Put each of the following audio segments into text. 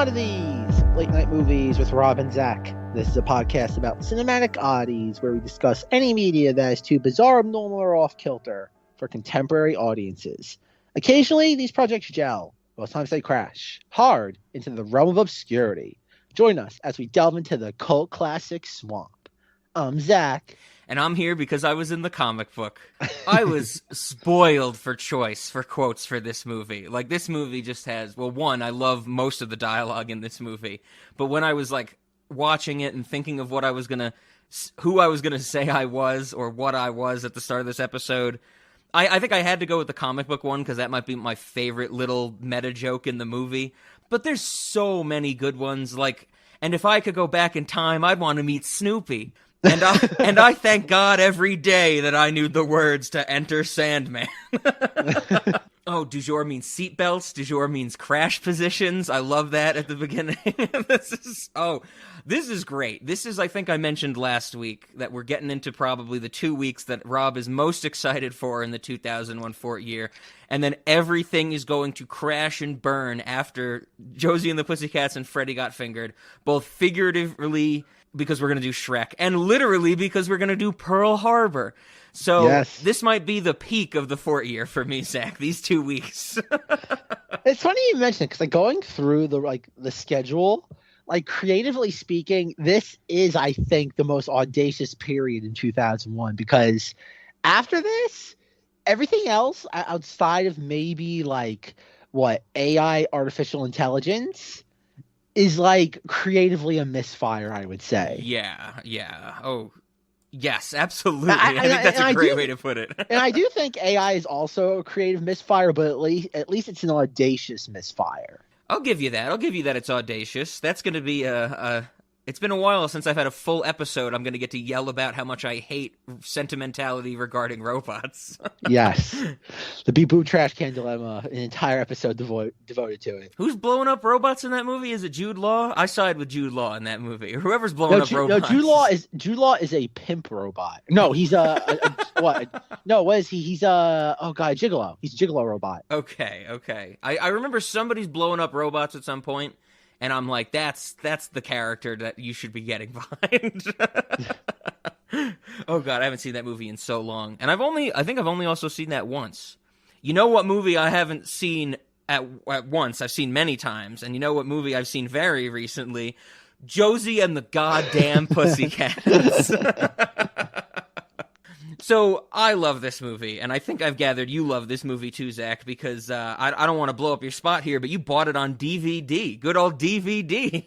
Oddities, late night movies with Rob and Zack. This is a podcast about cinematic oddities where we discuss any media that is too bizarre, abnormal, or off kilter for contemporary audiences. Occasionally, these projects gel. Most times they crash hard into the realm of obscurity. Join us as we delve into the cult classic swamp. I'm Zack. And I'm here because I was in the comic book. I was spoiled for choice for quotes for this movie. Like, this movie just has, well, one, I love most of the dialogue in this movie. But when I was, like, watching it and thinking of what I was gonna, who I was gonna say I was or what I was at the start of this episode, I think I had to go with the comic book one because that might be my favorite little meta joke in the movie. But there's so many good ones, like, and if I could go back in time, I'd want to meet Snoopy. And I thank God every day that I knew the words to Enter Sandman. Oh, du jour means seatbelts. Du jour means crash positions. I love that at the beginning. This is great. This is, I think I mentioned last week, that we're getting into probably the 2 weeks that Rob is most excited for in the 2001 Fort year. And then everything is going to crash and burn after Josie and the Pussycats and Freddy got fingered, both figuratively because we're going to do Shrek, and literally because we're going to do Pearl Harbor. So yes. This might be the peak of the Fort year for me, Zach, these 2 weeks. It's funny you mention it, because like going through the schedule, like creatively speaking, this is, I think, the most audacious period in 2001, because after this, everything else outside of maybe like AI, artificial intelligence, is like creatively a misfire, I would say. Yeah. Oh, yes, absolutely. I think that's a great way to put it. And I do think AI is also a creative misfire, but at least it's an audacious misfire. I'll give you that. It's audacious. That's going to be it's been a while since I've had a full episode. I'm going to get to yell about how much I hate sentimentality regarding robots. Yes. The Beep Boop Trash Can Dilemma, an entire episode devoted to it. Who's blowing up robots in that movie? Is it Jude Law? I side with Jude Law in that movie. Whoever's blowing up robots. No, Jude Law is a pimp robot. No, he's what? No, what is he? He's gigolo. He's a gigolo robot. Okay. I remember somebody's blowing up robots at some point. And I'm like, that's the character that you should be getting behind. Oh God, I haven't seen that movie in so long. And I think I've only also seen that once. You know what movie I haven't seen at once? I've seen many times. And you know what movie I've seen very recently? Josie and the goddamn Pussycats. So I love this movie, and I think I've gathered you love this movie too, Zach, because I don't want to blow up your spot here, but you bought it on DVD. Good old DVD.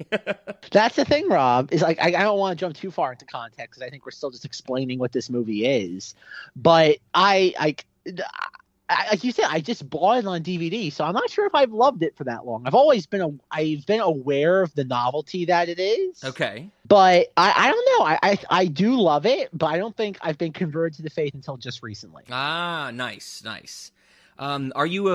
That's the thing, Rob, is like I don't want to jump too far into context, because I think we're still just explaining what this movie is. But like you said, I just bought it on DVD, so I'm not sure if I've loved it for that long. I've been aware of the novelty that it is. Okay. But I don't know. I do love it, but I don't think I've been converted to the faith until just recently. Ah, nice. Are you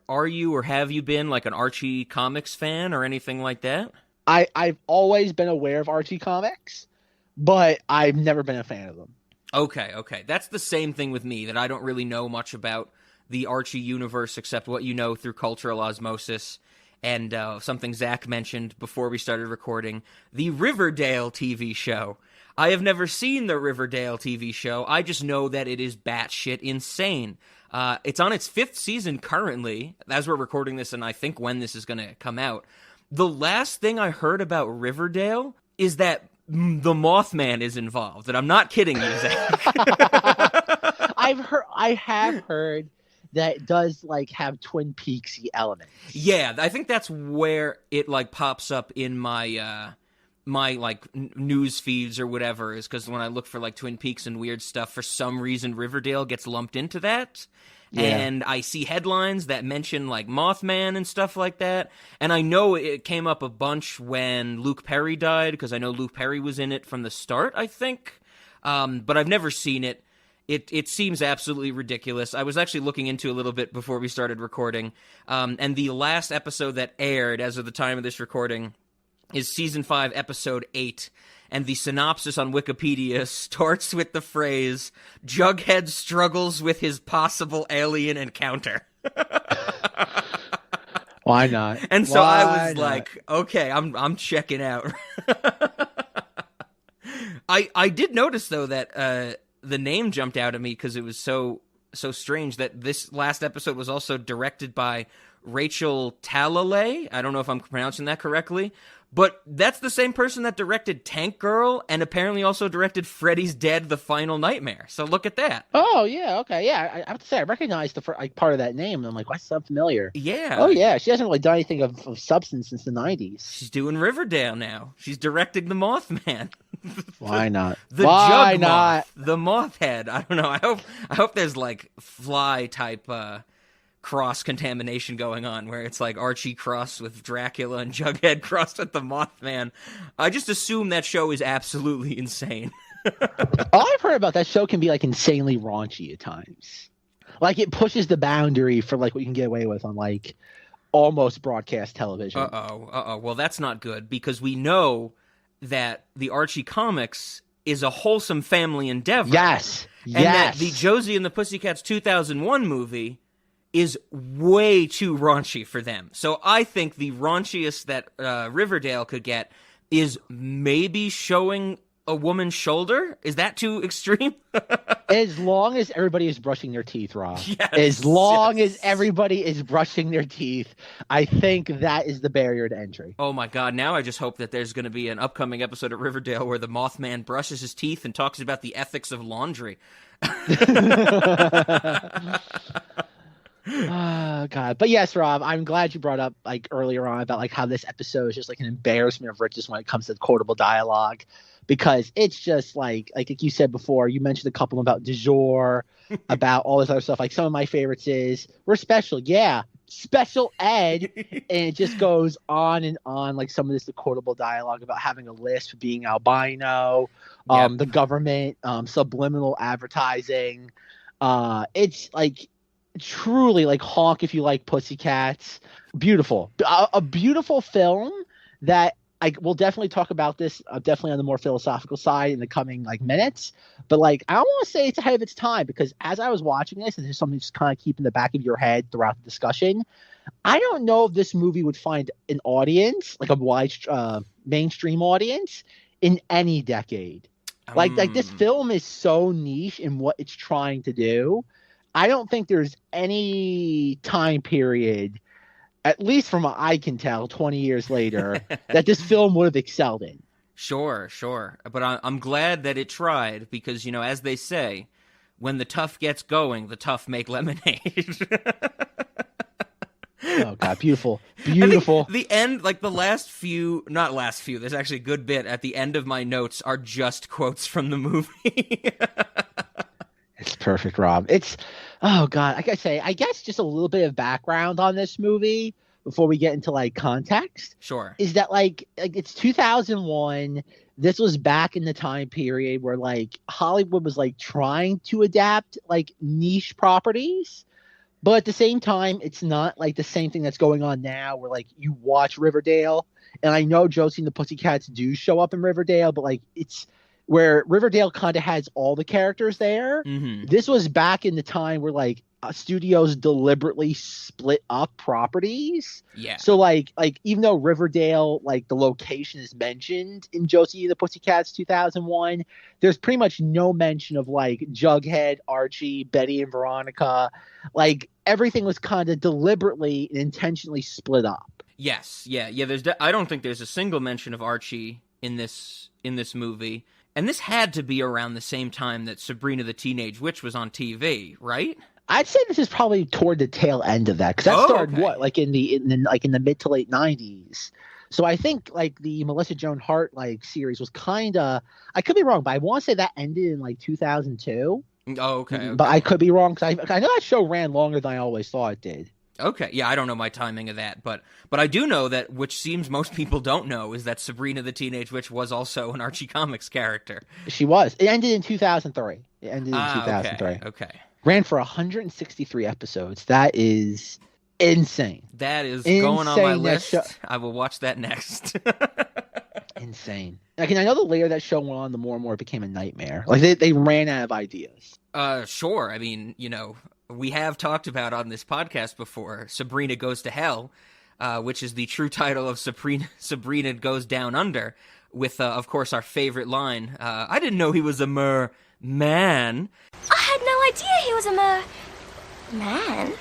or have you been like an Archie comics fan or anything like that? I've always been aware of Archie comics, but I've never been a fan of them. Okay. That's the same thing with me, that I don't really know much about the Archie universe except what you know through cultural osmosis and something Zack mentioned before we started recording, the Riverdale TV show. I have never seen the Riverdale TV show. I just know that it is batshit insane. It's on its 5th season currently, as we're recording this, and I think when this is going to come out. The last thing I heard about Riverdale is that the Mothman is involved, and I'm not kidding you, Zach. I have heard that it does like have Twin Peaksy elements. Yeah, I think that's where it like pops up in my my like news feeds or whatever, is because when I look for like Twin Peaks and weird stuff, for some reason Riverdale gets lumped into that. Yeah. And I see headlines that mention like Mothman and stuff like that. And I know it came up a bunch when Luke Perry died, because I know Luke Perry was in it from the start, I think. But I've never seen it. It seems absolutely ridiculous. I was actually looking into a little bit before we started recording. And the last episode that aired as of the time of this recording is Season 5, Episode 8. And the synopsis on Wikipedia starts with the phrase, Jughead struggles with his possible alien encounter. Why not? And so Why I was not? like, okay, I'm checking out. I did notice though that the name jumped out at me because it was so strange that this last episode was also directed by Rachel Talalay. I don't know if I'm pronouncing that correctly, but that's the same person that directed Tank Girl and apparently also directed Freddy's Dead: The Final Nightmare. So look at that. Oh yeah, okay, yeah. I have to say I recognize the part of that name. And I'm like, why sound familiar? Yeah. Oh yeah, she hasn't really done anything of substance since the '90s. She's doing Riverdale now. She's directing the Mothman. Why not? The Why Jug not? Moth, the Moth Head. I don't know. I hope there's like fly type cross contamination going on where it's like Archie crossed with Dracula and Jughead crossed with the Mothman. I just assume that show is absolutely insane. All I've heard about that show can be like insanely raunchy at times. Like it pushes the boundary for like what you can get away with on like almost broadcast television. Uh-oh. Well, that's not good because we know that the Archie comics is a wholesome family endeavor. Yes. And that the Josie and the Pussycats 2001 movie is way too raunchy for them. So I think the raunchiest that Riverdale could get is maybe showing a woman's shoulder. Is that too extreme? As long as everybody is brushing their teeth, Rob. Yes, as long as everybody is brushing their teeth, I think that is the barrier to entry. Oh my God, now I just hope that there's going to be an upcoming episode of Riverdale where the Mothman brushes his teeth and talks about the ethics of laundry. Oh God. But yes, Rob, I'm glad you brought up like earlier on about like how this episode is just like an embarrassment of riches when it comes to quotable dialogue. Because it's just like you said before, you mentioned a couple about du jour, about all this other stuff. Like some of my favorites is we're special. Yeah. Special ed. And it just goes on and on. Like some of this, the quotable dialogue about having a lisp, being albino, the government, subliminal advertising. It's like truly like honk if you like Pussycats. Beautiful. A beautiful film that we'll definitely talk about this definitely on the more philosophical side in the coming like minutes. But like I don't want to say it's ahead of its time because as I was watching this, and there's something just kind of keep in the back of your head throughout the discussion, I don't know if this movie would find an audience, like a wide mainstream audience, in any decade. Like this film is so niche in what it's trying to do. I don't think there's any time period, at least from what I can tell, 20 years later, that this film would have excelled in. Sure. But I'm glad that it tried because, you know, as they say, when the tough gets going, the tough make lemonade. Oh, God. Beautiful. Beautiful. The end, like the last few, not last few, there's actually a good bit at the end of my notes are just quotes from the movie. It's perfect, Rob. It's, oh God, like I say, I guess just a little bit of background on this movie before we get into like context. Sure. Is that like it's 2001. This was back in the time period where like Hollywood was like trying to adapt like niche properties. But at the same time, it's not like the same thing that's going on now where like you watch Riverdale. And I know Josie and the Pussycats do show up in Riverdale, but like it's where Riverdale kind of has all the characters there. Mm-hmm. This was back in the time where like studios deliberately split up properties. Yeah. So like even though Riverdale, like the location is mentioned in Josie and the Pussycats 2001, there's pretty much no mention of like Jughead, Archie, Betty and Veronica. Like everything was kind of deliberately and intentionally split up. Yes. Yeah. I don't think there's a single mention of Archie in this movie. And this had to be around the same time that Sabrina the Teenage Witch was on TV, right? I'd say this is probably toward the tail end of that because that started what, like in the mid to late 90s. So I think like the Melissa Joan Hart like series was kind of, I could be wrong, but I want to say that ended in like 2002. Oh, okay. But I could be wrong because I know that show ran longer than I always thought it did. Okay, yeah, I don't know my timing of that, but I do know that, which seems most people don't know, is that Sabrina the Teenage Witch was also an Archie Comics character. She was. It ended in 2003. It ended in 2003. Okay. Ran for 163 episodes. That is insane. That is going on my list. I will watch that next. Insane. Like, and I know the later that show went on, the more and more it became a nightmare. Like they ran out of ideas. Sure. I mean, you know, we have talked about on this podcast before, Sabrina Goes to Hell. which is the true title of Sabrina Goes Down Under, with, of course, our favorite line, I didn't know he was a man. I had no idea he was a man.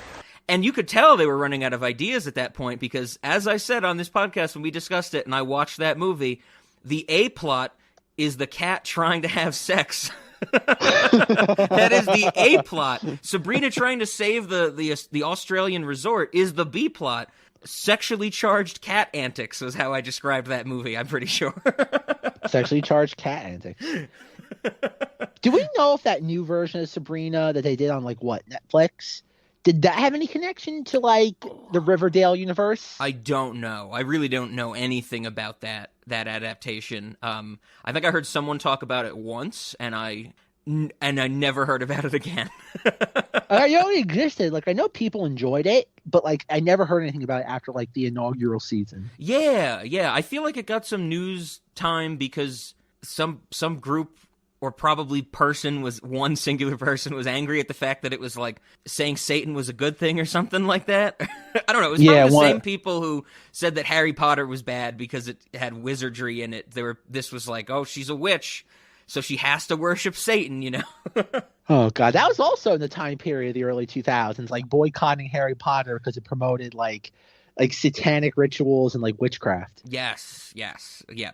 And you could tell they were running out of ideas at that point because, as I said on this podcast when we discussed it and I watched that movie, the A-plot is the cat trying to have sex. That is the A-plot. Sabrina trying to save the Australian resort is the B-plot. Sexually charged cat antics was how I described that movie, I'm pretty sure. Sexually charged cat antics. Do we know if that new version of Sabrina that they did on, like, what, Netflix? Did that have any connection to, like, the Riverdale universe? I don't know. I really don't know anything about that adaptation. I think I heard someone talk about it once, and I never heard about it again. I know it existed. Like, I know people enjoyed it, but, like, I never heard anything about it after, like, the inaugural season. Yeah. I feel like it got some news time because some group or probably one singular person was angry at the fact that it was, like, saying Satan was a good thing or something like that. I don't know. It was probably the same people who said that Harry Potter was bad because it had wizardry in it. This was like, oh, she's a witch, so she has to worship Satan, you know? Oh, God. That was also in the time period of the early 2000s, like, boycotting Harry Potter because it promoted, like satanic rituals and, like, witchcraft. Yes. Yeah,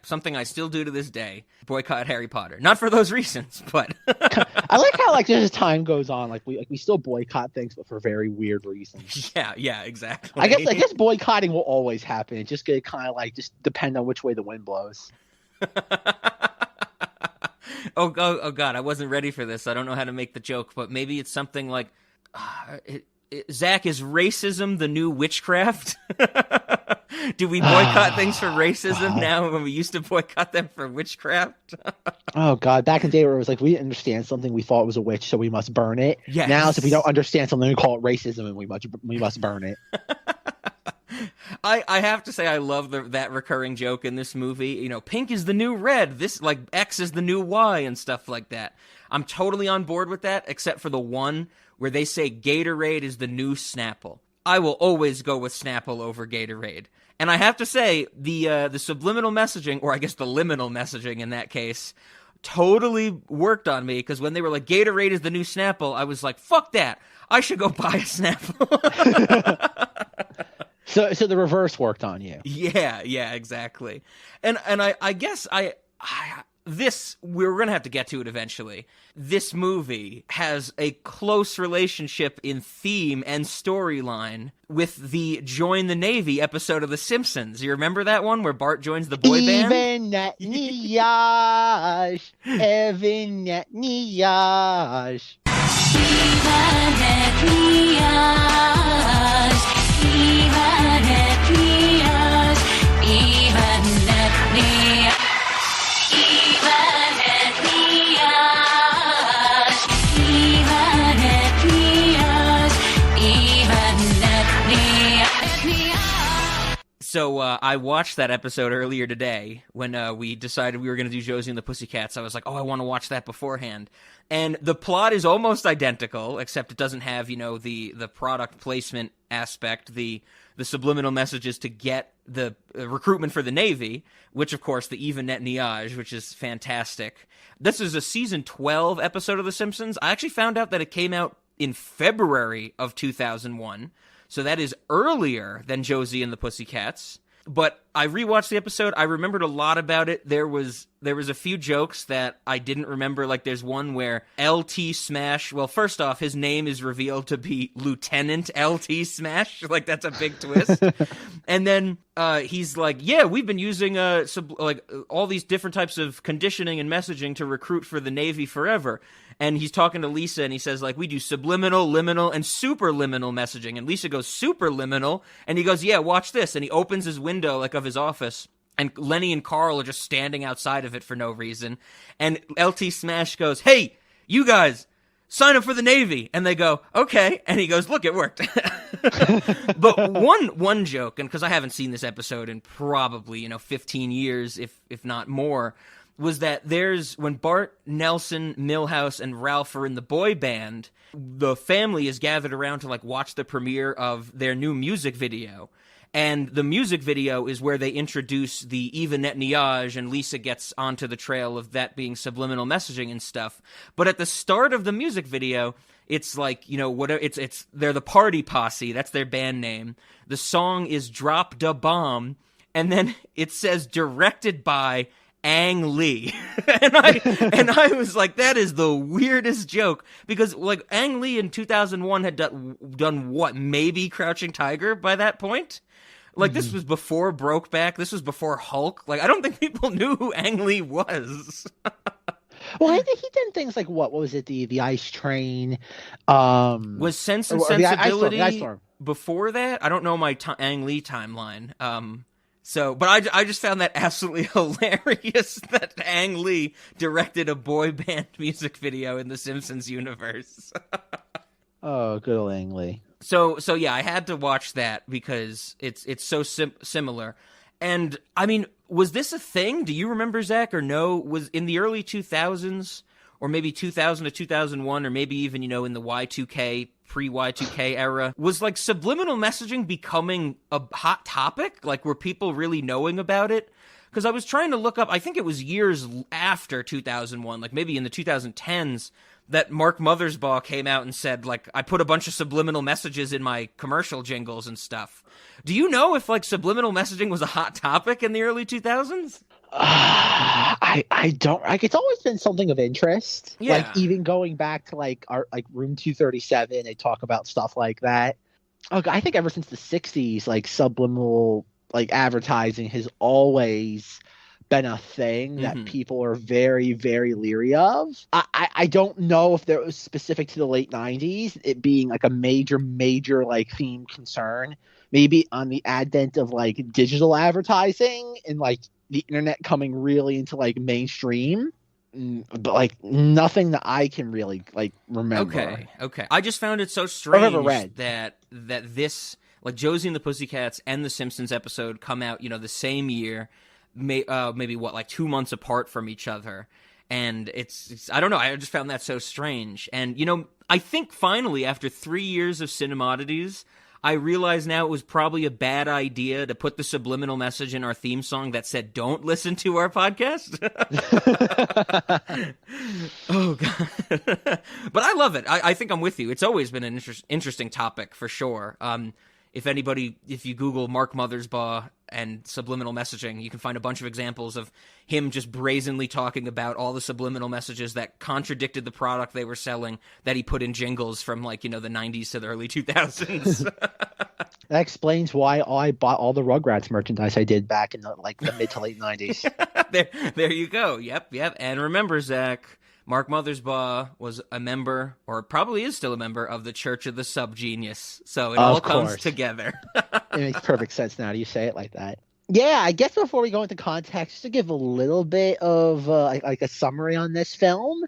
something I still do to this day. Boycott Harry Potter. Not for those reasons, but... I like how, like, just as time goes on, like, we still boycott things, but for very weird reasons. Yeah, exactly. I guess boycotting will always happen. It's just gonna kind of, like, just depend on which way the wind blows. Oh, God, I wasn't ready for this. I don't know how to make the joke, but maybe it's something like, Zack, is racism the new witchcraft? Do we boycott things for racism now when we used to boycott them for witchcraft? Oh, God. Back in the day where it was like we didn't understand something, we thought it was a witch, so we must burn it. Yes. Now, if we don't understand something, we call it racism and we must burn it. I have to say I love that recurring joke in this movie. You know, pink is the new red. This, like, X is the new Y and stuff like that. I'm totally on board with that, except for the one where they say Gatorade is the new Snapple. I will always go with Snapple over Gatorade. And I have to say, the subliminal messaging, or I guess the liminal messaging in that case, totally worked on me, because when they were like, Gatorade is the new Snapple, I was like, fuck that. I should go buy a Snapple. So the reverse worked on you. Yeah, exactly. And I guess this, we're going to have to get to it eventually. This movie has a close relationship in theme and storyline with the Join the Navy episode of The Simpsons. You remember that one where Bart joins the boy band? Even at Niyash, Evan at Niyash. Even at Niyash, even at Niyash, even at Niyash. So I watched that episode earlier today when we decided we were going to do Josie and the Pussycats. I was like, oh, I want to watch that beforehand. And the plot is almost identical, except it doesn't have, you know, the product placement aspect, the subliminal messages to get the recruitment for the Navy, which, of course, the even net niage, which is fantastic. This is a season 12 episode of The Simpsons. I actually found out that it came out in February of 2001. So that is earlier than Josie and the Pussycats. But I rewatched the episode. I remembered a lot about it. There was a few jokes that I didn't remember. Like there's one where LT Smash, well, first off, his name is revealed to be Lieutenant LT Smash. Like that's a big twist. And then he's like, yeah, we've been using all these different types of conditioning and messaging to recruit for the Navy forever. And he's talking to Lisa, and he says, like, we do subliminal, liminal, and superliminal messaging. And Lisa goes, superliminal? And he goes, yeah, watch this. And he opens his window, like, of his office, and Lenny and Carl are just standing outside of it for no reason. And LT Smash goes, hey, you guys, sign up for the Navy. And they go, okay. And he goes, look, it worked. But one joke, and because I haven't seen this episode in probably, 15 years, if not more, was that when Bart, Nelson, Milhouse, and Ralph are in the boy band, the family is gathered around to like watch the premiere of their new music video. And the music video is where they introduce the Eva Netanyahu, and Lisa gets onto the trail of that being subliminal messaging and stuff. But at the start of the music video, it's like, you know, whatever, it's they're the Party Posse. That's their band name. The song is Drop Da Bomb, and then it says directed by Ang Lee. and I was like, that is the weirdest joke, because like Ang Lee in 2001 had done what, maybe Crouching Tiger by that point? Like, this was before Brokeback. This was before Hulk. Like, I don't think people knew who Ang Lee was. Well, he did things like what was it? The Ice Train. Was Sense and Sensibility the Ice Storm. Before that? I don't know my Ang Lee timeline. But I just found that absolutely hilarious that Ang Lee directed a boy band music video in the Simpsons universe. Oh, good old Ang Lee. So yeah, I had to watch that because it's so similar. And I mean, was this a thing? Do you remember, Zach, or no? Was in the early 2000s, or maybe 2000 to 2001, or maybe even, you know, in the Y2K, pre-Y2K era, was like subliminal messaging becoming a hot topic? Like, were people really knowing about it? Because I was trying to look up, I think it was years after 2001, like maybe in the 2010s, that Mark Mothersbaugh came out and said, like, I put a bunch of subliminal messages in my commercial jingles and stuff. Do you know if, like, subliminal messaging was a hot topic in the early 2000s? I don't, like, it's always been something of interest. Yeah. Like, even going back to, like, our, like, Room 237, they talk about stuff like that. Okay, I think ever since the 60s, like, subliminal, like, advertising has always been a thing that people are very, very leery of. I don't know if there was specific to the late 90s, it being like a major, like theme concern. Maybe on the advent of like digital advertising and like the internet coming really into like mainstream. But like nothing that I can really like remember. Okay. I just found it so strange read. that this, like, Josie and the Pussycats and the Simpsons episode come out, you know, the same year. Maybe what, like 2 months apart from each other, and it's I don't know, I just found that so strange. And you know, I think finally after 3 years of Cinemodities, I realize now it was probably a bad idea to put the subliminal message in our theme song that said don't listen to our podcast. Oh god. But I love it. I think I'm with you. It's always been an interesting topic for sure. If you Google Mark Mothersbaugh and subliminal messaging, you can find a bunch of examples of him just brazenly talking about all the subliminal messages that contradicted the product they were selling that he put in jingles from, like, you know, the 90s to the early 2000s. That explains why I bought all the Rugrats merchandise I did back in the mid to late 90s. There you go. Yep. And remember, Zach, Mark Mothersbaugh was a member, or probably is still a member, of the Church of the Subgenius. So it all comes together. It makes perfect sense now. You say it like that. Yeah, I guess before we go into context, just to give a little bit of like a summary on this film,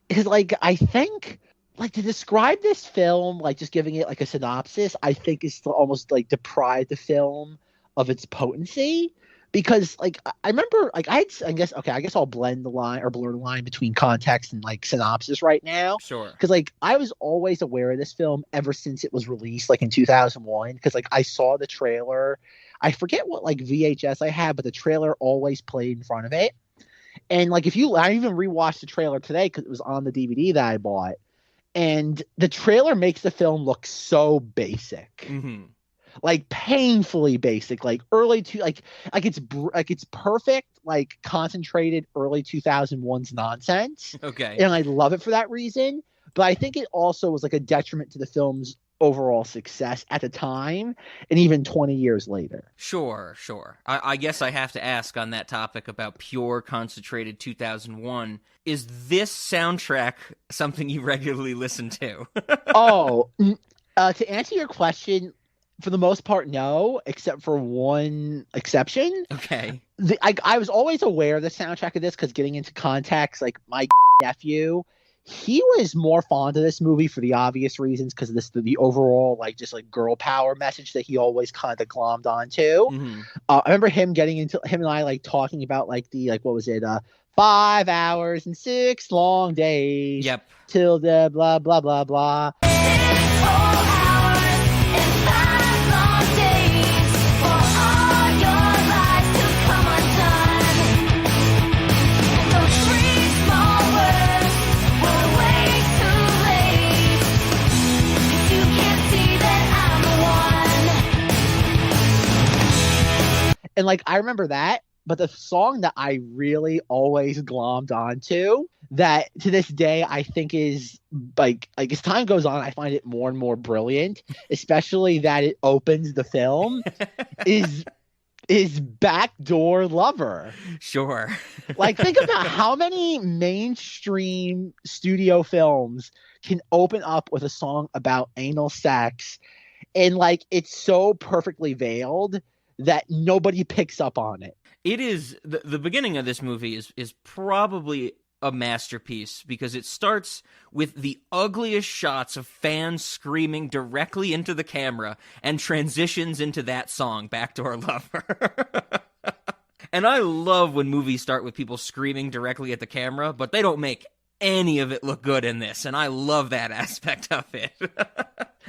is like I think like to describe this film, like just giving it like a synopsis, I think is to almost like deprive the film of its potency. Because like I remember, like I guess I'll blur the line between context and like synopsis right now. Sure. Because like I was always aware of this film ever since it was released, like in 2001. Because like I saw the trailer, I forget what like VHS I had, but the trailer always played in front of it. And like I even rewatched the trailer today because it was on the DVD that I bought, and the trailer makes the film look so basic. Mm-hmm. Like painfully basic, like early it's perfect, like concentrated early 2001's nonsense. Okay. And I love it for that reason. But I think it also was like a detriment to the film's overall success at the time and even 20 years later. Sure. I guess I have to ask on that topic about pure concentrated 2001. Is this soundtrack something you regularly listen to? To answer your question, for the most part, no, except for one exception. Okay. I was always aware of the soundtrack of this because getting into context, like my nephew, he was more fond of this movie for the obvious reasons because of the overall like just like girl power message that he always kind of glommed onto. Mm-hmm. I remember him and I like talking about like the like what was it 5 hours and 6 long days. Yep. Till the blah blah blah blah. 4 hours and 5 long days. And like I remember that, but the song that I really always glommed onto that to this day I think is like as time goes on, I find it more and more brilliant, especially that it opens the film is Backdoor Lover. Sure. Like, think about how many mainstream studio films can open up with a song about anal sex, and like it's so perfectly veiled that nobody picks up on it. It is the beginning of this movie is probably a masterpiece because it starts with the ugliest shots of fans screaming directly into the camera and transitions into that song, Backdoor Lover. And I love when movies start with people screaming directly at the camera, but they don't make any of it look good in this, and I love that aspect of it.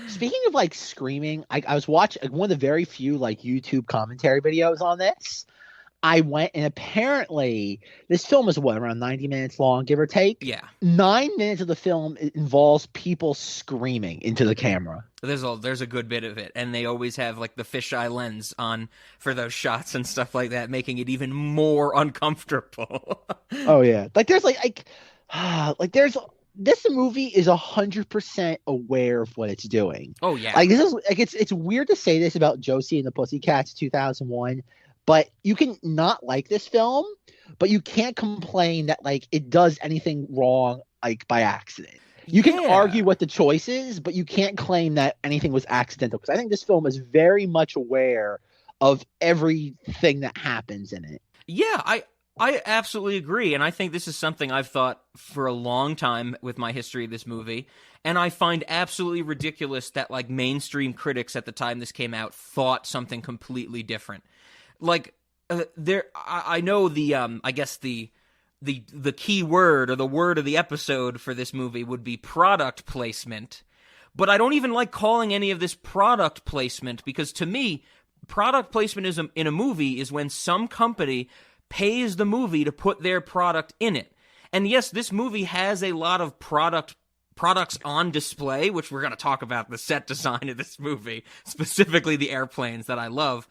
Speaking of like screaming, I was watching one of the very few like YouTube commentary videos on this. I went, and apparently this film is around 90 minutes long, give or take? Yeah. 9 minutes of the film involves people screaming into the camera. There's a good bit of it, and they always have like the fisheye lens on for those shots and stuff like that, making it even more uncomfortable. Oh yeah. Like there's there's this movie is 100% aware of what it's doing. Oh yeah. Like this is like it's weird to say this about Josie and the Pussycats 2001. But you can not like this film, but you can't complain that like it does anything wrong like by accident. You can argue what the choice is, but you can't claim that anything was accidental, because I think this film is very much aware of everything that happens in it. Yeah, I absolutely agree, and I think this is something I've thought for a long time with my history of this movie, and I find absolutely ridiculous that like mainstream critics at the time this came out thought something completely different. Like I know the I guess the key word or the word of the episode for this movie would be product placement, but I don't even like calling any of this product placement, because to me, product placement in a movie is when some company pays the movie to put their product in it. And yes, this movie has a lot of products on display, which we're going to talk about the set design of this movie, specifically the airplanes that I love.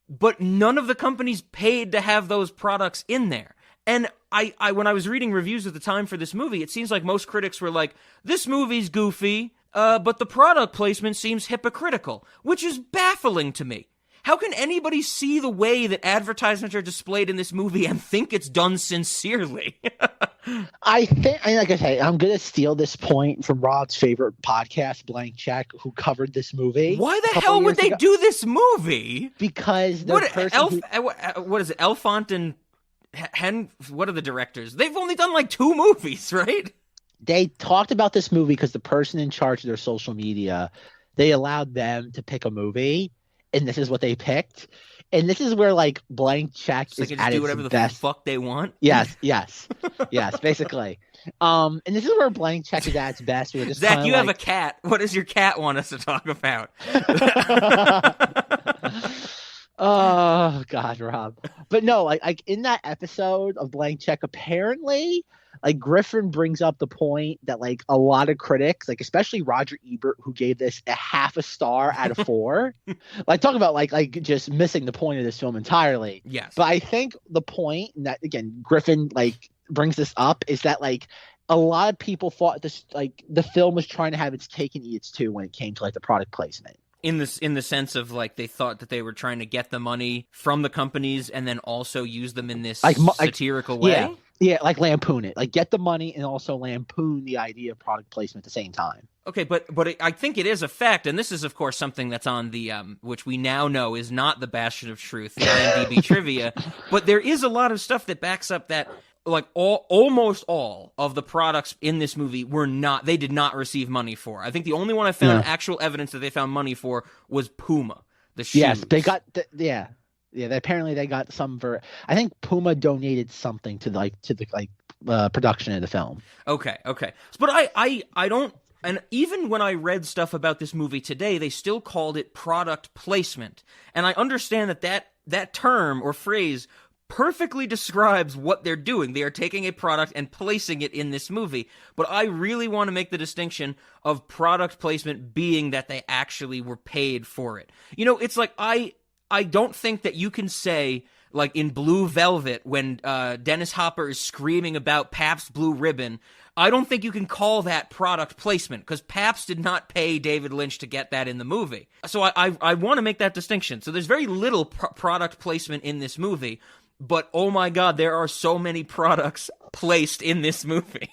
But none of the companies paid to have those products in there. And I when I was reading reviews at the time for this movie, it seems like most critics were like, this movie's goofy, but the product placement seems hypocritical, which is baffling to me. How can anybody see the way that advertisements are displayed in this movie and think it's done sincerely? I think, like I say, I'm going to steal this point from Rob's favorite podcast, Blank Check, who covered this movie. Why the hell would they do this movie? Because what is it? Elfont and what are the directors? They've only done like 2 movies, right? They talked about this movie because the person in charge of their social media, they allowed them to pick a movie, and this is what they picked. And this is where like Blank Check so is they can at just do its whatever best. The fuck they want. Yes, basically. And this is where Blank Check is at its best. We're just Zach, you have a cat. What does your cat want us to talk about? Oh God, Rob. But no, like in that episode of Blank Check, apparently, like Griffin brings up the point that like a lot of critics, like especially Roger Ebert, who gave this a 0.5 star out of 4, like talk about like just missing the point of this film entirely. Yes. But I think the point that again Griffin like brings this up is that like a lot of people thought this like the film was trying to have its cake and eat its too when it came to like the product placement. In the sense of like they thought that they were trying to get the money from the companies and then also use them in this satirical way. Yeah, like lampoon it, like get the money and also lampoon the idea of product placement at the same time. Okay, but I think it is a fact, and this is of course something that's on the which we now know is not the Bastion of Truth, the IMDb trivia, but there is a lot of stuff that backs up that. Like almost all of the products in this movie they did not receive money for. I think the only one I found actual evidence that they found money for was Puma, the shoes. Yes, they got apparently they got some for. I think Puma donated something to the production of the film. Okay. But I don't. And even when I read stuff about this movie today, they still called it product placement. And I understand that term or phrase perfectly describes what they're doing. They are taking a product and placing it in this movie. But I really want to make the distinction of product placement being that they actually were paid for it. You know, it's like I I don't think that you can say, like in Blue Velvet, when Dennis Hopper is screaming about Pabst Blue Ribbon, I don't think you can call that product placement, because Pabst did not pay David Lynch to get that in the movie. So I want to make that distinction. So there's very little product placement in this movie, but oh my God, there are so many products placed in this movie.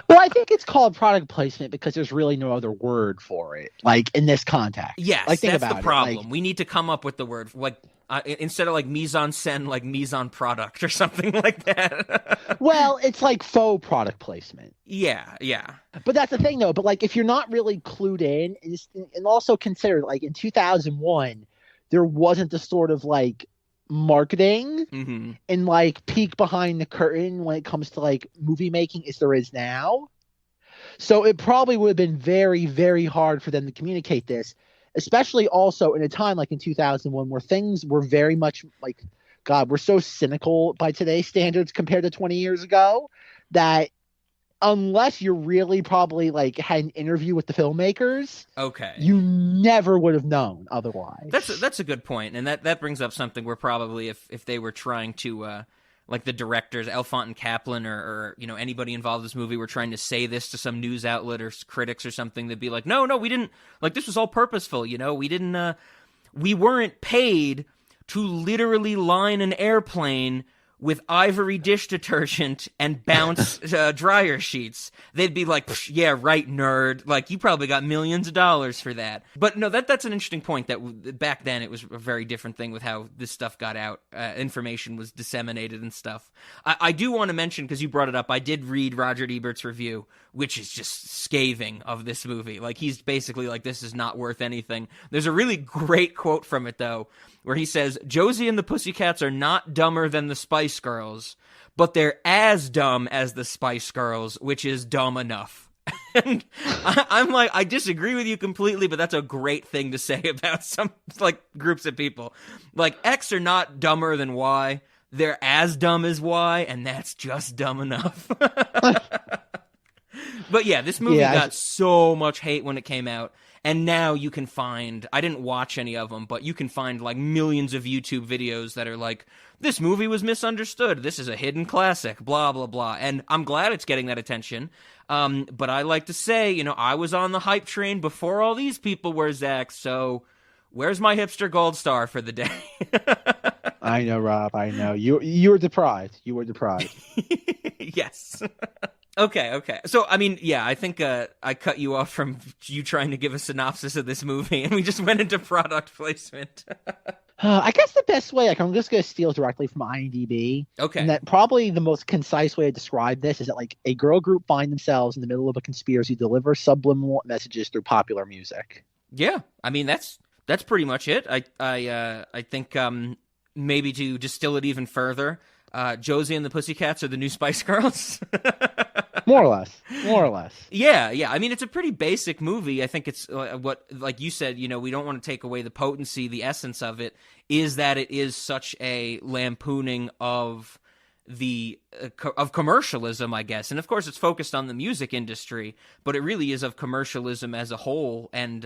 Well, I think it's called product placement because there's really no other word for it, like in this context. Yes, like, think that's about the it. problem. Like, we need to come up with the word, like instead of like mise en scène, like mise en product or something like that. well, it's like faux product placement. Yeah. But that's the thing, though. But like, if you're not really clued in, and also consider, like in 2001, there wasn't the sort of like marketing and like peek behind the curtain when it comes to like movie making as there is now. So it probably would have been very, very hard for them to communicate this, especially also in a time like in 2001 where things were very much like, God, we're so cynical by today's standards compared to 20 years ago that unless you really probably like had an interview with the filmmakers, okay, you never would have known otherwise. That's a good point, and that brings up something where probably if they were trying to like the directors, Elfont and Kaplan, or you know, anybody involved in this movie were trying to say this to some news outlet or critics or something, they'd be like, no, we didn't, like, this was all purposeful, you know, we weren't paid to literally line an airplane with ivory dish detergent and bounce dryer sheets. They'd be like, yeah, right, nerd. Like, you probably got millions of dollars for that. But no, that's an interesting point, that back then it was a very different thing with how this stuff got out. Information was disseminated and stuff. I do want to mention, because you brought it up, I did read Roger Ebert's review, which is just scathing of this movie. Like, he's basically like, this is not worth anything. There's a really great quote from it, though, where he says, Josie and the Pussycats are not dumber than the Spice Girls, but they're as dumb as the Spice Girls, which is dumb enough. And I'm like, I disagree with you completely, but that's a great thing to say about some, like, groups of people. Like, X are not dumber than Y. They're as dumb as Y, and that's just dumb enough. But yeah, this movie got so much hate when it came out. And now you can find, I didn't watch any of them, but you can find like millions of YouTube videos that are like, this movie was misunderstood, this is a hidden classic, blah, blah, blah. And I'm glad it's getting that attention. But I like to say, you know, I was on the hype train before all these people were, Zack, so where's my hipster gold star for the day? I know, Rob, I know. You were deprived. You were deprived. Yes. Okay. So, I mean, yeah, I think I cut you off from you trying to give a synopsis of this movie, and we just went into product placement. I guess the best way, like, I'm just going to steal directly from IMDb. Okay. And that probably the most concise way to describe this is that, like, a girl group find themselves in the middle of a conspiracy to deliver subliminal messages through popular music. Yeah, I mean, that's pretty much it. I think maybe to distill it even further, Josie and the Pussycats are the new Spice Girls. More or less. Yeah. I mean, it's a pretty basic movie. I think it's what, like you said, you know, we don't want to take away the potency, the essence of it, is that it is such a lampooning of the of commercialism, I guess. And of course, it's focused on the music industry, but it really is of commercialism as a whole. And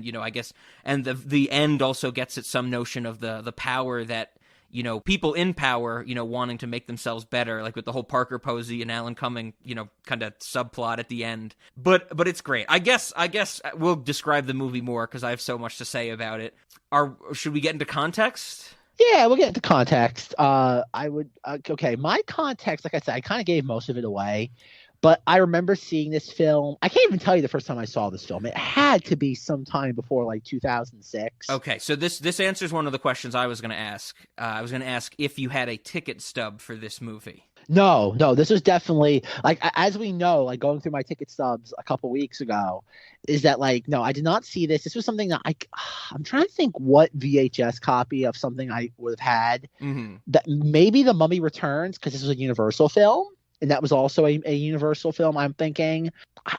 you know, I guess, and the end also gets at some notion of the power that, you know, people in power, you know, wanting to make themselves better, like with the whole Parker Posey and Alan Cumming, you know, kind of subplot at the end. But it's great. I guess we'll describe the movie more because I have so much to say about it. Should we get into context? Yeah, we'll get into context. Okay, my context, like I said, I kind of gave most of it away. But I remember seeing this film. I can't even tell you the first time I saw this film. It had to be sometime before like 2006. Okay, so this answers one of the questions I was going to ask. I was going to ask if you had a ticket stub for this movie. No, this was definitely, like, as we know, like going through my ticket stubs a couple weeks ago, is that like, no, I did not see this. This was something that I'm trying to think what VHS copy of something I would have had. Mm-hmm. That maybe The Mummy Returns, because this was a Universal film. And that was also a Universal film, I'm thinking.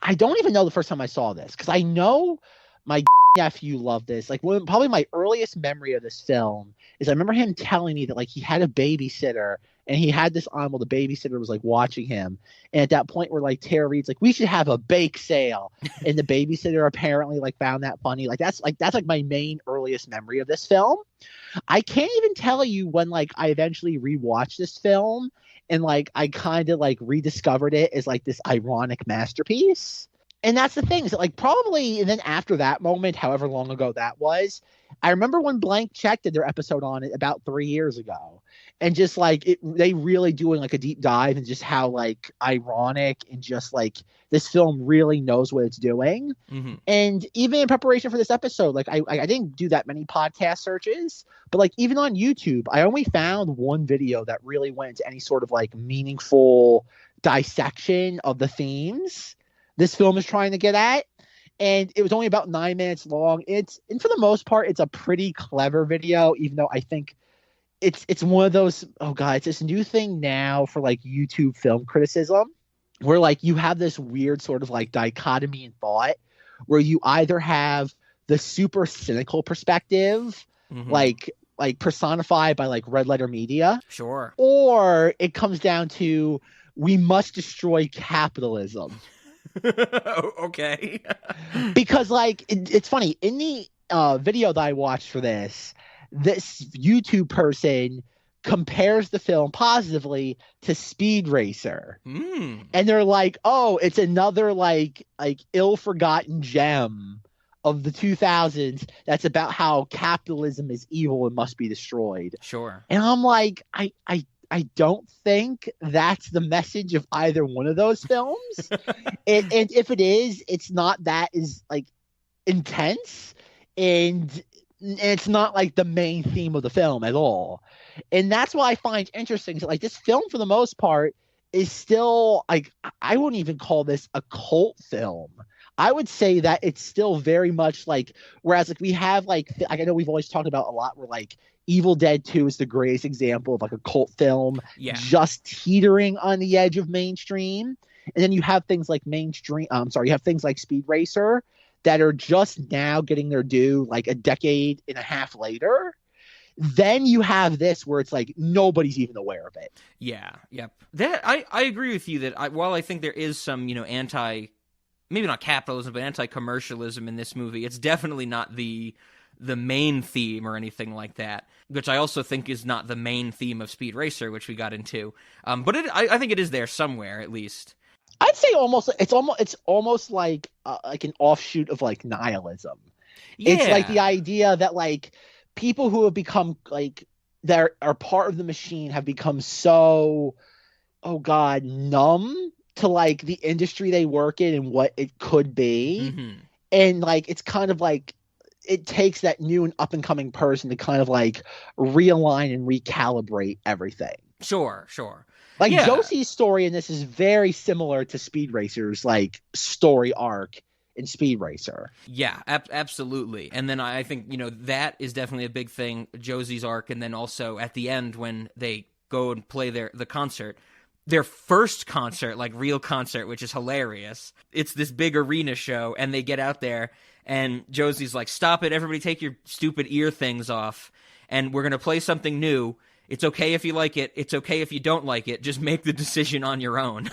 I don't even know the first time I saw this, because I know my nephew loved this. Like, probably my earliest memory of this film is I remember him telling me that like he had a babysitter and he had this on while the babysitter was like watching him. And at that point where like Tara Reid's like, we should have a bake sale. And the babysitter apparently like found that funny. Like that's like my main earliest memory of this film. I can't even tell you when like I eventually rewatched this film and like I kind of like rediscovered it as like this ironic masterpiece. And that's the thing. So like probably, and then after that moment, however long ago that was, I remember when Blank Check did their episode on it about 3 years ago, and just like they really doing like a deep dive and just how like ironic and just like this film really knows what it's doing. Mm-hmm. And even in preparation for this episode, like I didn't do that many podcast searches, but like even on YouTube, I only found one video that really went into any sort of like meaningful dissection of the themes this film is trying to get at. And it was only about 9 minutes long. And for the most part, it's a pretty clever video, even though I think it's one of those, oh God, it's this new thing now for like YouTube film criticism where like you have this weird sort of like dichotomy in thought where you either have the super cynical perspective, Mm-hmm. like personified by like Red Letter Media. Sure. Or it comes down to we must destroy capitalism. Okay. Because like it's funny in the video that I watched for this YouTube person compares the film positively to Speed Racer, and they're like, oh, it's another like ill-forgotten gem of the 2000s that's about how capitalism is evil and must be destroyed. Sure. And I'm like, I don't think that's the message of either one of those films. and if it is, it's not that is like intense and it's not like the main theme of the film at all. And that's why I find interesting. So, like this film for the most part is still like, I wouldn't even call this a cult film. I would say that it's still very much like, whereas like we have like I know we've always talked about a lot where like Evil Dead 2 is the greatest example of like a cult film just teetering on the edge of mainstream. And then you have things like you have things like Speed Racer that are just now getting their due like a decade and a half later. Then you have this where it's like nobody's even aware of it. Yeah, yep. That I agree with you that while I think there is some, maybe not capitalism, but anti-commercialism in this movie, it's definitely not the main theme or anything like that, which I also think is not the main theme of Speed Racer, which we got into. But I think it is there somewhere, at least. I'd say it's almost like an offshoot of like nihilism. Yeah. It's like the idea that like people who have become like that are part of the machine have become so, oh God, numb to like the industry they work in and what it could be. Mm-hmm. And like it's kind of like it takes that new and up and coming person to kind of like realign and recalibrate everything. Sure. Like Josie's story in this is very similar to Speed Racer's like story arc in Speed Racer. Yeah, absolutely. And then I think, that is definitely a big thing, Josie's arc. And then also at the end when they go and play the concert, their first concert, like real concert, which is hilarious. It's this big arena show and they get out there and Josie's like, stop it, everybody take your stupid ear things off and we're going to play something new. It's okay if you like it. It's okay if you don't like it. Just make the decision on your own.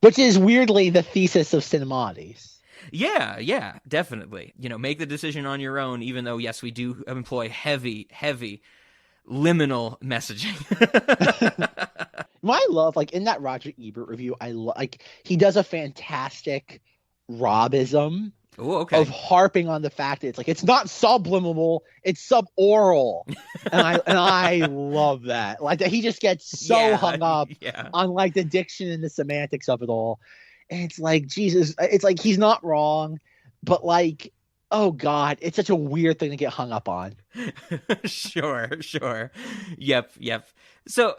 Which is weirdly the thesis of Cinemati's. Yeah, definitely. Make the decision on your own, even though, yes, we do employ heavy liminal messaging. What I love, like in that Roger Ebert review, he does a fantastic Robism. Ooh, okay. Of harping on the fact that it's like it's not subliminal, it's suboral, and I love that. Like that he just gets so hung up on like the diction and the semantics of it all, and it's like Jesus, it's like he's not wrong, but like oh God, it's such a weird thing to get hung up on. Sure, yep. So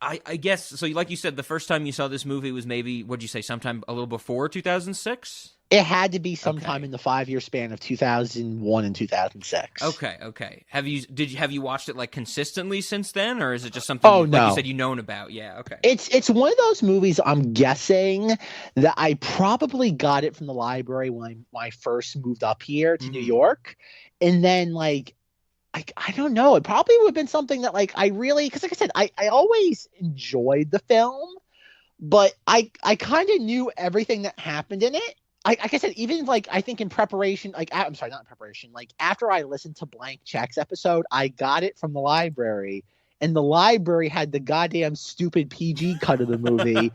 I guess so. Like you said, the first time you saw this movie was maybe what'd you say? Sometime a little before 2006. It had to be sometime in the 5-year span of 2001 and 2006. Okay. Have you watched it like consistently since then, or is it just something like you said you've known about? Yeah, okay. It's one of those movies. I'm guessing that I probably got it from the library when I first moved up here to New York, and then like I don't know. It probably would have been something that like I really, because like I said, I always enjoyed the film, but I kind of knew everything that happened in it. Like I said, even like I think in preparation, like I'm sorry, not in preparation. Like after I listened to Blank Check's episode, I got it from the library, and the library had the goddamn stupid PG cut of the movie,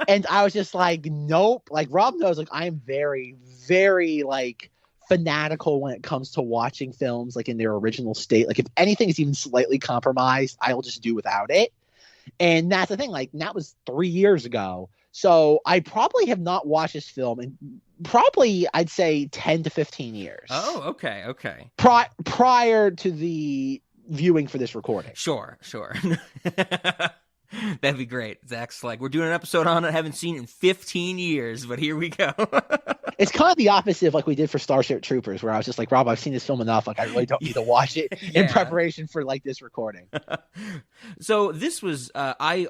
and I was just like, nope. Like Rob knows, like I am very, very like fanatical when it comes to watching films like in their original state. Like if anything is even slightly compromised, I will just do without it. And that's the thing. Like that was 3 years ago. So I probably have not watched this film in probably I'd say 10 to 15 years. Oh, okay. Prior to the viewing for this recording. Sure. That'd be great. Zach's like, we're doing an episode on it I haven't seen in 15 years, but here we go. It's kind of the opposite of like we did for Starship Troopers, where I was just like, Rob, I've seen this film enough. Like I really don't need to watch it in preparation for like this recording. So this was, I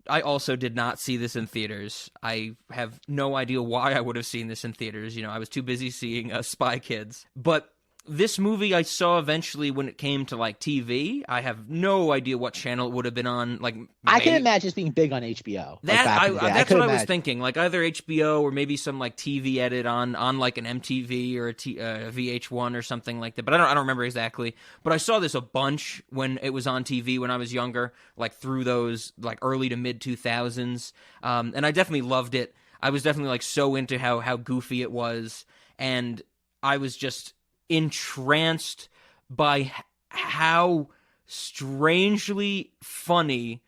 also did not see this in theaters. I have no idea why I would have seen this in theaters. You know, I was too busy seeing Spy Kids. But this movie I saw eventually when it came to like TV. I have no idea what channel it would have been on. Like I can imagine it's being big on HBO. That's what I was thinking. Like either HBO or maybe some like TV edit on like an MTV or a VH1 or something like that. But I don't remember exactly. But I saw this a bunch when it was on TV when I was younger, like through those like early to mid 2000s. And I definitely loved it. I was definitely like so into how goofy it was, and I was just entranced by how strangely funny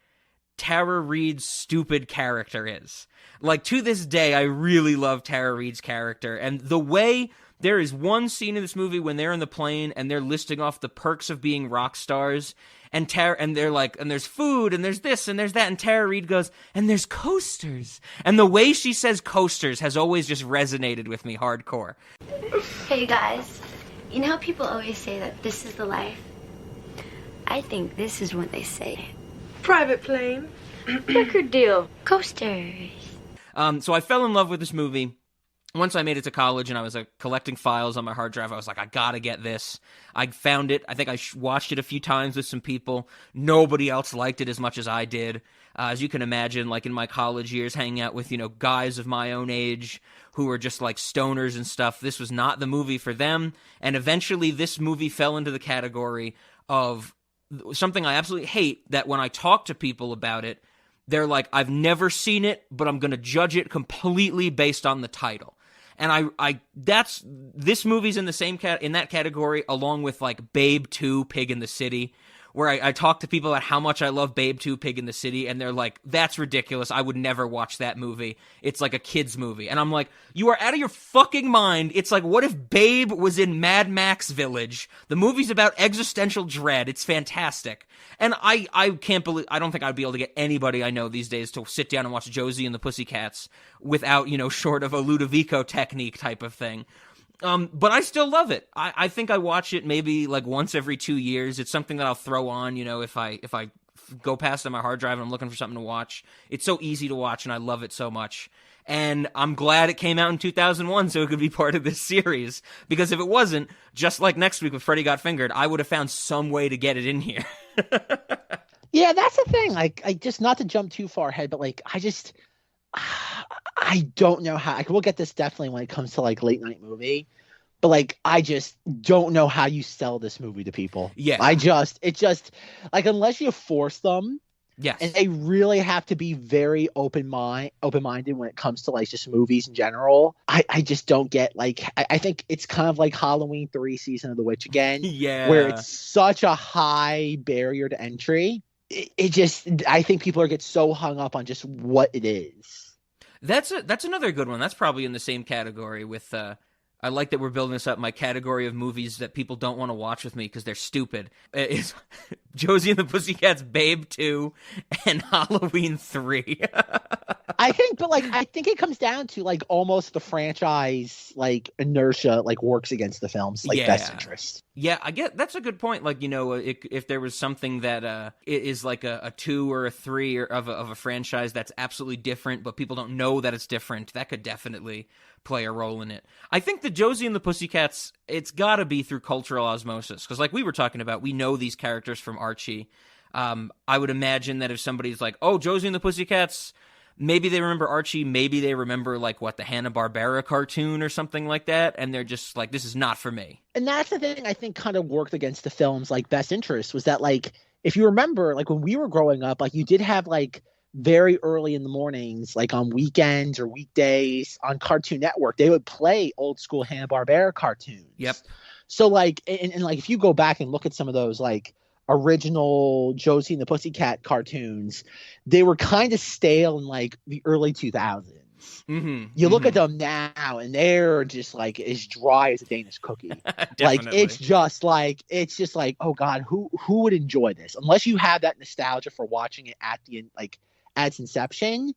Tara Reid's stupid character is. Like, to this day, I really love Tara Reid's character, and the way there is one scene in this movie when they're in the plane and they're listing off the perks of being rock stars, and they're like, and there's food, and there's this, and there's that, and Tara Reid goes, and there's coasters. And the way she says coasters has always just resonated with me hardcore. Hey guys, you know how people always say that this is the life? I think this is what they say. Private plane. Record deal. Coasters. So I fell in love with this movie. Once I made it to college and I was collecting files on my hard drive, I was like, I gotta get this. I found it. I think I watched it a few times with some people. Nobody else liked it as much as I did. As you can imagine, like in my college years, hanging out with, guys of my own age who were just like stoners and stuff, this was not the movie for them. And eventually this movie fell into the category of something I absolutely hate, that when I talk to people about it, they're like, I've never seen it, but I'm going to judge it completely based on the title. And this movie's in the same in that category, along with like Babe 2, Pig in the City, where I talk to people about how much I love Babe 2, Pig in the City, and they're like, that's ridiculous. I would never watch that movie. It's like a kid's movie. And I'm like, you are out of your fucking mind. It's like, what if Babe was in Mad Max Village? The movie's about existential dread. It's fantastic. And I can't believe, I don't think I'd be able to get anybody I know these days to sit down and watch Josie and the Pussycats without, short of a Ludovico technique type of thing. But I still love it. I think I watch it maybe like once every 2 years. It's something that I'll throw on, if I go past on my hard drive and I'm looking for something to watch. It's so easy to watch, and I love it so much. And I'm glad it came out in 2001 so it could be part of this series. Because if it wasn't, just like next week with Freddy Got Fingered, I would have found some way to get it in here. Yeah, that's the thing. Like, just not to jump too far ahead, but like, I don't know how. We'll get this definitely when it comes to like late night movie, but like I just don't know how you sell this movie to people. Yeah, it's just like, unless you force them. Yes, and they really have to be very open-minded when it comes to like just movies in general. I just don't get, like, I think it's kind of like Halloween 3 Season of the Witch again. Yeah, where it's such a high barrier to entry. I think people get so hung up on just what it is. That's another good one. That's probably in the same category with. I like that we're building this up. My category of movies that people don't want to watch with me because they're stupid is Josie and the Pussycats, Babe 2, and Halloween 3. I think it comes down to like almost the franchise like inertia like works against the film's like best interest. Yeah, I get that's a good point. Like, if there was something that is like a 2 or a 3 of a franchise that's absolutely different, but people don't know that it's different, that could definitely play a role in it. I think the Josie and the Pussycats, it's got to be through cultural osmosis, because like we were talking about, we know these characters from Archie. I would imagine that if somebody's like, oh, Josie and the Pussycats, maybe they remember Archie, maybe they remember like the Hanna-Barbera cartoon or something like that, and they're just like, this is not for me. And that's the thing I think kind of worked against the film's like best interest, was that like, if you remember, like when we were growing up, like you did have like very early in the mornings, like on weekends or weekdays on Cartoon Network, they would play old school Hanna-Barbera cartoons. Yep. So like, and like if you go back and look at some of those like original Josie and the Pussycat cartoons, they were kind of stale in like the early 2000s. You look at them now and they're just like as dry as a Danish cookie. Like it's just like oh god, who would enjoy this unless you have that nostalgia for watching it at its inception?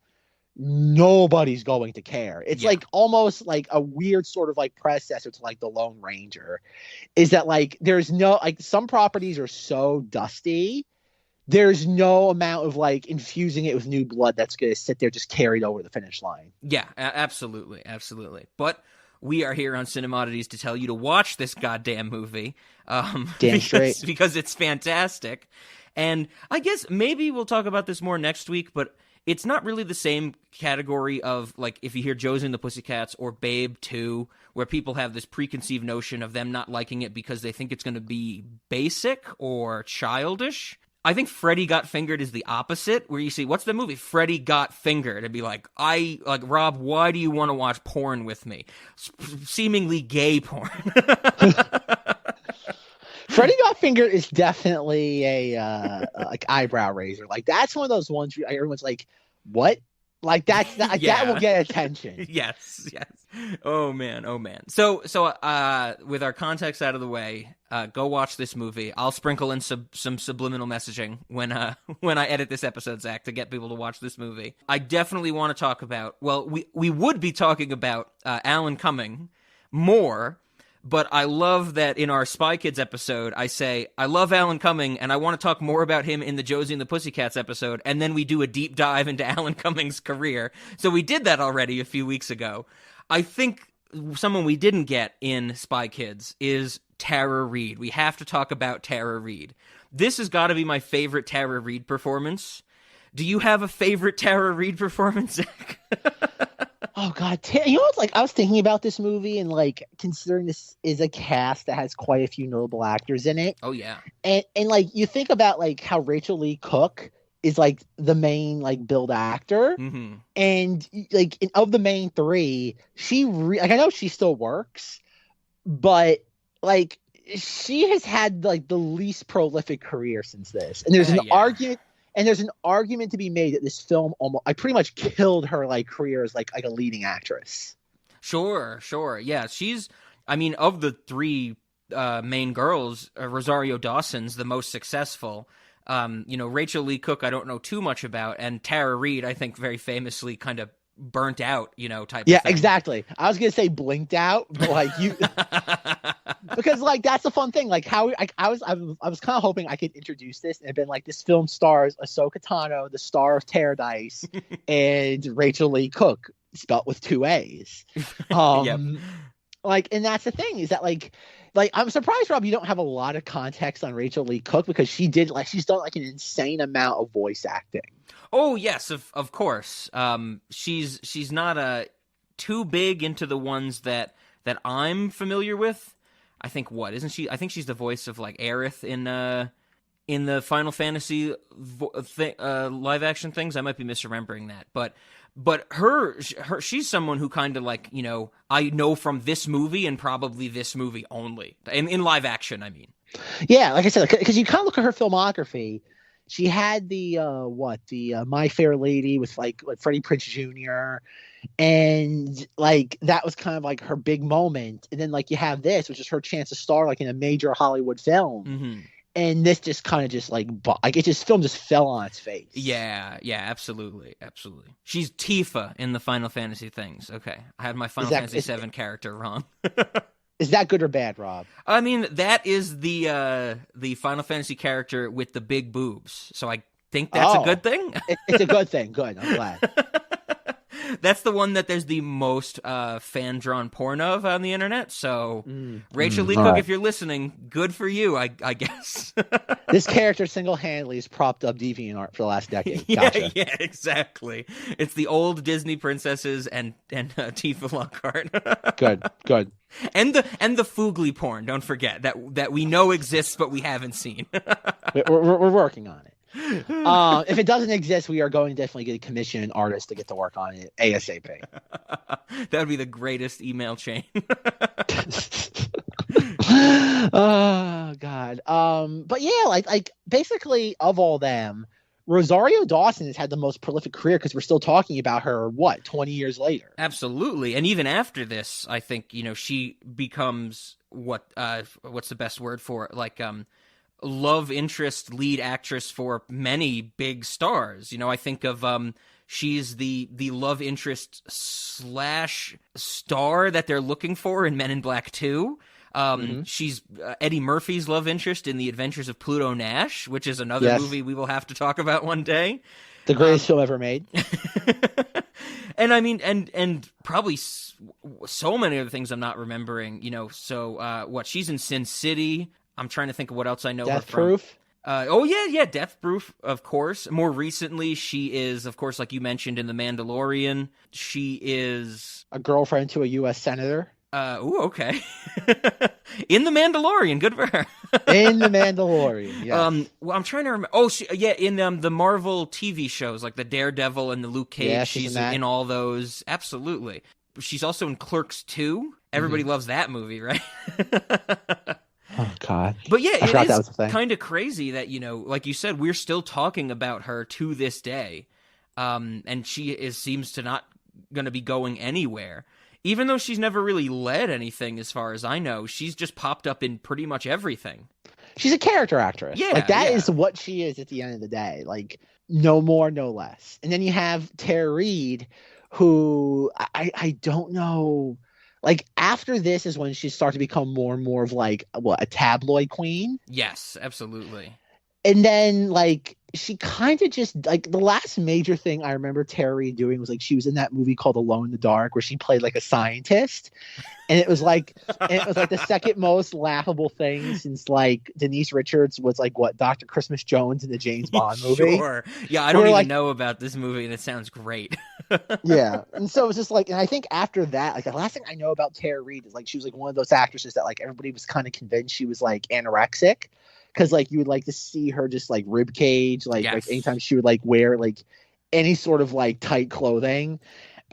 Nobody's going to care. It's like almost like a weird sort of like predecessor to like the Lone Ranger, is that like there's no like some properties are so dusty, there's no amount of like infusing it with new blood that's going to sit there just carried over the finish line. Yeah, absolutely. But we are here on Cinemodities to tell you to watch this goddamn movie, because it's fantastic. And I guess maybe we'll talk about this more next week, but it's not really the same category of, like, if you hear Josie and the Pussycats or Babe 2, where people have this preconceived notion of them not liking it because they think it's going to be basic or childish. I think Freddy Got Fingered is the opposite, where you see, what's the movie? Freddy Got Fingered. And be like, Rob, why do you want to watch porn with me? Seemingly gay porn. Freddy Got Fingered is definitely a like eyebrow raiser. Like that's one of those ones where everyone's like, "What?" Like that will get attention. Yes. Oh man. So with our context out of the way, go watch this movie. I'll sprinkle in some subliminal messaging when I edit this episode, Zach, to get people to watch this movie. I definitely want to talk about. Well, we would be talking about Alan Cumming more. But I love that in our Spy Kids episode, I say, I love Alan Cumming, and I want to talk more about him in the Josie and the Pussycats episode, and then we do a deep dive into Alan Cumming's career. So we did that already a few weeks ago. I think someone we didn't get in Spy Kids is Tara Reid. We have to talk about Tara Reid. This has got to be my favorite Tara Reid performance. Do you have a favorite Tara Reid performance, Zach? Oh god, you know what's like? I was thinking about this movie and like considering this is a cast that has quite a few notable actors in it. Oh yeah, and like you think about like how Rachel Lee Cook is like the main like billed actor, and like of the main three, like I know she still works, but like she has had like the least prolific career since this, and there's an argument. And there's an argument to be made that this film pretty much killed her like career as like a leading actress. Sure. Yeah, she's. I mean, of the three main girls, Rosario Dawson's the most successful. Rachel Lee Cook, I don't know too much about, and Tara Reid, I think, very famously kind of burnt out, type of thing. Yeah, exactly. I was gonna say blinked out, but like you, because like that's the fun thing. Like how I was kind of hoping I could introduce this and have been like, this film stars Ahsoka Tano, the star of Paradise, and Rachel Lee Cook, spelt with 2 A's. Yep. Like, and that's the thing is that like I'm surprised, Rob, you don't have a lot of context on Rachel Lee Cook, because she's done like an insane amount of voice acting. Oh yes, of course. She's not too big into the ones that I'm familiar with. I think isn't she? I think she's the voice of like Aerith in the Final Fantasy live action things. I might be misremembering that, but she's someone who kind of like I know from this movie and probably this movie only in live action. I mean, yeah, like I said, because you kind of look at her filmography. She had the My Fair Lady with like Freddie Prinze Jr. and like that was kind of like her big moment. And then like you have this, which is her chance to star like in a major Hollywood film. and this just kind of just like it just film just fell on its face. Yeah, absolutely. She's Tifa in the Final Fantasy things. Okay, I had my Final Fantasy VII character wrong. Is that good or bad, Rob? I mean, that is the Final Fantasy character with the big boobs. So I think that's a good thing. It's a good thing. Good. I'm glad. That's the one that there's the most fan-drawn porn of on the internet. So, Rachel Lee Cook, right. if you're listening, good for you, I guess. This character single-handedly has propped up DeviantArt for the last decade. Yeah, Gotcha. yeah, exactly. It's the old Disney princesses and Tifa Lockhart. Good. And the Foogly porn. Don't forget that we know exists, but we haven't seen. We're working on it. If it doesn't exist, we are going to definitely get a commission artist to get to work on it ASAP. That would be the greatest email chain. Oh God. But yeah, like basically of all them, Rosario Dawson has had the most prolific career because we're still talking about her 20 years later. Absolutely. And even after this, I think, she becomes what's the best word for it? Like love interest lead actress for many big stars. I think of she's the love interest / star that they're looking for in Men in Black 2. She's Eddie Murphy's love interest in The Adventures of Pluto Nash, which is another movie we will have to talk about one day. The greatest film ever made. And I mean, and probably so many other things I'm not remembering, So she's in Sin City. I'm trying to think of what else I know Death her from. Proof? Death Proof, of course. More recently, she is, of course, like you mentioned, in The Mandalorian. She is a girlfriend to a U.S. senator. Okay. In The Mandalorian, good for her. In The Mandalorian, yes. Well, I'm trying to remember. In the Marvel TV shows, like the Daredevil and the Luke Cage. Yeah, she's in all those. Absolutely. She's also in Clerks 2. Everybody loves that movie, right? Oh, God. But yeah, it is kind of crazy that, like you said, we're still talking about her to this day. And she seems to not going to be going anywhere. Even though she's never really led anything as far as I know, she's just popped up in pretty much everything. She's a character actress. Yeah. Like, that is what she is at the end of the day. Like, no more, no less. And then you have Tara Reid, who I don't know... Like, after this is when she starts to become more and more of, like, a tabloid queen? Yes, absolutely. And then, like, she kind of just, like, the last major thing I remember Tara Reid doing was, like, she was in that movie called Alone in the Dark where she played, like, a scientist. And it was, like, the second most laughable thing since, like, Denise Richards was, like, Dr. Christmas Jones in the James Bond movie. Sure. Yeah, I don't even know about this movie, and it sounds great. Yeah. And so it was just, like, and I think after that, like, the last thing I know about Tara Reid is, like, she was, like, one of those actresses that, like, everybody was kind of convinced she was, like, anorexic. Because, like, you would like to see her just, like, rib cage, like, like anytime she would, like, wear, like, any sort of, like, tight clothing.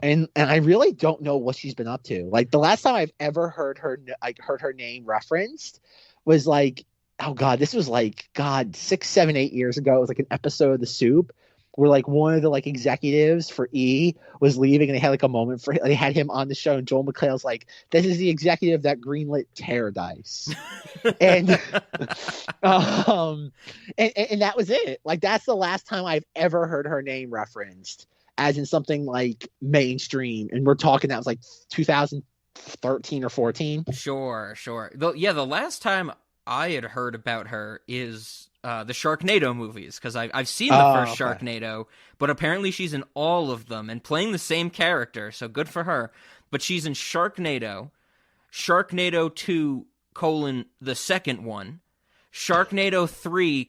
And I really don't know what she's been up to. Like, the last time I've ever heard her name referenced was, like, oh, God, this was, like, 6, 7, 8 years ago. It was, like, an episode of The Soup where, like, one of the, like, executives for E was leaving, and they had, like, a moment for they had him on the show, and Joel McHale's like, this is the executive that greenlit Paradise. and and that was it. Like, that's the last time I've ever heard her name referenced as in something, like, mainstream. And we're talking that was, like, 2013 or 14. Sure. The last time I had heard about her is the Sharknado movies, because I've seen the first Sharknado, but apparently she's in all of them and playing the same character, so good for her. But she's in Sharknado 2, the second one, Sharknado 3,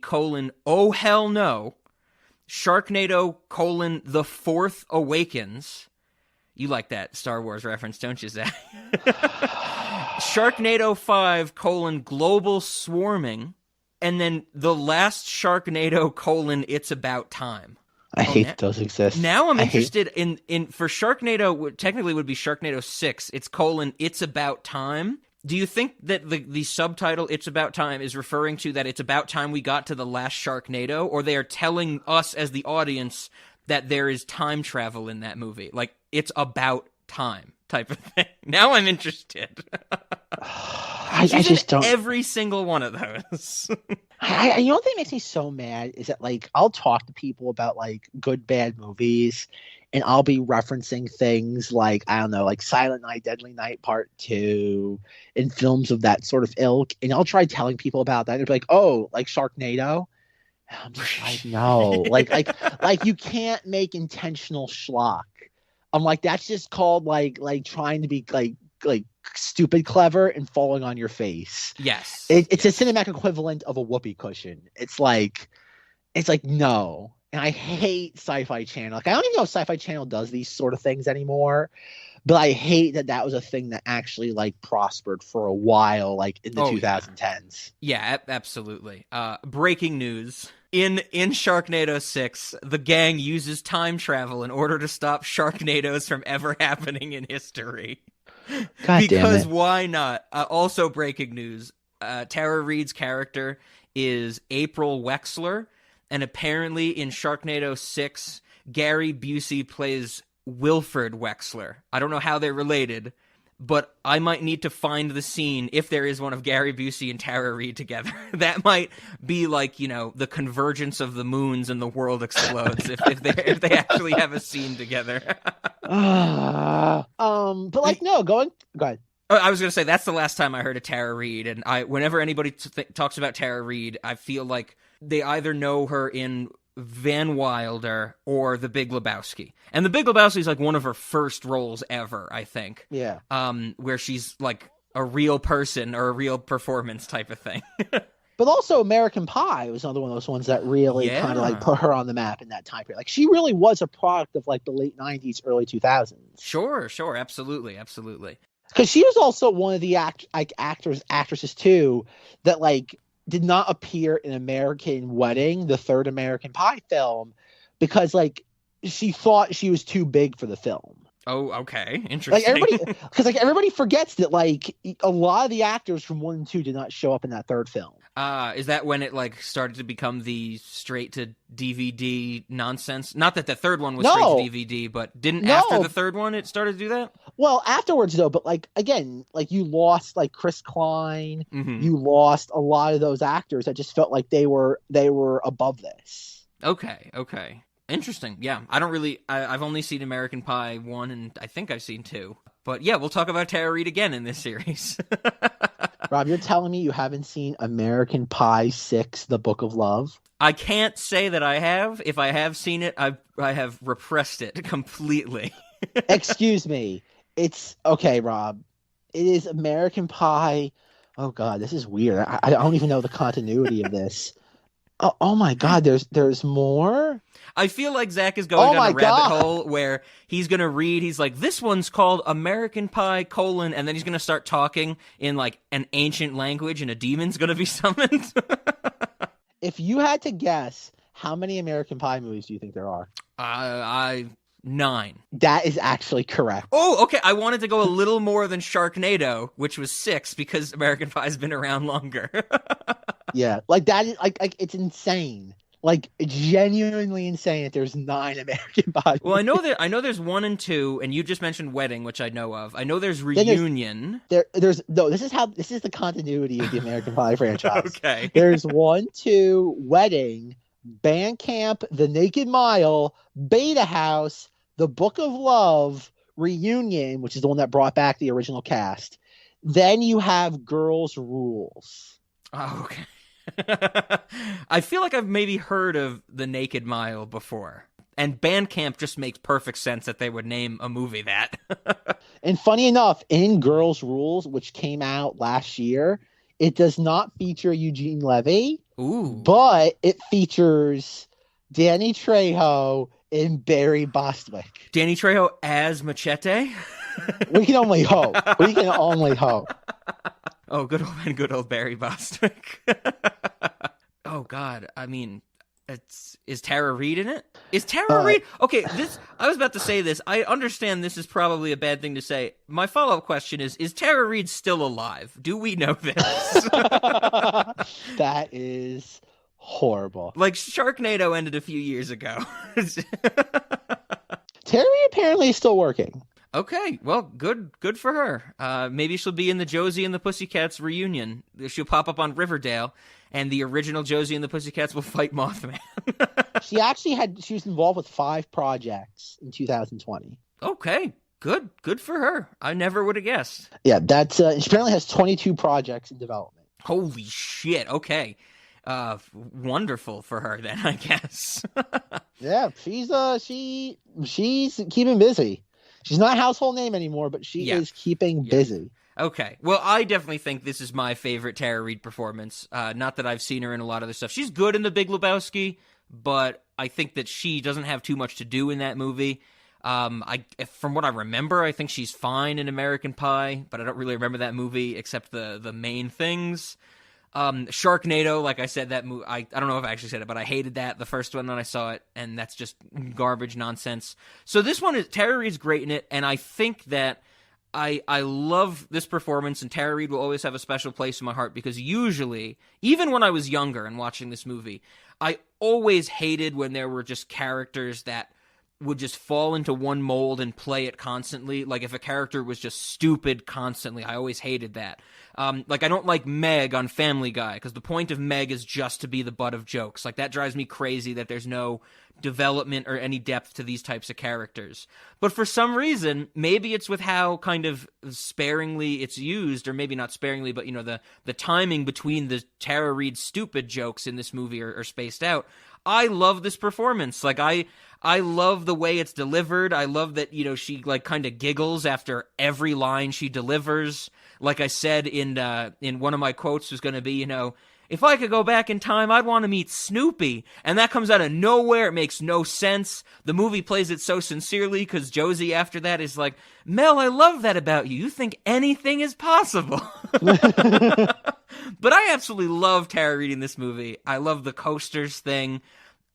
oh hell no, Sharknado, the Fourth Awakens. You like that Star Wars reference, don't you, Zack? Sharknado 5, Global Swarming. And then the last Sharknado, It's About Time. I hate those exist. Now I'm interested in for Sharknado, technically it would be Sharknado 6. It's It's About Time. Do you think that the subtitle It's About Time is referring to that it's about time we got to the last Sharknado, or they are telling us as the audience that there is time travel in that movie? Like, it's about time type of thing. Now I'm interested. I She's just in don't. every single one of those. You know what thing makes me so mad is that like I'll talk to people about like good bad movies, and I'll be referencing things like I don't know, like Silent Night, Deadly Night Part 2, and films of that sort of ilk, and I'll try telling people about that. And they'll be like, oh, like Sharknado. And I'm just like, no, like you can't make intentional schlock. I'm like, that's just called like trying to be like stupid clever and falling on your face. Yes. It's a cinematic equivalent of a whoopee cushion. It's like no. And I hate Sci-Fi Channel. Like I don't even know if Sci-Fi Channel does these sort of things anymore. But I hate that was a thing that actually like prospered for a while, like in the 2010s. Yeah, absolutely. Breaking news. In Sharknado 6, the gang uses time travel in order to stop Sharknadoes from ever happening in history. God because damn it. Why not? Also breaking news. Tara Reid's character is April Wexler, and apparently in Sharknado 6, Gary Busey plays Wilfred Wexler. I don't know how they're related, but I might need to find the scene, if there is one, of Gary Busey and Tara Reid together. That might be like, you know, the convergence of the moons and the world explodes if they actually have a scene together. But like no, go ahead. I was going to say that's the last time I heard of Tara Reid, and whenever anybody talks about Tara Reid, I feel like they either know her in Van Wilder or The Big Lebowski. And The Big Lebowski is like one of her first roles ever, I think. Yeah. Where she's like a real person or a real performance type of thing. But also American Pie was another one of those ones that really kind of like put her on the map in that time period. Like she really was a product of like the late 90s, early 2000s. Sure. Absolutely. Because she was also one of the actresses too that like did not appear in American Wedding, the third American Pie film, because like she thought she was too big for the film. Oh, okay, interesting. Like everybody forgets that like a lot of the actors from 1 and 2 did not show up in that third film. Is that when it like started to become the straight to DVD nonsense? Not that the third one was straight to DVD, but after the third one it started to do that? Well, afterwards though, but like again, like you lost like Chris Klein, you lost a lot of those actors that just felt like they were above this. Okay. Interesting. Yeah, I don't really. I've only seen American Pie 1, and I think I've seen 2. But yeah, we'll talk about Tara Reid again in this series. Rob, you're telling me you haven't seen American Pie 6: The Book of Love? I can't say that I have. If I have seen it, I have repressed it completely. Excuse me. It's okay, Rob. It is American Pie. Oh God, this is weird. I don't even know the continuity of this. Oh my God, there's more? I feel like Zack is going down a rabbit hole where he's going to read, he's like, this one's called American Pie, and then he's going to start talking in like an ancient language and a demon's going to be summoned. If you had to guess, how many American Pie movies do you think there are? 9. That is actually correct. Oh, okay. I wanted to go a little more than Sharknado, which was 6 because American Pie's been around longer. Yeah, like that is like it's insane. Like genuinely insane that there's 9 American Pie. Well, I know there's 1 and 2, and you just mentioned Wedding, which I know of. I know there's Reunion. There's this is the continuity of the American Pie franchise. Okay. There's 1, 2, Wedding, Band Camp, The Naked Mile, Beta House, The Book of Love, Reunion, which is the one that brought back the original cast. Then you have Girls Rules. Oh, okay. I feel like I've maybe heard of The Naked Mile before. And Bandcamp just makes perfect sense that they would name a movie that. And funny enough, in Girls Rules, which came out last year, it does not feature Eugene Levy. Ooh. But it features Danny Trejo and Barry Bostwick. Danny Trejo as Machete? We can only hope. Oh, good old Barry Bostwick. Oh God, I mean, is Tara Reid in it? Is Tara Reid? Okay, I was about to say this. I understand this is probably a bad thing to say. My follow-up question is Tara Reid still alive? Do we know this? That is horrible. Like Sharknado ended a few years ago. Terry apparently is still working. Okay, well, good for her. Maybe she'll be in the Josie and the Pussycats reunion. She'll pop up on Riverdale, and the original Josie and the Pussycats will fight Mothman. She was involved with 5 projects in 2020. Okay, good for her. I never would have guessed. Yeah, that's she apparently has 22 projects in development. Holy shit! Okay, wonderful for her then, I guess. Yeah, she's keeping busy. She's not a household name anymore, but she is keeping busy. Okay. Well, I definitely think this is my favorite Tara Reid performance. Not that I've seen her in a lot of the stuff. She's good in The Big Lebowski, but I think that she doesn't have too much to do in that movie. From what I remember, I think she's fine in American Pie, but I don't really remember that movie except the main things. Sharknado, like I said, that movie, I don't know if I actually said it, but I hated that the first one when I saw it, and that's just garbage nonsense. So this one Tara Reid's great in it, and I think that I love this performance, and Tara Reid will always have a special place in my heart, because usually, even when I was younger and watching this movie, I always hated when there were just characters that would just fall into one mold and play it constantly. Like if a character was just stupid constantly, I always hated that. Like I don't like Meg on Family Guy, because the point of Meg is just to be the butt of jokes. Like that drives me crazy that there's no development or any depth to these types of characters. But for some reason, maybe it's with how kind of sparingly it's used, or maybe not sparingly, but the timing between the Tara Reid stupid jokes in this movie are spaced out. I love this performance. Like I love the way it's delivered. I love that, she like kind of giggles after every line she delivers. Like I said in one of my quotes was going to be, if I could go back in time, I'd want to meet Snoopy. And that comes out of nowhere. It makes no sense. The movie plays it so sincerely, because Josie after that is like, Mel, I love that about you. You think anything is possible. But I absolutely love Tara Reid in this movie. I love the coasters thing.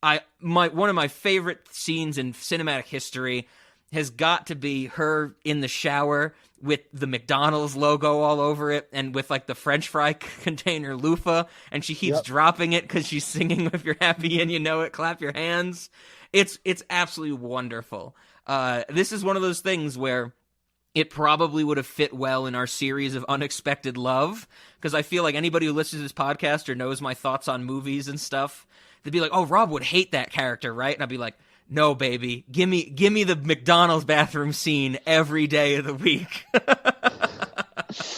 One of my favorite scenes in cinematic history has got to be her in the shower with the McDonald's logo all over it, and with like the French fry container loofah, and she keeps dropping it because she's singing "If You're Happy and You Know It, Clap Your Hands." It's absolutely wonderful. This is one of those things where it probably would have fit well in our series of Unexpected Love, because I feel like anybody who listens to this podcast or knows my thoughts on movies and stuff, they'd be like, "Oh, Rob would hate that character, right?" And I'd be like, "No, baby, give me the McDonald's bathroom scene every day of the week."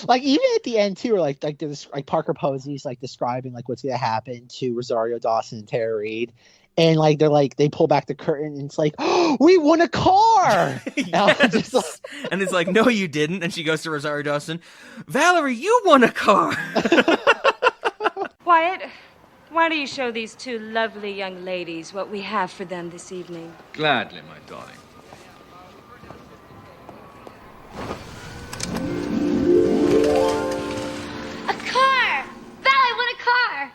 Like even at the end too, like there's like Parker Posey's like describing like what's gonna happen to Rosario Dawson and Tara Reid, and like they pull back the curtain and it's like, "Oh, we won a car!" Yes. And it's like, "No, you didn't." And she goes to Rosario Dawson, "Valerie, you won a car." Wyatt, why don't you show these two lovely young ladies what we have for them this evening? Gladly, my darling. A car! Val, I won a car!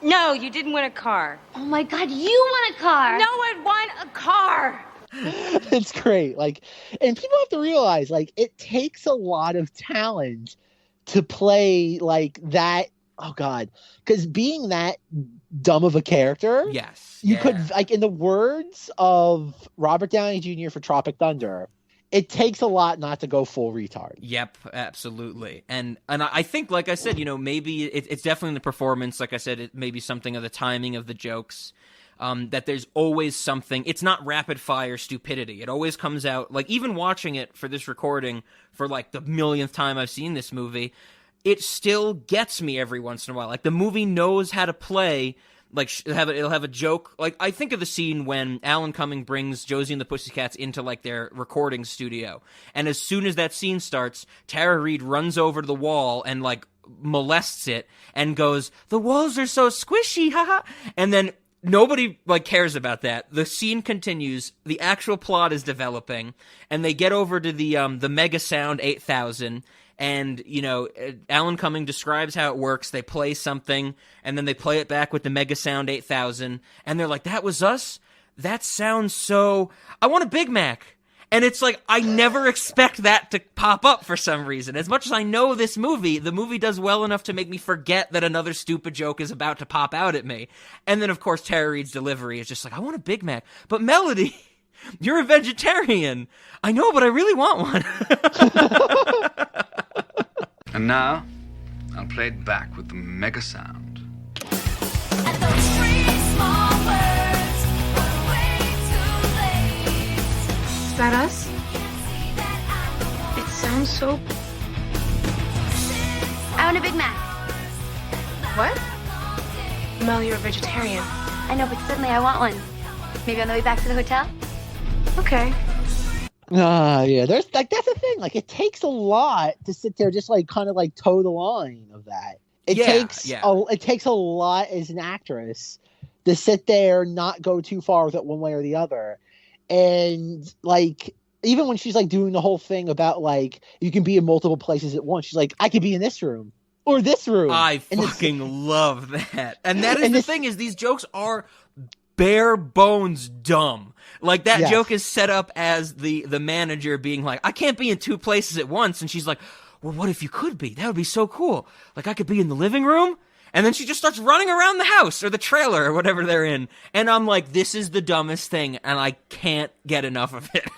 No, you didn't win a car. Oh my God, you won a car! No one won a car! It's great. Like, and people have to realize, like, it takes a lot of talent to play like that. Oh God, because being that dumb of a character, yes, you could, like, in the words of Robert Downey Jr. for Tropic Thunder, it takes a lot not to go full retard. Yep, absolutely. And I think, like I said, maybe it's definitely in the performance. Like I said, it may be something of the timing of the jokes. That there's always something. It's not rapid fire stupidity. It always comes out, like, even watching it for this recording for like the millionth time I've seen this movie, it still gets me every once in a while. Like, the movie knows how to play. Like, it'll have a joke. Like, I think of the scene when Alan Cumming brings Josie and the Pussycats into, like, their recording studio. And as soon as that scene starts, Tara Reid runs over to the wall and, like, molests it and goes, "The walls are so squishy, haha." And then nobody, like, cares about that. The scene continues. The actual plot is developing. And they get over to the Mega Sound 8000. And, Alan Cumming describes how it works. They play something, and then they play it back with the Mega Sound 8000, and they're like, "That was us? That sounds so... I want a Big Mac." And it's like, I never expect that to pop up for some reason. As much as I know this movie, the movie does well enough to make me forget that another stupid joke is about to pop out at me. And then, of course, Tara Reid's delivery is just like, "I want a Big Mac." But Melody... You're a vegetarian. I know, but I really want one. And now, I'll play it back with the mega sound. And those three small words were way too late. Is that us? It sounds so... I want a Big Mac. What? Mel, you're a vegetarian. I know, but suddenly I want one. Maybe on the way back to the hotel? Okay. Yeah, there's like that's the thing. Like, it takes a lot to sit there, just like kind of like toe the line of that. It takes a lot as an actress to sit there, not go too far with it one way or the other, and like even when she's like doing the whole thing about like you can be in multiple places at once, she's like, I could be in this room or this room. I fucking love that, and that is the thing is these jokes are bare bones dumb. Like that joke is set up as the manager being like, I can't be in two places at once. And she's like, well, what if you could be? That would be so cool. Like I could be in the living room. And then she just starts running around the house or the trailer or whatever they're in. And I'm like, this is the dumbest thing. And I can't get enough of it.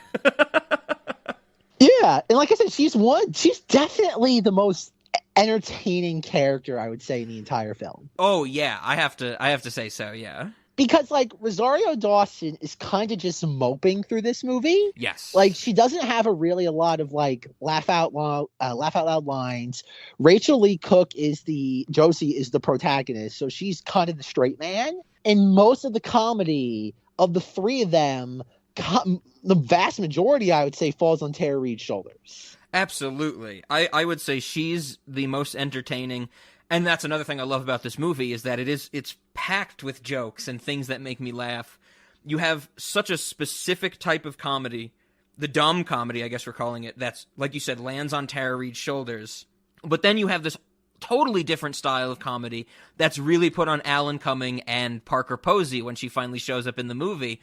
Yeah. And like I said, she's definitely the most entertaining character, I would say, in the entire film. Oh yeah. I have to say so. Yeah. Because, like, Rosario Dawson is kind of just moping through this movie. Yes. Like, she doesn't have a lot of, like, laugh out loud lines. Rachel Lee Cook Josie is the protagonist, so she's kind of the straight man. And most of the comedy of the three of them, the vast majority, I would say, falls on Tara Reid's shoulders. Absolutely. I would say she's the most entertaining. And that's another thing I love about this movie is that it's packed with jokes and things that make me laugh. You have such a specific type of comedy, the dumb comedy, I guess we're calling it, that's, like you said, lands on Tara Reid's shoulders. But then you have this totally different style of comedy that's really put on Alan Cumming and Parker Posey when she finally shows up in the movie.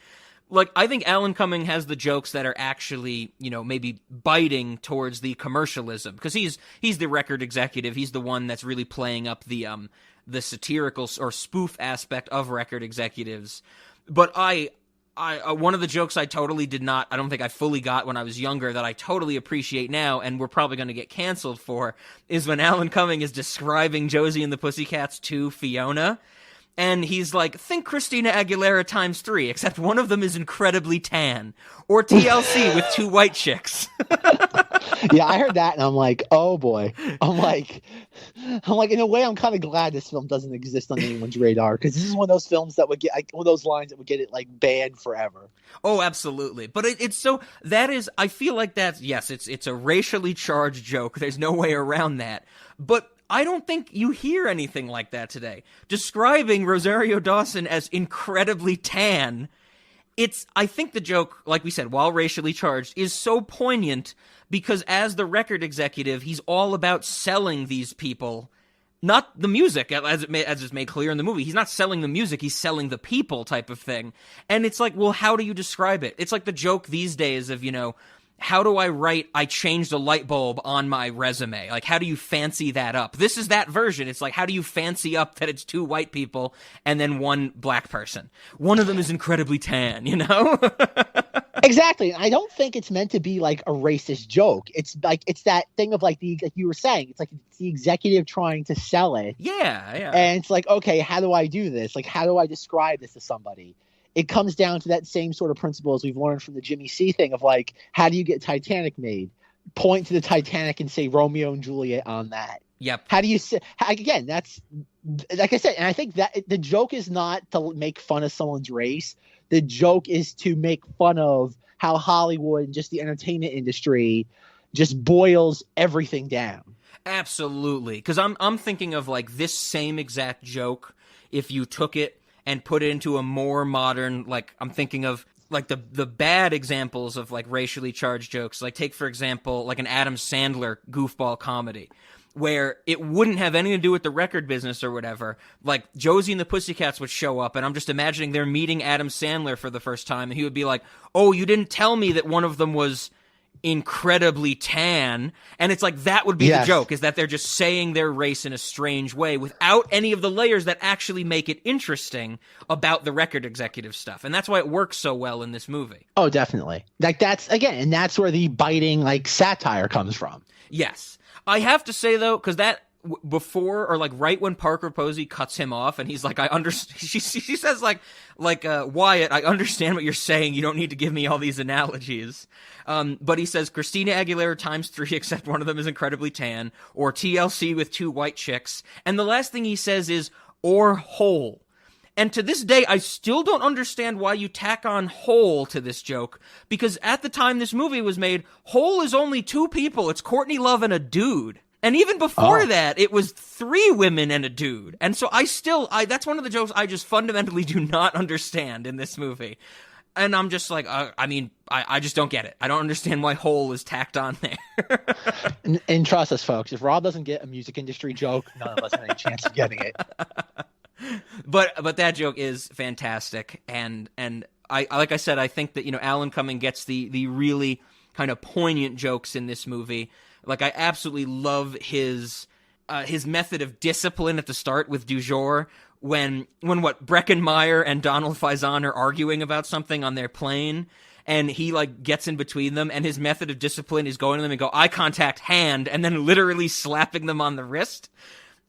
Like, I think Alan Cumming has the jokes that are actually, maybe biting towards the commercialism, because he's the record executive. He's the one that's really playing up the satirical or spoof aspect of record executives. But I one of the jokes I totally did not, I don't think I fully got when I was younger, that I totally appreciate now, and we're probably going to get canceled for, is when Alan Cumming is describing Josie and the Pussycats to Fiona. And he's like, think Christina Aguilera times 3, except one of them is incredibly tan. Or TLC with 2 white chicks. Yeah, I heard that, and I'm like, oh boy. I'm like, in a way, I'm kind of glad this film doesn't exist on anyone's radar, because this is one of those films that would get, like, one of those lines that would get it, like, banned forever. Oh, absolutely. But it's so, that is, I feel like that's, yes, it's a racially charged joke. There's no way around that. But I don't think you hear anything like that today. Describing Rosario Dawson as incredibly tan, I think the joke, like we said, while racially charged, is so poignant because as the record executive, he's all about selling these people, not the music, as is made clear in the movie. He's not selling the music, he's selling the people type of thing. And it's like, well, how do you describe it? It's like the joke these days of, how do I write, I changed a light bulb on my resume? Like, how do you fancy that up? This is that version. It's like, how do you fancy up that it's 2 white people and then 1 black person? One of them is incredibly tan, Exactly. I don't think it's meant to be like a racist joke. It's like, it's that thing of like you were saying, it's like it's the executive trying to sell it. Yeah. And it's like, okay, how do I do this? Like, how do I describe this to somebody? It comes down to that same sort of principle as we've learned from the Jimmy C thing of like, how do you get Titanic made? Point to the Titanic and say Romeo and Juliet on that. Yep. How do you say, again, that's, like I said, and I think that the joke is not to make fun of someone's race. The joke is to make fun of how Hollywood and just the entertainment industry just boils everything down. Absolutely. Because I'm thinking of like this same exact joke if you took it and put it into a more modern, like, I'm thinking of, like, the bad examples of, like, racially charged jokes. Like, take, for example, like an Adam Sandler goofball comedy, where it wouldn't have anything to do with the record business or whatever. Like, Josie and the Pussycats would show up, and I'm just imagining they're meeting Adam Sandler for the first time, and he would be like, oh, you didn't tell me that one of them was incredibly tan, and it's like that would be the joke, is that they're just saying their race in a strange way without any of the layers that actually make it interesting about the record executive stuff. And that's why it works so well in this movie. Oh, definitely. Like that's where the biting like satire comes from. Yes. I have to say though, because that before or like right when Parker Posey cuts him off and he's like, I understand. She says like Wyatt, I understand what you're saying. You don't need to give me all these analogies. But he says Christina Aguilera ×3, except one of them is incredibly tan, or TLC with 2 white chicks. And the last thing he says is, or whole. And to this day, I still don't understand why you tack on whole to this joke, because at the time this movie was made, whole is only 2 people. It's Courtney Love and a dude. And even before that, it was 3 women and a dude. And so that's one of the jokes I just fundamentally do not understand in this movie. And I'm just like, I just don't get it. I don't understand why whole is tacked on there. and trust us, folks, if Rob doesn't get a music industry joke, none of us have any chance of getting it. But that joke is fantastic. And I like I said, I think that, Alan Cumming gets the really kind of poignant jokes in this movie. Like, I absolutely love his method of discipline at the start with Du Jour, when Breckenmeyer and Donald Faison are arguing about something on their plane, and he, like, gets in between them, and his method of discipline is going to them and go, eye contact, hand, and then literally slapping them on the wrist.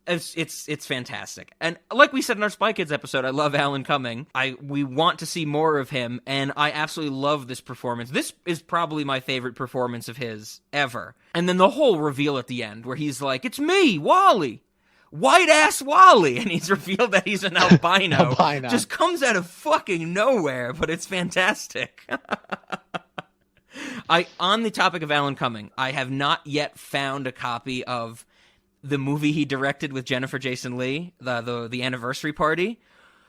It's fantastic. And like we said in our Spy Kids episode, I love Alan Cumming. We want to see more of him, and I absolutely love this performance. This is probably my favorite performance of his ever. And then the whole reveal at the end, where he's like, it's me, Wally! White-ass Wally! And he's revealed that he's an albino. Just comes out of fucking nowhere, but it's fantastic. On the topic of Alan Cumming, I have not yet found a copy of the movie he directed with Jennifer Jason Leigh, the Anniversary Party.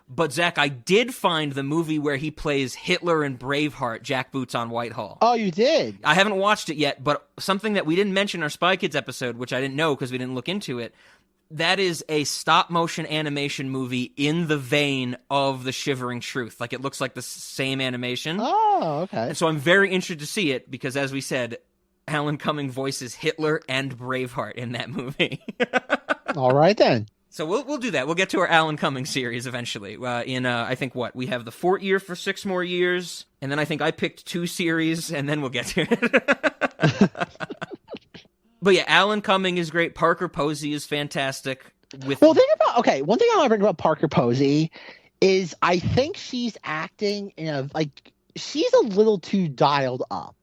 But, Zach, I did find the movie where he plays Hitler in Braveheart, Jack Boots on Whitehall. Oh, you did? I haven't watched it yet, but something that we didn't mention in our Spy Kids episode, which I didn't know because we didn't look into it, that is a stop-motion animation movie in the vein of The Shivering Truth. Like, it looks like the same animation. Oh, okay. And so I'm very interested to see it because, as we said, Alan Cumming voices Hitler and Braveheart in that movie. All right, then. So we'll do that. We'll get to our Alan Cumming series eventually. I think we have the Fort year for 6 more years, and then I think I picked 2 series, and then we'll get to it. But yeah, Alan Cumming is great. Parker Posey is fantastic. One thing I want to bring about Parker Posey is I think she's acting she's a little too dialed up.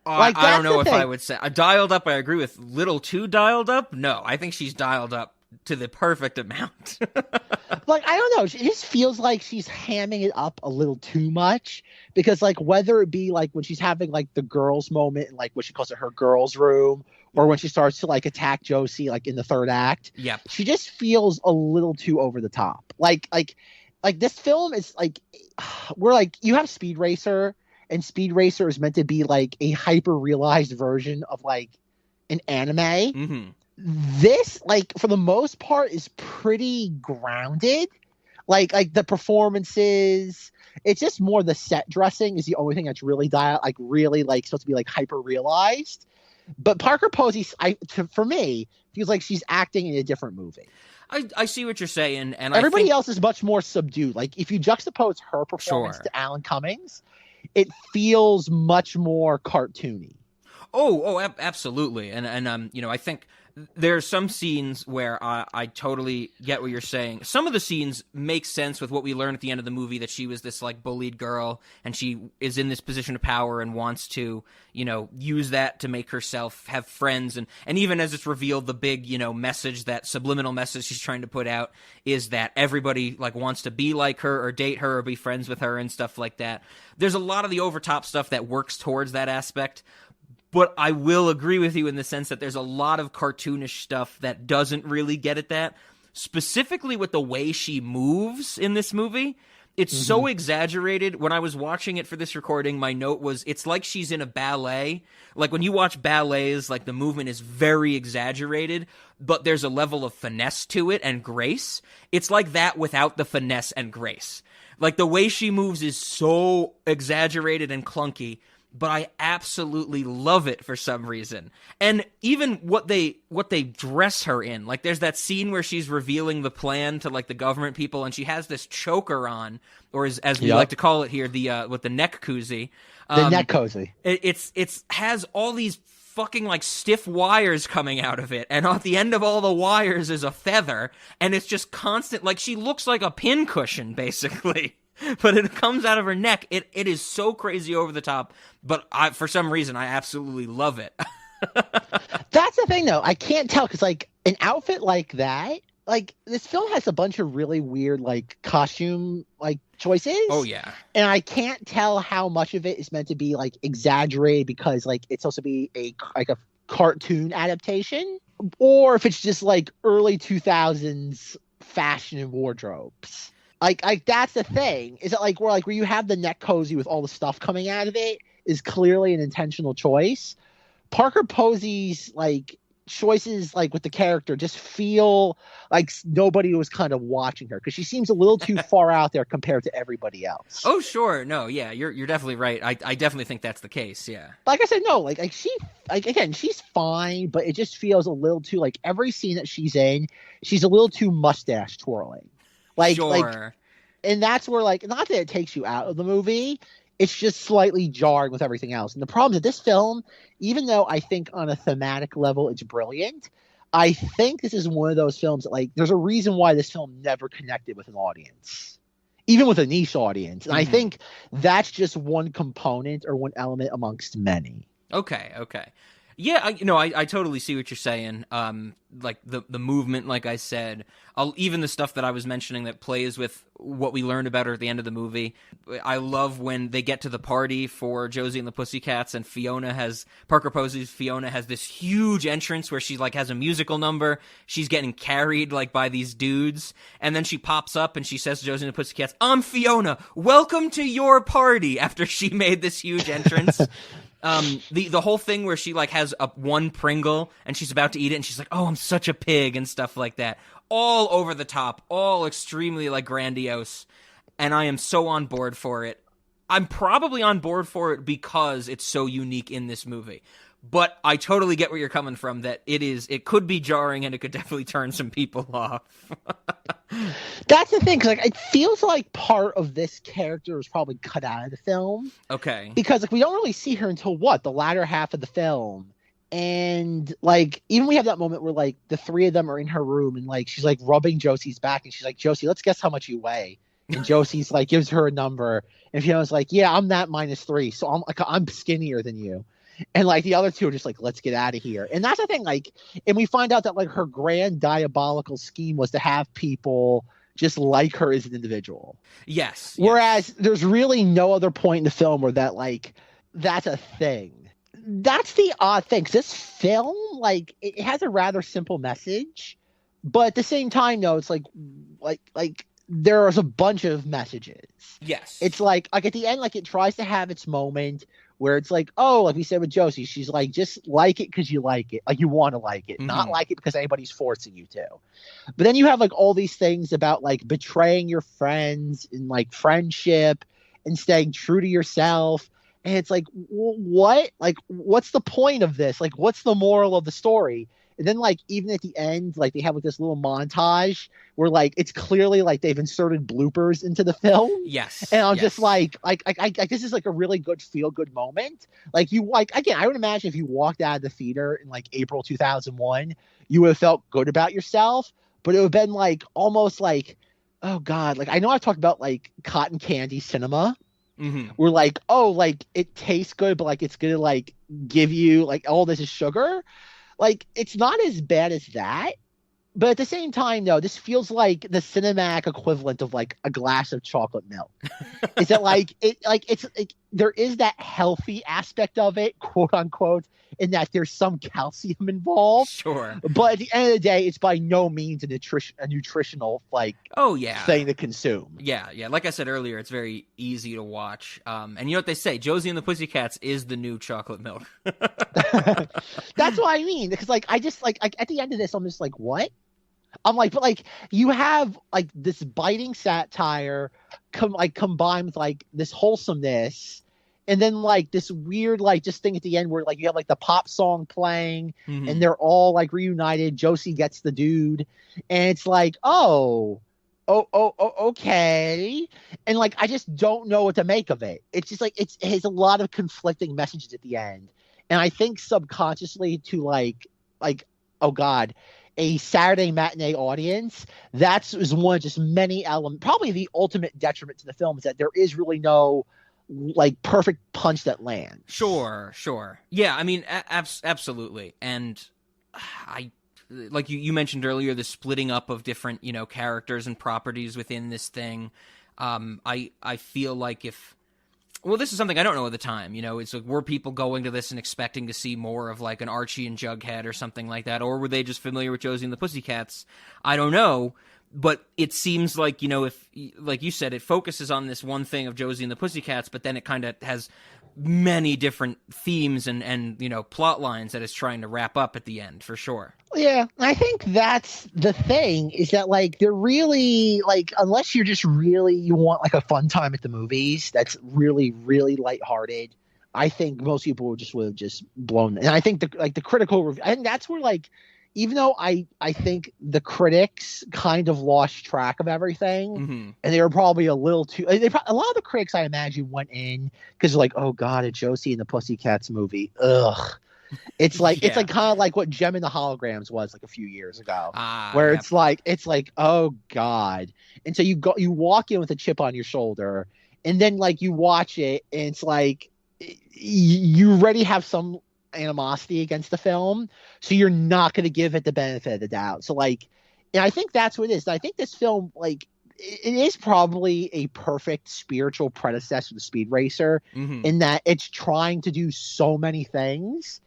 I don't know if I would say dialed up. I agree with little too dialed up. No, I think she's dialed up to the perfect amount. I don't know. It just feels like she's hamming it up a little too much because whether it be when she's having the girls moment and what she calls it her girls room, or when she starts to attack Josie in the 3rd act. Yep. She just feels a little too over the top. This film is you have Speed Racer. And Speed Racer is meant to be a hyper-realized version of an anime. Mm-hmm. This, for the most part, is pretty grounded. The performances, it's just more the set dressing is the only thing that's really supposed to be hyper-realized. But Parker Posey, for me, feels like she's acting in a different movie. I see what you're saying, and everybody else is much more subdued. If you juxtapose her performance to Alan Cumming's, it feels much more cartoony. Oh, absolutely. And I think there are some scenes where I totally get what you're saying. Some of the scenes make sense with what we learn at the end of the movie, that she was this bullied girl and she is in this position of power and wants to, use that to make herself have friends. And even as it's revealed, the big, message, that subliminal message she's trying to put out is that everybody wants to be like her or date her or be friends with her and stuff like that. There's a lot of the overtop stuff that works towards that aspect. But I will agree with you in the sense that there's a lot of cartoonish stuff that doesn't really get at that. Specifically with the way she moves in this movie. It's so exaggerated. When I was watching it for this recording, my note was, it's like she's in a ballet. When you watch ballets, the movement is very exaggerated, but there's a level of finesse to it and grace. It's like that without the finesse and grace. Like, the way she moves is so exaggerated and clunky, but I absolutely love it for some reason. And even what they dress her in, like, there's that scene where she's revealing the plan to, like, the government people, and she has this choker on, or as we like to call it here, the with the neck koozie. The neck cozy. It's has all these fucking, like, stiff wires coming out of it, and at the end of all the wires is a feather, and it's just constant. Like, she looks like a pincushion, basically. But it comes out of her neck. It is so crazy over the top, but for some reason, I absolutely love it. That's the thing, though. I can't tell, because, like, an outfit like that, like, this film has a bunch of really weird, like, costume, like, choices. Oh, yeah. And I can't tell how much of it is meant to be, like, exaggerated because, like, it's supposed to be a cartoon adaptation, or if it's just, like, early 2000s fashion and wardrobes. Like that's the thing. Is it like where you have the neck cozy with all the stuff coming out of it is clearly an intentional choice. Parker Posey's, like, choices, like, with the character just feel like nobody was kind of watching her, because she seems a little too far out there compared to everybody else. Oh, sure. No, yeah, you're definitely right. I definitely think that's the case. Yeah. Like I said, no, like she, like, again, she's fine, but it just feels a little too, like, every scene that she's in, she's a little too mustache twirling. Like, sure. And that's where, like, not that it takes you out of the movie, it's just slightly jarring with everything else. And the problem is that this film, even though I think on a thematic level it's brilliant, I think this is one of those films that, like, there's a reason why this film never connected with an audience, even with a niche audience. And I think that's just one component or one element amongst many. Okay. Yeah, I totally see what you're saying. Like the movement, like I said, even the stuff that I was mentioning that plays with what we learned about her at the end of the movie. I love when they get to the party for Josie and the Pussycats, and Parker Posey's Fiona has this huge entrance where she, like, has a musical number. She's getting carried, like, by these dudes, and then she pops up and she says to Josie and the Pussycats, "I'm Fiona. Welcome to your party." After she made this huge entrance. The whole thing where she, like, has one Pringle and she's about to eat it and she's like, "Oh, I'm such a pig," and stuff like that. All over the top, all extremely, like, grandiose, and I am so on board for it. I'm probably on board for it because it's so unique in this movie. But I totally get where you're coming from, that it could be jarring and it could definitely turn some people off. That's the thing, because, like, it feels like part of this character was probably cut out of the film. Okay. Because, like, we don't really see her until the latter half of the film. And, like, even we have that moment where, like, the three of them are in her room and, like, she's, like, rubbing Josie's back and she's like, "Josie, let's guess how much you weigh." And Josie's, like, gives her a number, and Fiona's like, "Yeah, I'm that -3, so I'm skinnier than you." And, like, the other two are just like, "Let's get out of here." And that's the thing, like, and we find out that, like, her grand diabolical scheme was to have people just like her as an individual. Yes. Whereas there's really no other point in the film where that, like, that's a thing. That's the odd thing. 'Cause this film, like, it has a rather simple message, but at the same time, though, it's like there's a bunch of messages. Yes. It's like at the end, like, it tries to have its moment where it's like, oh, like we said with Josie, she's like, just like it because you like it, like you want to like it, not like it because anybody's forcing you to. But then you have, like, all these things about, like, betraying your friends and, like, friendship and staying true to yourself. And it's like, what? Like, what's the point of this? Like, what's the moral of the story? And then, like, even at the end, like, they have, like, this little montage where, like, it's clearly like they've inserted bloopers into the film. Yes. And I'm just like this is, like, a really good feel-good moment. Like, you, like, again, I would imagine if you walked out of the theater in, like, April 2001, you would have felt good about yourself, but it would have been, like, almost like, oh God, like, I know I've talked about, like, cotton candy cinema. We're like, oh, like, it tastes good, but, like, it's gonna, like, give you, like, all this is sugar. Like, it's not as bad as that, but at the same time, though, this feels like the cinematic equivalent of, like, a glass of chocolate milk. Is that, like, there is that healthy aspect of it, quote unquote, in that there's some calcium involved. Sure. But at the end of the day, it's by no means a nutritional, like, thing to consume. Yeah. Like I said earlier, it's very easy to watch. And you know what they say? Josie and the Pussycats is the new chocolate milk. That's what I mean. Because, like, I just, like, at the end of this, I'm just like, what? I'm like, but like you have like this biting satire combined with like this wholesomeness, and then like this weird like just thing at the end where like you have like the pop song playing and they're all like reunited. Josie gets the dude, and it's like, oh, okay. And like I just don't know what to make of it. It's just like it has a lot of conflicting messages at the end. And I think subconsciously to like oh God, a Saturday matinee audience, that is one of just many elements. Probably the ultimate detriment to the film is that there is really no like perfect punch that lands. Sure. Yeah, I mean, absolutely. And I, like you mentioned earlier, the splitting up of different, you know, characters and properties within this thing. I feel like well, this is something I don't know at the time, you know, it's like, were people going to this and expecting to see more of like an Archie and Jughead or something like that? Or were they just familiar with Josie and the Pussycats? I don't know. But it seems like, you know, if, like you said, it focuses on this one thing of Josie and the Pussycats, but then it kind of has many different themes and, you know, plot lines that it's trying to wrap up at the end, for sure. Yeah, I think that's the thing, is that like they're really like, unless you're just really, you want like a fun time at the movies that's really, really lighthearted, I think most people would have just blown. And I think the critical review, and that's where like, even though I think the critics kind of lost track of everything, and they were probably a little too. A lot of the critics, I imagine, went in because like, oh God, a Josie and the Pussycats movie. Ugh. It's like it's like kind of like what Gem and the Holograms was like a few years ago, where it's like oh God, and so you walk in with a chip on your shoulder, and then like you watch it, and it's like you already have some animosity against the film, so you're not going to give it the benefit of the doubt. So like, and I think that's what it is. I think this film, like, it is probably a perfect spiritual predecessor to Speed Racer, in that it's trying to do so many things.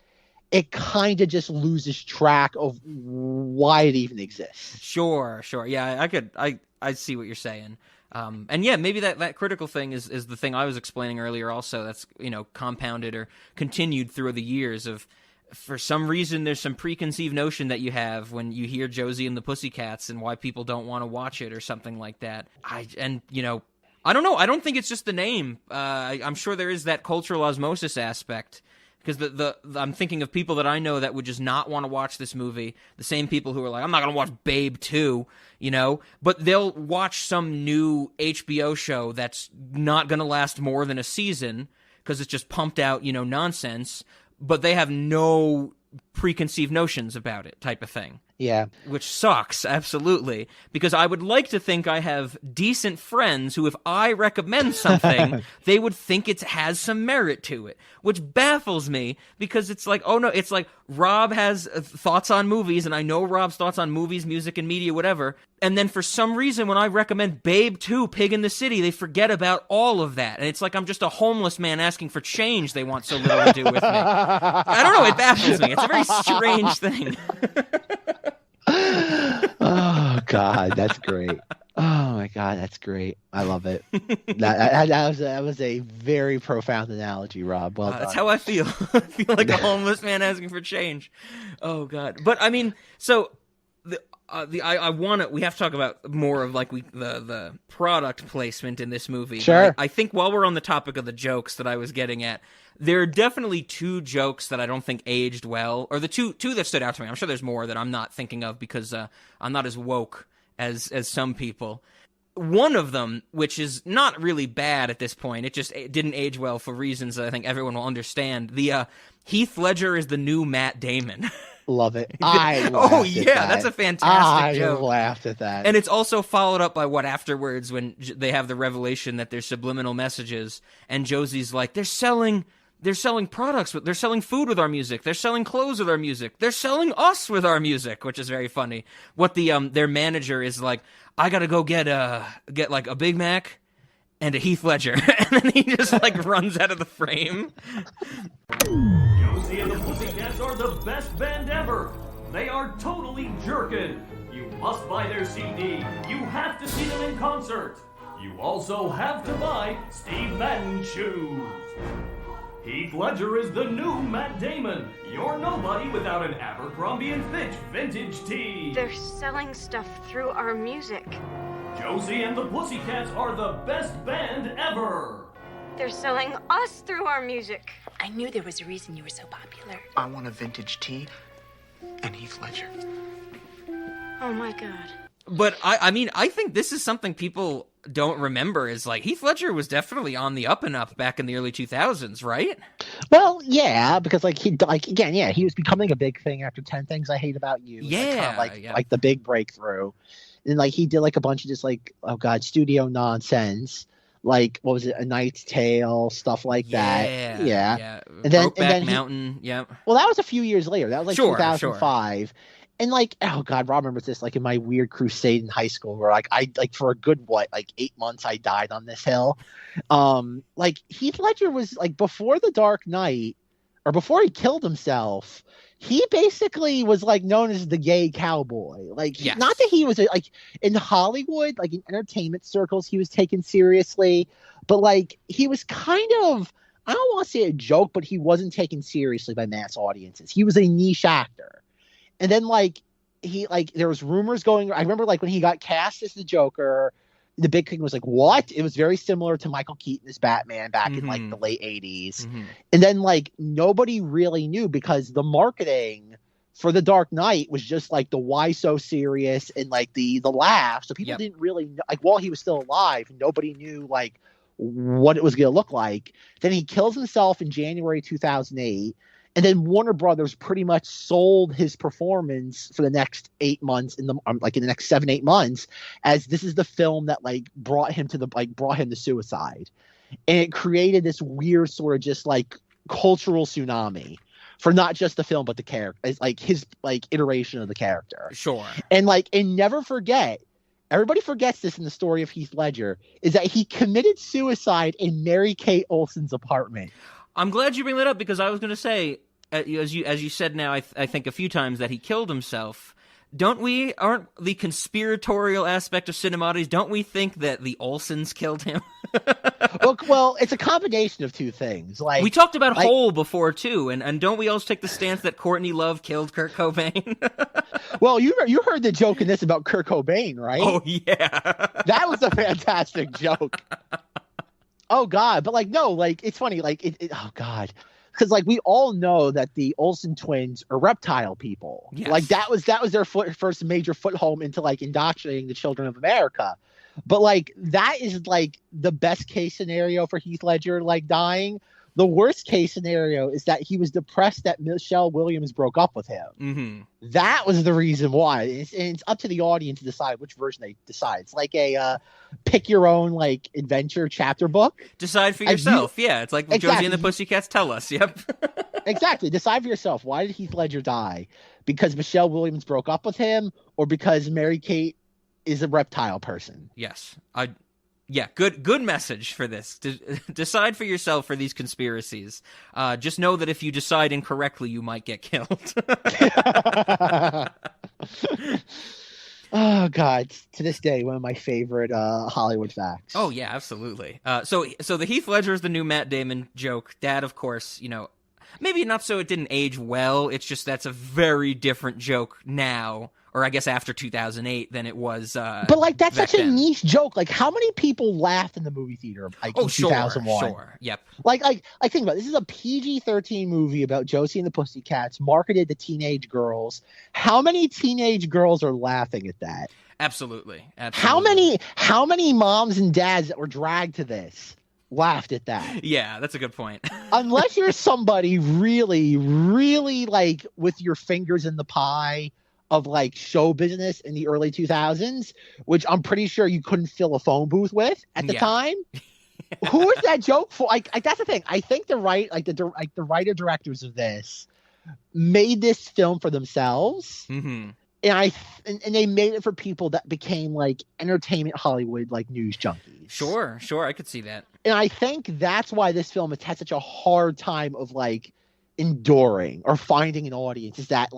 It kind of just loses track of why it even exists. Sure. Yeah, I see what you're saying. And yeah, maybe that critical thing is the thing I was explaining earlier also, that's, you know, compounded or continued through the years of, for some reason, there's some preconceived notion that you have when you hear Josie and the Pussycats and why people don't want to watch it or something like that. You know, I don't know. I don't think it's just the name. I'm sure there is that cultural osmosis aspect. Because I'm thinking of people that I know that would just not want to watch this movie. The same people who are like, I'm not going to watch Babe 2, you know? But they'll watch some new HBO show that's not going to last more than a season because it's just pumped out, you know, nonsense. But they have no preconceived notions about it, type of thing. Yeah. Which sucks, absolutely. Because I would like to think I have decent friends who, if I recommend something, they would think it has some merit to it. Which baffles me, because it's like, oh no, it's like Rob has thoughts on movies, and I know Rob's thoughts on movies, music, and media, whatever. And then for some reason, when I recommend Babe 2, Pig in the City, they forget about all of that. And it's like I'm just a homeless man asking for change they want so little to do with me. I don't know, it baffles me. It's a very strange thing. Oh God, that's great. Oh my God, that's great. I love it. That was a very profound analogy, Rob. Well done. That's how I feel. I feel like a homeless man asking for change. Oh God. But I mean, so I want to. We have to talk about more of like the product placement in this movie. Sure. I think while we're on the topic of the jokes that I was getting at, there are definitely two jokes that I don't think aged well, or the two that stood out to me. I'm sure there's more that I'm not thinking of because I'm not as woke as some people. One of them, which is not really bad at this point, it didn't age well for reasons that I think everyone will understand. The Heath Ledger is the new Matt Damon. Love it. That's a fantastic joke. I laughed at that. And it's also followed up by what afterwards, when they have the revelation that there's subliminal messages, and Josie's like, they're selling products, they're selling food with our music, they're selling clothes with our music, they're selling us with our music, which is very funny. What their manager is like, I gotta go get like a Big Mac and a Heath Ledger, and then he just like runs out of the frame. Josie and the Pussycats are the best band ever. They are totally jerkin'. You must buy their CD. You have to see them in concert. You also have to buy Steve Madden shoes. Heath Ledger is the new Matt Damon. You're nobody without an Abercrombie & Fitch vintage tee. They're selling stuff through our music. Josie and the Pussycats are the best band ever. They're selling us through our music. I knew there was a reason you were so popular. I want a vintage tee and Heath Ledger. Oh my God. But I mean, I think this is something people don't remember is like Heath Ledger was definitely on the up and up back in the early 2000s, right? Well, yeah, because he was becoming a big thing after 10 Things I Hate About You. Yeah, like the big breakthrough. And like he did like a bunch of just like, oh God, studio nonsense. Like, what was it? A Knight's Tale, stuff like that. Yeah. And then Mountain. Well, that was a few years later. That was like Sure, 2005. Sure. And like, oh God, Rob remembers this, like in my weird crusade in high school where like I like for a good 8 months I died on this hill. Like Heath Ledger was like before The Dark Knight or before he killed himself, he basically was like known as the gay cowboy. Like yes. Not that he was like in Hollywood, like in entertainment circles, he was taken seriously, but like he was kind of, I don't want to say a joke, but he wasn't taken seriously by mass audiences. He was a niche actor. And then there was rumors going. I remember like when he got cast as the Joker, the big thing was like, what? It was very similar to Michael Keaton as Batman back in like the late 80s. Mm-hmm. And then like nobody really knew because the marketing for The Dark Knight was just like the why so serious and like the laugh. So people didn't really know, like while he was still alive, nobody knew like what it was going to look like. Then he kills himself in January 2008. And then Warner Brothers pretty much sold his performance for the next 8 months in the next 7-8 months as this is the film that like brought him to suicide. And it created this weird sort of just like cultural tsunami for not just the film, but the character, like his like iteration of the character. Sure. And never forget, everybody forgets this in the story of Heath Ledger, is that he committed suicide in Mary-Kate Olsen's apartment. I'm glad you bring that up because I was going to say, as you said now, I think a few times that he killed himself. Aren't the conspiratorial aspect of Cinemodities, don't we think that the Olsens killed him? well, it's a combination of two things. Like we talked about Hole before too, and don't we also take the stance that Courtney Love killed Kurt Cobain? Well, you heard the joke in this about Kurt Cobain, right? Oh yeah, that was a fantastic joke. Oh God, but it's funny, oh God. Because we all know that the Olsen twins are reptile people. Yes. That was their first major foothold into indoctrinating the children of America. But that is the best case scenario for Heath Ledger dying. The worst case scenario is that he was depressed that Michelle Williams broke up with him. Mm-hmm. That was the reason why. It's up to the audience to decide which version they decide. It's like a pick your own adventure chapter book. Decide for yourself. Yeah, it's like exactly. Josie and the Pussycats tell us. Yep. Exactly. Decide for yourself. Why did Heath Ledger die? Because Michelle Williams broke up with him, or because Mary-Kate is a reptile person? Yes. Yeah, good message for this. Decide for yourself for these conspiracies. Just know that if you decide incorrectly, you might get killed. Oh God! To this day, one of my favorite Hollywood facts. Oh yeah, absolutely. So the Heath Ledger is the new Matt Damon joke. That, of course, maybe not so it didn't age well. It's just that's a very different joke now. Or I guess after 2008 than it was. But that's such a niche joke. How many people laughed in the movie theater? In 2001. Sure. Yep. Think about it. This is a PG-13 movie about Josie and the Pussycats, marketed to teenage girls. How many teenage girls are laughing at that? Absolutely. How many moms and dads that were dragged to this laughed at that? Yeah, that's a good point. Unless you're somebody really, really with your fingers in the pie of show business in the early 2000s, which I'm pretty sure you couldn't fill a phone booth with at the time. Who is that joke for? That's the thing. I think the writer directors of this made this film for themselves, and they made it for people that became entertainment Hollywood news junkies. Sure, I could see that. And I think that's why this film has had such a hard time of enduring or finding an audience. Is that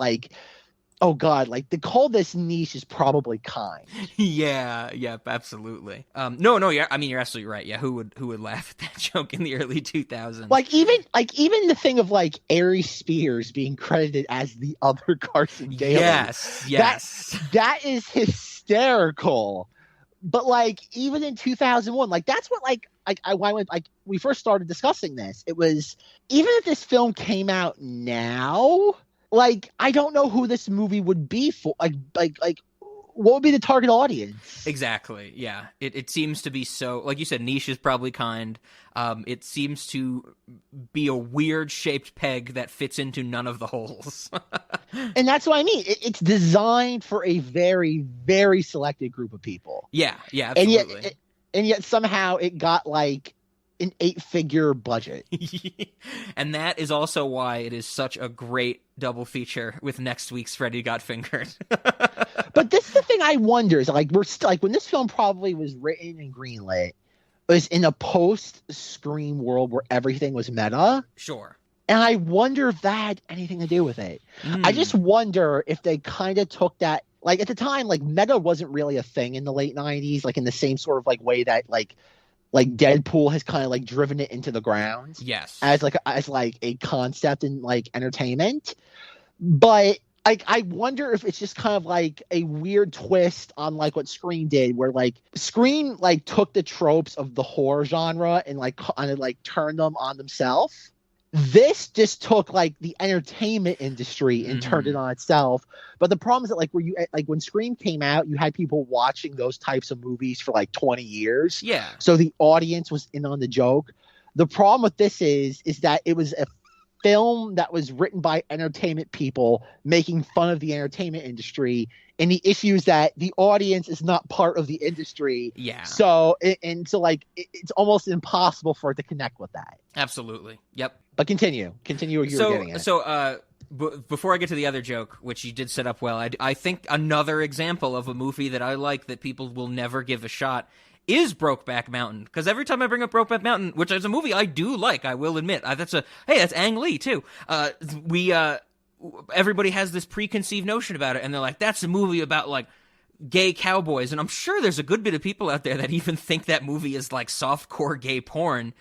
oh god, like to call this niche is probably kind. Yeah, absolutely. No, yeah, I mean you're absolutely right. Yeah, who would laugh at that joke in the early 2000s? Like even the thing of like Ari Spears being credited as the other Carson Daly. Yes. That is hysterical. But like even in 2001, like that's what we first started discussing this. It was, even if this film came out now, like I don't know who this movie would be for. Like what would be the target audience? Exactly. Yeah. It seems to be so, like you said, niche is probably kind. It seems to be a weird shaped peg that fits into none of the holes. And that's what I mean. It's designed for a very, very selected group of people. Yeah, absolutely. And yet somehow it got like an 8-figure budget. And that is also why it is such a great double feature with next week's Freddy Got Fingered. But this is the thing I wonder is like, we're still like, when this film probably was written and greenlit, it was in a post-Scream world where everything was meta. Sure. And I wonder if that had anything to do with it. I just wonder if they kind of took that, like at the time, like meta wasn't really a thing in the late 90s, like in the same sort of like way that like Deadpool has kind of like driven it into the ground. Yes. As a concept in like entertainment. But like I wonder if it's just kind of like a weird twist on like what Scream did, where like Scream like took the tropes of the horror genre and like kind of like turned them on themselves. This just took like the entertainment industry and turned it on itself. But the problem is that like when Scream came out, you had people watching those types of movies for like 20 years. Yeah. So the audience was in on the joke. The problem with this is that it was a film that was written by entertainment people making fun of the entertainment industry, and the issue is that the audience is not part of the industry. Yeah. So it's almost impossible for it to connect with that. Absolutely. Yep. But continue what you were getting at. So before I get to the other joke, which you did set up well, I think another example of a movie that I like that people will never give a shot is Brokeback Mountain. Because every time I bring up Brokeback Mountain, which is a movie I do like, I will admit, that's Ang Lee too. Everybody has this preconceived notion about it, and they're like, that's a movie about like gay cowboys. And I'm sure there's a good bit of people out there that even think that movie is like softcore gay porn.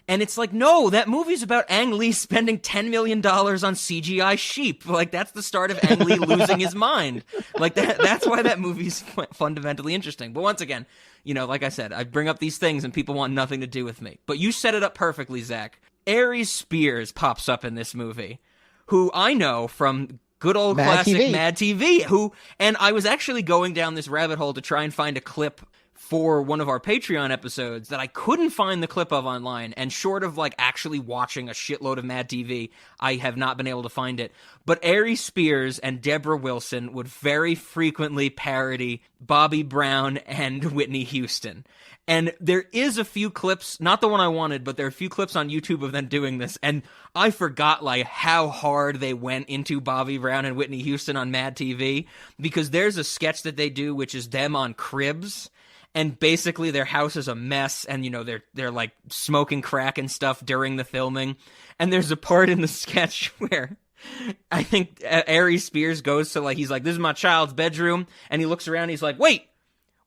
And it's like, no, that movie's about Ang Lee spending $10 million on CGI sheep. Like, that's the start of Ang Lee losing his mind. Like, that's why that movie's fundamentally interesting. But once again, you know, like I said, I bring up these things and people want nothing to do with me. But you set it up perfectly, Zach. Ari Spears pops up in this movie, who I know from good old classic Mad TV, and I was actually going down this rabbit hole to try and find a clip for one of our Patreon episodes that I couldn't find the clip of online, and short of like actually watching a shitload of Mad TV, I have not been able to find it. But Ari Spears and Deborah Wilson would very frequently parody Bobby Brown and Whitney Houston. And there is a few clips, not the one I wanted, but there are a few clips on YouTube of them doing this, and I forgot like how hard they went into Bobby Brown and Whitney Houston on Mad TV, because there's a sketch that they do which is them on cribs. And basically their house is a mess, and, you know, they're like smoking crack and stuff during the filming. And there's a part in the sketch where I think Ari Spears goes to like, he's like, this is my child's bedroom. And he looks around, he's like, wait,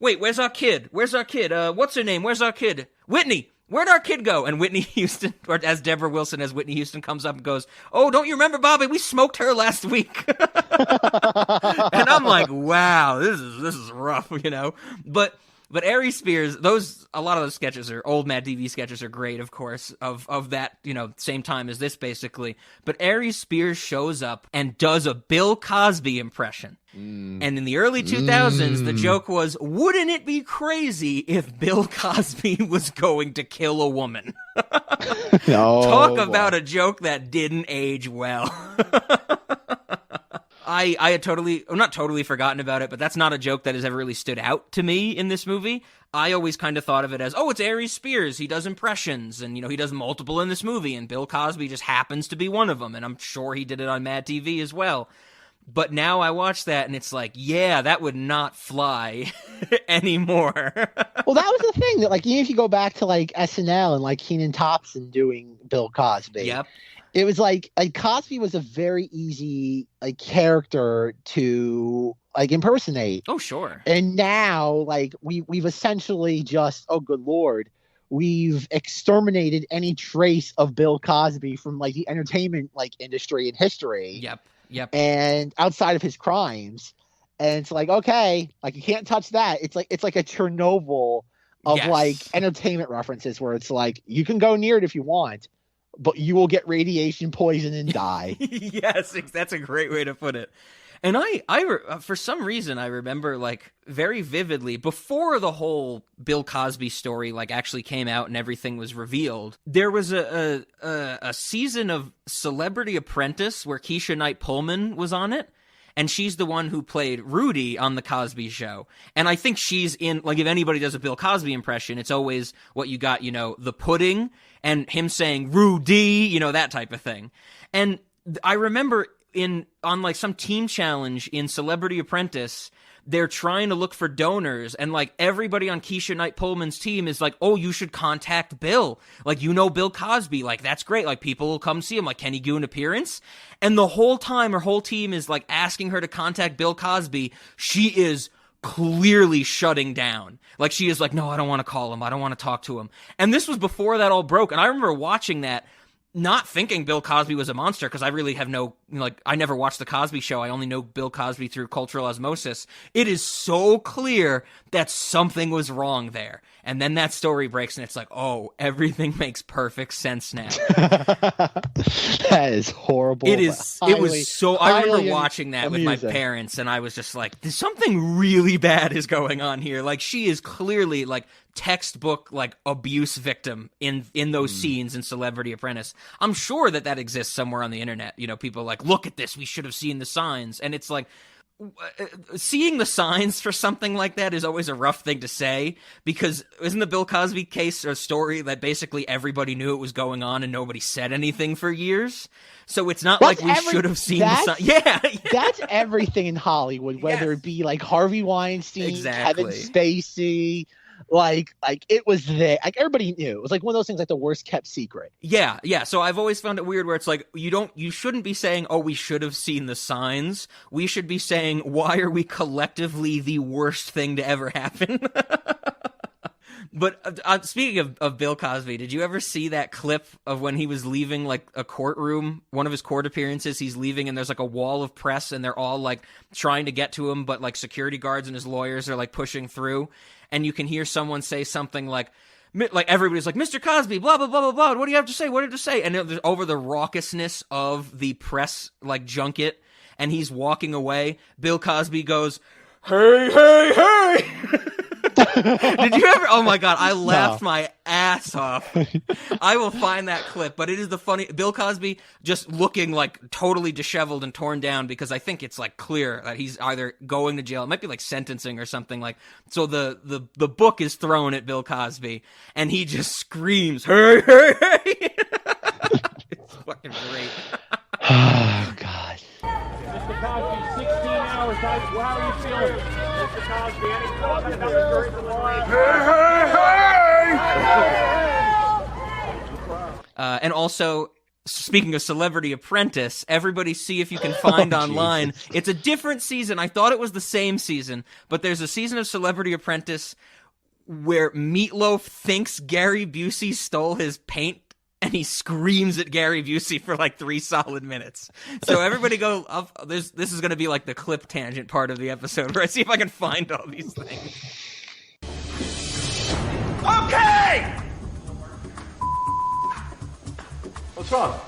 where's our kid? What's her name? Where's our kid? Whitney, where'd our kid go? And Whitney Houston, or as Deborah Wilson as Whitney Houston comes up and goes, oh, don't you remember, Bobby? We smoked her last week. And I'm like, wow, this is rough, you know? But Ari Spears, a lot of those sketches are old Mad TV sketches are great, of course, of that, you know, same time as this basically. But Ari Spears shows up and does a Bill Cosby impression. And in the early 2000s, the joke was, wouldn't it be crazy if Bill Cosby was going to kill a woman? Talk about a joke that didn't age well. I had not totally forgotten about it, but that's not a joke that has ever really stood out to me in this movie. I always kind of thought of it as, oh, it's Ari Spears. He does impressions, and, you know, he does multiple in this movie, and Bill Cosby just happens to be one of them, and I'm sure he did it on Mad TV as well. But now I watch that, and it's like, yeah, that would not fly anymore. Well, that was the thing, that like, even if you go back to like SNL and like Kenan Thompson doing Bill Cosby. Yep. it was like Cosby was a very easy like character to like impersonate. Oh, sure. And now like we've essentially just, oh good Lord, we've exterminated any trace of Bill Cosby from like the entertainment like industry and history. Yep. And outside of his crimes. And it's like, okay, like you can't touch that. It's like a Chernobyl of like entertainment references where it's like you can go near it if you want, but you will get radiation poison and die. Yes, that's a great way to put it. And I for some reason I remember like very vividly before the whole Bill Cosby story like actually came out and everything was revealed. There was a season of Celebrity Apprentice where Keisha Knight Pullman was on it. And she's the one who played Rudy on The Cosby Show. And I think she's in, like, if anybody does a Bill Cosby impression, it's always what you got, you know, the pudding and him saying Rudy, you know, that type of thing. And I remember on like some team challenge in Celebrity Apprentice, they're trying to look for donors, and like everybody on Keisha Knight Pullman's team is like, oh, you should contact Bill. Like, you know Bill Cosby. Like, that's great. Like, people will come see him. Like, can he do an appearance? And the whole time, her whole team is like asking her to contact Bill Cosby. She is clearly shutting down. Like, she is like, no, I don't want to call him. I don't want to talk to him. And this was before that all broke. And I remember watching that, not thinking Bill Cosby was a monster, because I really have no, like, I never watched The Cosby Show. I only know Bill Cosby through cultural osmosis. It is so clear that something was wrong there. And then that story breaks, and it's like, oh, everything makes perfect sense now. That is horrible. It is. It was so. I remember watching that with my parents, and I was just like, "There's something really bad is going on here." Like, she is clearly like textbook like abuse victim in those scenes in Celebrity Apprentice. I'm sure that exists somewhere on the internet. You know, people are like, look at this. We should have seen the signs, and it's like, seeing the signs for something like that is always a rough thing to say, because isn't the Bill Cosby case a story that basically everybody knew it was going on and nobody said anything for years? So it's not like we should have seen the signs. Yeah. That's everything in Hollywood, whether it be like Harvey Weinstein, Kevin Spacey. Like it was there. Like, everybody knew. It was like one of those things, like the worst kept secret. Yeah. So I've always found it weird where it's like, you shouldn't be saying, oh, we should have seen the signs. We should be saying, why are we collectively the worst thing to ever happen? But speaking of Bill Cosby, did you ever see that clip of when he was leaving like a courtroom, one of his court appearances? He's leaving and there's like a wall of press and they're all like trying to get to him, but like security guards and his lawyers are like pushing through, and you can hear someone say something like everybody's like, Mr. Cosby, blah, blah, blah, blah, blah. What do you have to say? What did you say? And it was over the raucousness of the press like junket, and he's walking away. Bill Cosby goes, hey, hey, hey. Did you ever? Oh my God, I laughed my ass off. I will find that clip, but it is the funny Bill Cosby just looking like totally disheveled and torn down, because I think it's like clear that he's either going to jail. It might be like sentencing or something like. So the book is thrown at Bill Cosby, and he just screams, "Hey, hey, hey!" It's fucking great. Oh God. Mr. Cosby, 16 hours. How are you feeling? Mr. Cosby, any comment about the jury's verdict? And also, speaking of Celebrity Apprentice, everybody see if you can find online. Jesus. It's a different season. I thought it was the same season, but there's a season of Celebrity Apprentice where Meatloaf thinks Gary Busey stole his paint, and he screams at Gary Busey for like 3 solid minutes. So everybody go up. This is going to be like the clip tangent part of the episode where I see if I can find all these things. Okay! What's wrong?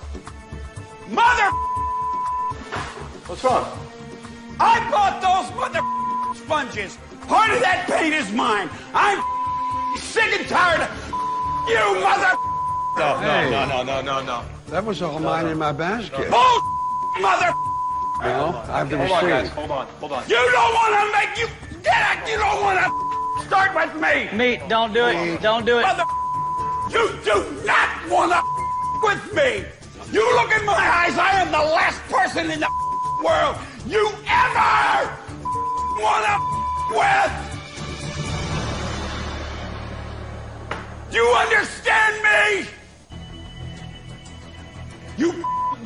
Mother! What's wrong? I bought those mother sponges. Part of that paint is mine. I'm sick and tired of you, mother. No. That was all mine in my basket. Bull, mother. Well, I have the receipt. Hold on, guys. Hold on. You don't want to make you get it. You don't want to start with me. Meat, don't do it. Don't do it. Mother, you do not want to with me. You look in my eyes. I am the last person in the world you ever want to with. Do you understand me? You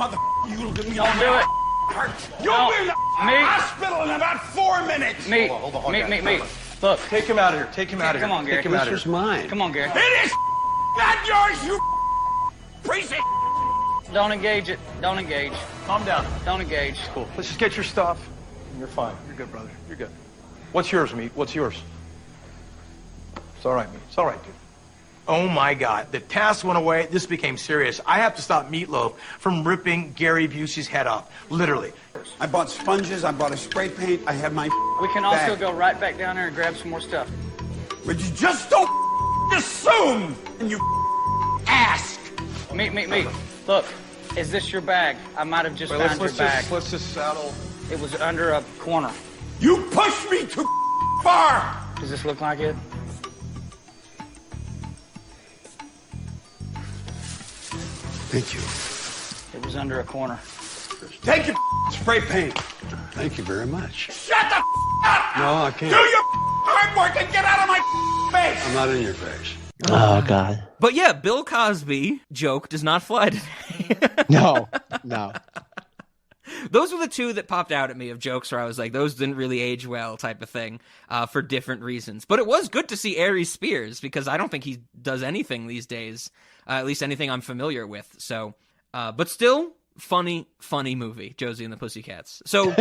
mother. You'll give me Don't do it. You'll No. be in the Me. hospital in about 4 minutes. Me. Hold on, Me. Look. Take him out of here. Take him out of here. Come on, Gary. Take him out of here. This was mine. Come on, Gary. It is not yours, you piece of. Don't engage it. Don't engage. Calm down. Don't engage. Cool. Let's just get your stuff. You're fine. You're good, brother. You're good. What's yours, Meat? What's yours? It's all right, Meat. It's all right, dude. Oh my God, the task went away, this became serious. I have to stop Meatloaf from ripping Gary Busey's head off, literally. I bought sponges, I bought a spray paint, I have my We can also bag. go right back down there and grab some more stuff. But you just don't assume, and you ask. Me. Look, is this your bag? I might have just found your bag. Let's just saddle. It was under a corner. You pushed me too far. Does this look like it? Thank you. It was under a corner. Take your spray paint. Thank you very much. Shut the up. No, I Do can't. your hard work and get out of my face. I'm not in your face. Oh God. But yeah, Bill Cosby joke does not fly today. No. Those were the two that popped out at me of jokes where I was like, those didn't really age well type of thing, for different reasons. But it was good to see Aries Spears, because I don't think he does anything these days, at least anything I'm familiar with. So, but still, funny movie, Josie and the Pussycats. So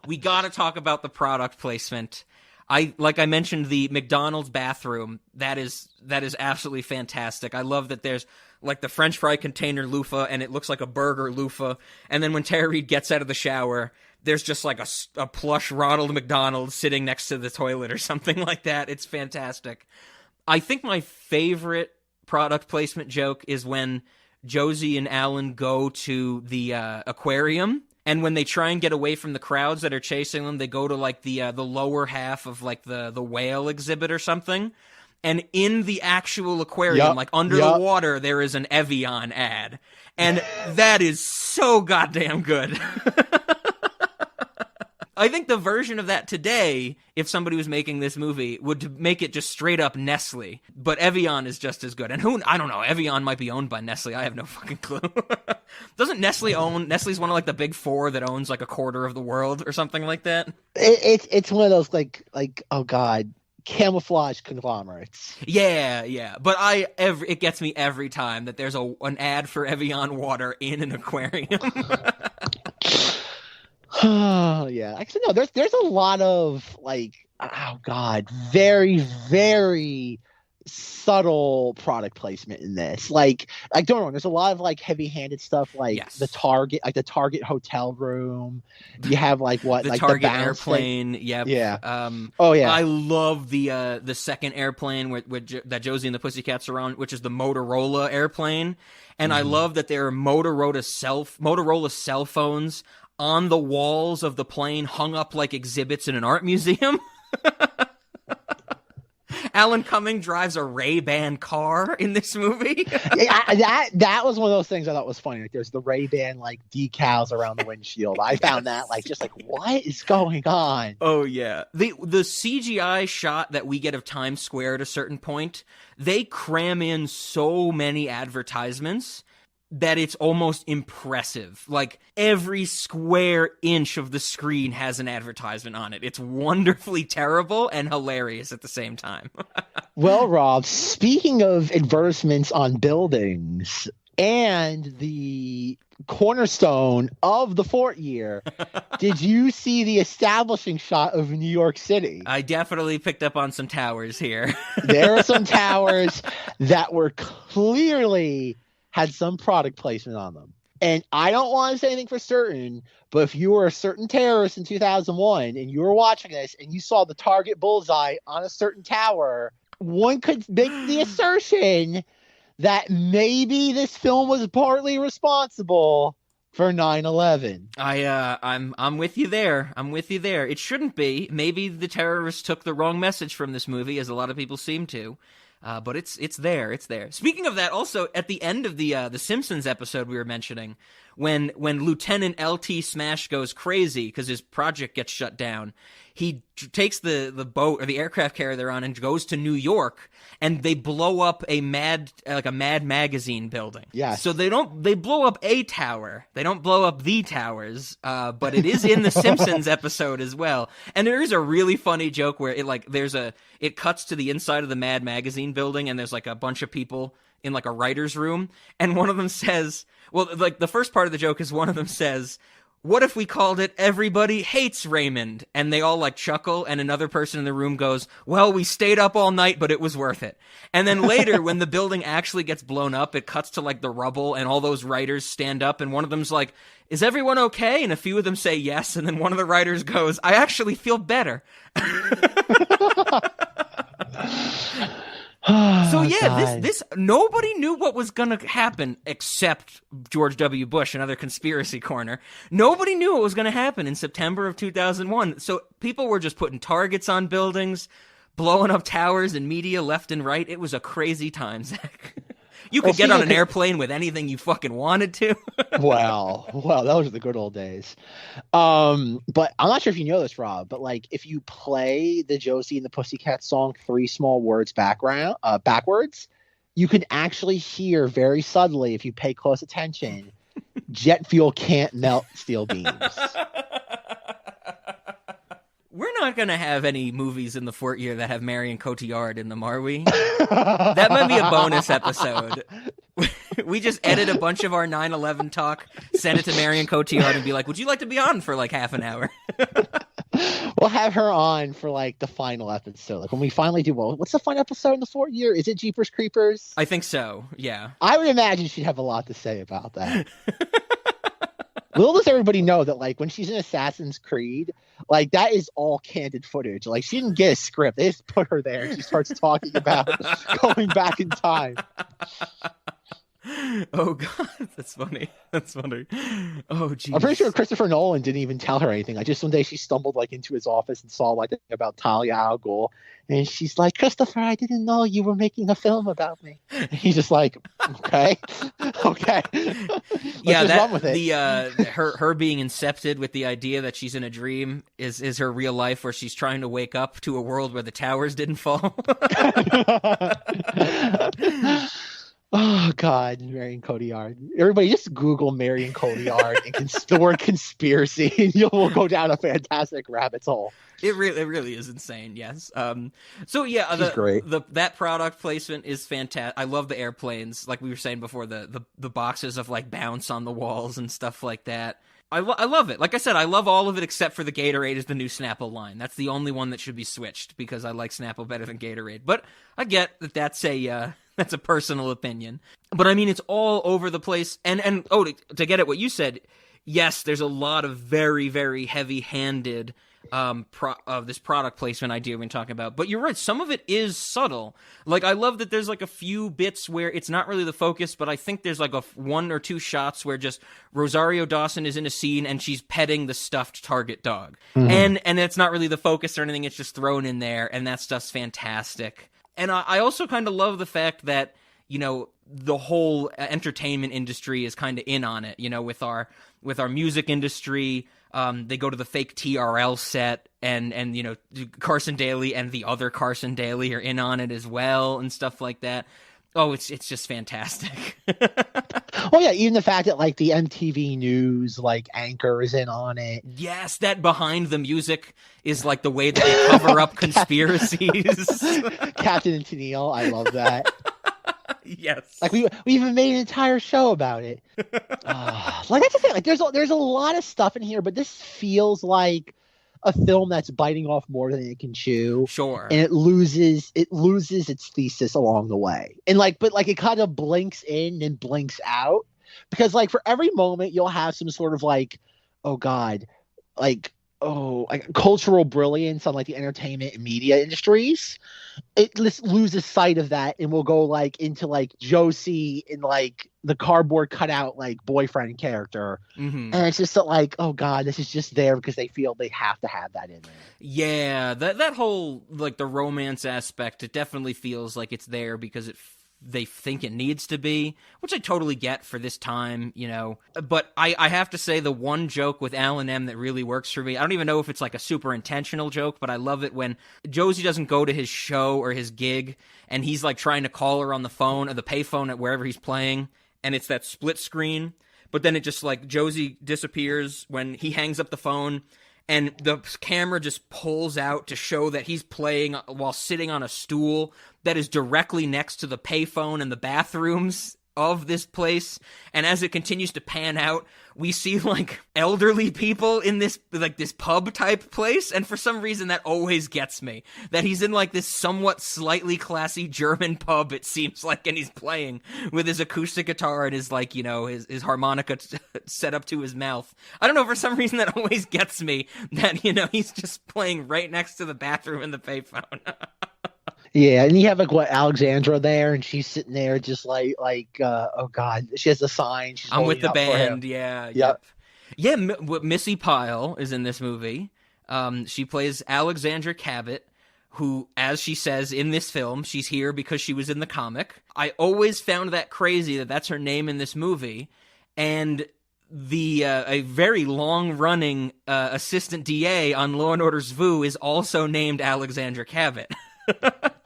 we got to talk about the product placement. Like I mentioned, the McDonald's bathroom, that is absolutely fantastic. I love that there's like the French fry container loofah, and it looks like a burger loofah. And then when Tara Reid gets out of the shower, there's just like a plush Ronald McDonald sitting next to the toilet or something like that. It's fantastic. I think my favorite product placement joke is when Josie and Alan go to the aquarium. And when they try and get away from the crowds that are chasing them, they go to like the lower half of like the whale exhibit or something. And in the actual aquarium, like under the water, there is an Evian ad. And that is so goddamn good. I think the version of that today, if somebody was making this movie, would make it just straight up Nestle. But Evian is just as good. And I don't know, Evian might be owned by Nestle. I have no fucking clue. Doesn't Nestle's one of like the big four that owns like a quarter of the world or something like that? It's one of those like oh God, camouflage conglomerates. Yeah. But it gets me every time that there's an ad for Evian water in an aquarium. Oh yeah, actually no. There's a lot of like, oh God, very very subtle product placement in this. Like don't get me wrong, there's a lot of like heavy-handed stuff, like the Target hotel room. You have like what the like Target the airplane. Yep. Yeah. Oh yeah. I love the second airplane that Josie and the Pussycats are on, which is the Motorola airplane. And I love that there are Motorola cell phones on the walls of the plane, hung up like exhibits in an art museum. Alan Cumming drives a Ray-Ban car in this movie. that was one of those things I thought was funny. Like there's the Ray-Ban like decals around the windshield. I found that like just like, what is going on? Oh yeah. The CGI shot that we get of Times Square at a certain point, they cram in so many advertisements that it's almost impressive. Like every square inch of the screen has an advertisement on it. It's wonderfully terrible and hilarious at the same time. Well, Rob, speaking of advertisements on buildings and the cornerstone of the Fort Year, did you see the establishing shot of New York City? I definitely picked up on some towers here. There are some towers that were clearly had some product placement on them. And I don't want to say anything for certain, but if you were a certain terrorist in 2001 and you were watching this and you saw the target bullseye on a certain tower, one could make the assertion that maybe this film was partly responsible for 9/11. I'm with you there. It shouldn't be. Maybe the terrorists took the wrong message from this movie, as a lot of people seem to. But it's there. Speaking of that, also at the end of the Simpsons episode we were mentioning, when Lieutenant LT Smash goes crazy because his project gets shut down, he takes the boat or the aircraft carrier they're on and goes to New York, and they blow up a Mad Magazine building. Yes. So they blow up a tower. They don't blow up the towers, but it is in the Simpsons episode as well. And there is a really funny joke where it cuts to the inside of the Mad Magazine building, and there's like a bunch of people in like a writer's room, and one of them says, well, like the first part of the joke is one of them says, "What if we called it Everybody Hates Raymond?" And they all like chuckle, and another person in the room goes, "Well, we stayed up all night, but it was worth it." And then later, when the building actually gets blown up, it cuts to like the rubble, and all those writers stand up, and one of them's like, "Is everyone okay?" And a few of them say yes, and then one of the writers goes, "I actually feel better." So yeah, this nobody knew what was gonna happen except George W. Bush, another conspiracy corner. Nobody knew what was gonna happen in September of 2001. So people were just putting targets on buildings, blowing up towers and media left and right. It was a crazy time, Zach. You could get on an airplane with anything you fucking wanted to. Wow, those are the good old days. But I'm not sure if you know this, Rob, but like if you play the Josie and the Pussycats song "Three Small Words" backwards, you can actually hear very subtly, if you pay close attention, jet fuel can't melt steel beams. We're not going to have any movies in the Fort Year that have Marion Cotillard in them, are we? That might be a bonus episode. We just edit a bunch of our 9/11 talk, send it to Marion Cotillard, and be like, "Would you like to be on for like half an hour?" We'll have her on for like the final episode. Like when we finally do, well, what's the final episode in the Fort Year? Is it Jeepers Creepers? I think so, yeah. I would imagine she'd have a lot to say about that. Little does everybody know that, like, when she's in Assassin's Creed, like, that is all candid footage. Like, she didn't get a script. They just put her there, and she starts talking about going back in time. Oh, God. That's funny. Oh, geez. I'm pretty sure Christopher Nolan didn't even tell her anything. Like, just one day she stumbled, like, into his office and saw, like, about Talia al Ghul. And she's like, "Christopher, I didn't know you were making a film about me." And he's just like, okay. Yeah, wrong with it? Her being incepted with the idea that she's in a dream is her real life, where she's trying to wake up to a world where the towers didn't fall. Oh, God, Marion Cotillard. Everybody just Google Marion Cotillard and the word conspiracy, and you'll go down a fantastic rabbit hole. It really is insane, yes. So, yeah, great. That product placement is fantastic. I love the airplanes, like we were saying before, the boxes of, like, bounce on the walls and stuff like that. I love it. Like I said, I love all of it except for the Gatorade is the new Snapple line. That's the only one that should be switched because I like Snapple better than Gatorade. But I get that that's a personal opinion. But I mean, it's all over the place. And to get at what you said, yes, there's a lot of very, very heavy-handed this product placement idea we've been talking about. But you're right, some of it is subtle. Like, I love that there's like a few bits where it's not really the focus, but I think there's like one or two shots where just Rosario Dawson is in a scene and she's petting the stuffed Target dog. Mm-hmm. And it's not really the focus or anything, it's just thrown in there, and that stuff's fantastic. And I also kind of love the fact that, you know, the whole entertainment industry is kind of in on it, you know, with our music industry. They go to the fake TRL set, and you know, Carson Daly and the other Carson Daly are in on it as well and stuff like that. Oh, it's just fantastic. Well, yeah, even the fact that like the MTV News like anchor is in on it. Yes, that behind the music is like the way that they cover up conspiracies. Captain and Tennille, I love that. Yes, like we even made an entire show about it. Like that's the thing. Like there's a lot of stuff in here, but this feels like a film that's biting off more than it can chew. Sure. And it loses its thesis along the way. And but it kind of blinks in and blinks out, because like for every moment you'll have some sort of like, oh God, like cultural brilliance on like the entertainment and media industries. It loses sight of that and will go like into like Josie in like the cardboard cutout like boyfriend character. Mm-hmm. And it's just like, oh God, this is just there because they feel they have to have that in there. Yeah, that whole like the romance aspect, it definitely feels like it's there because it they think it needs to be, which I totally get for this time, you know. But I have to say the one joke with Alan M that really works for me, I don't even know if it's like a super intentional joke, but I love it when Josie doesn't go to his show or his gig, and he's like trying to call her on the phone or the payphone at wherever he's playing, and it's that split screen, but then it just like Josie disappears when he hangs up the phone, and the camera just pulls out to show that he's playing while sitting on a stool that is directly next to the payphone and the bathrooms of this place. And as it continues to pan out, we see like elderly people in this like this pub type place, and for some reason that always gets me, that he's in like this somewhat slightly classy German pub, it seems like, and he's playing with his acoustic guitar and his like, you know, his harmonica set up to his mouth. I don't know, for some reason that always gets me, that, you know, he's just playing right next to the bathroom and the payphone. Yeah, and you have like Alexandra there, and she's sitting there just like oh god, she has a sign. She's I'm with the holding up for him. band. Yeah. Yep. Yeah. Missy Pyle is in this movie. She plays Alexandra Cabot, who, as she says in this film, she's here because she was in the comic. I always found that crazy that that's her name in this movie, and a very long-running assistant DA on Law and Order Zvoo is also named Alexandra Cabot.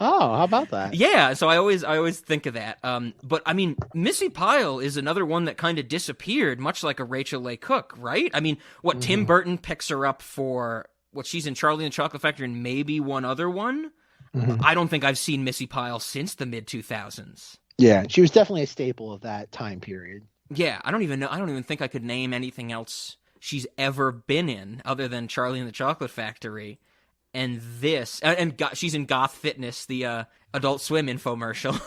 Oh, how about that? Yeah, so I always think of that. But I mean, Missy Pyle is another one that kind of disappeared, much like a Rachel Leigh Cook, right? I mean, Tim Burton picks her up for she's in Charlie and the Chocolate Factory and maybe one other one. Mm-hmm. I don't think I've seen Missy Pyle since the mid 2000s. Yeah, she was definitely a staple of that time period. Yeah, I don't even think I could name anything else she's ever been in other than Charlie and the Chocolate Factory. And this, and she's in Goth Fitness, the Adult Swim infomercial.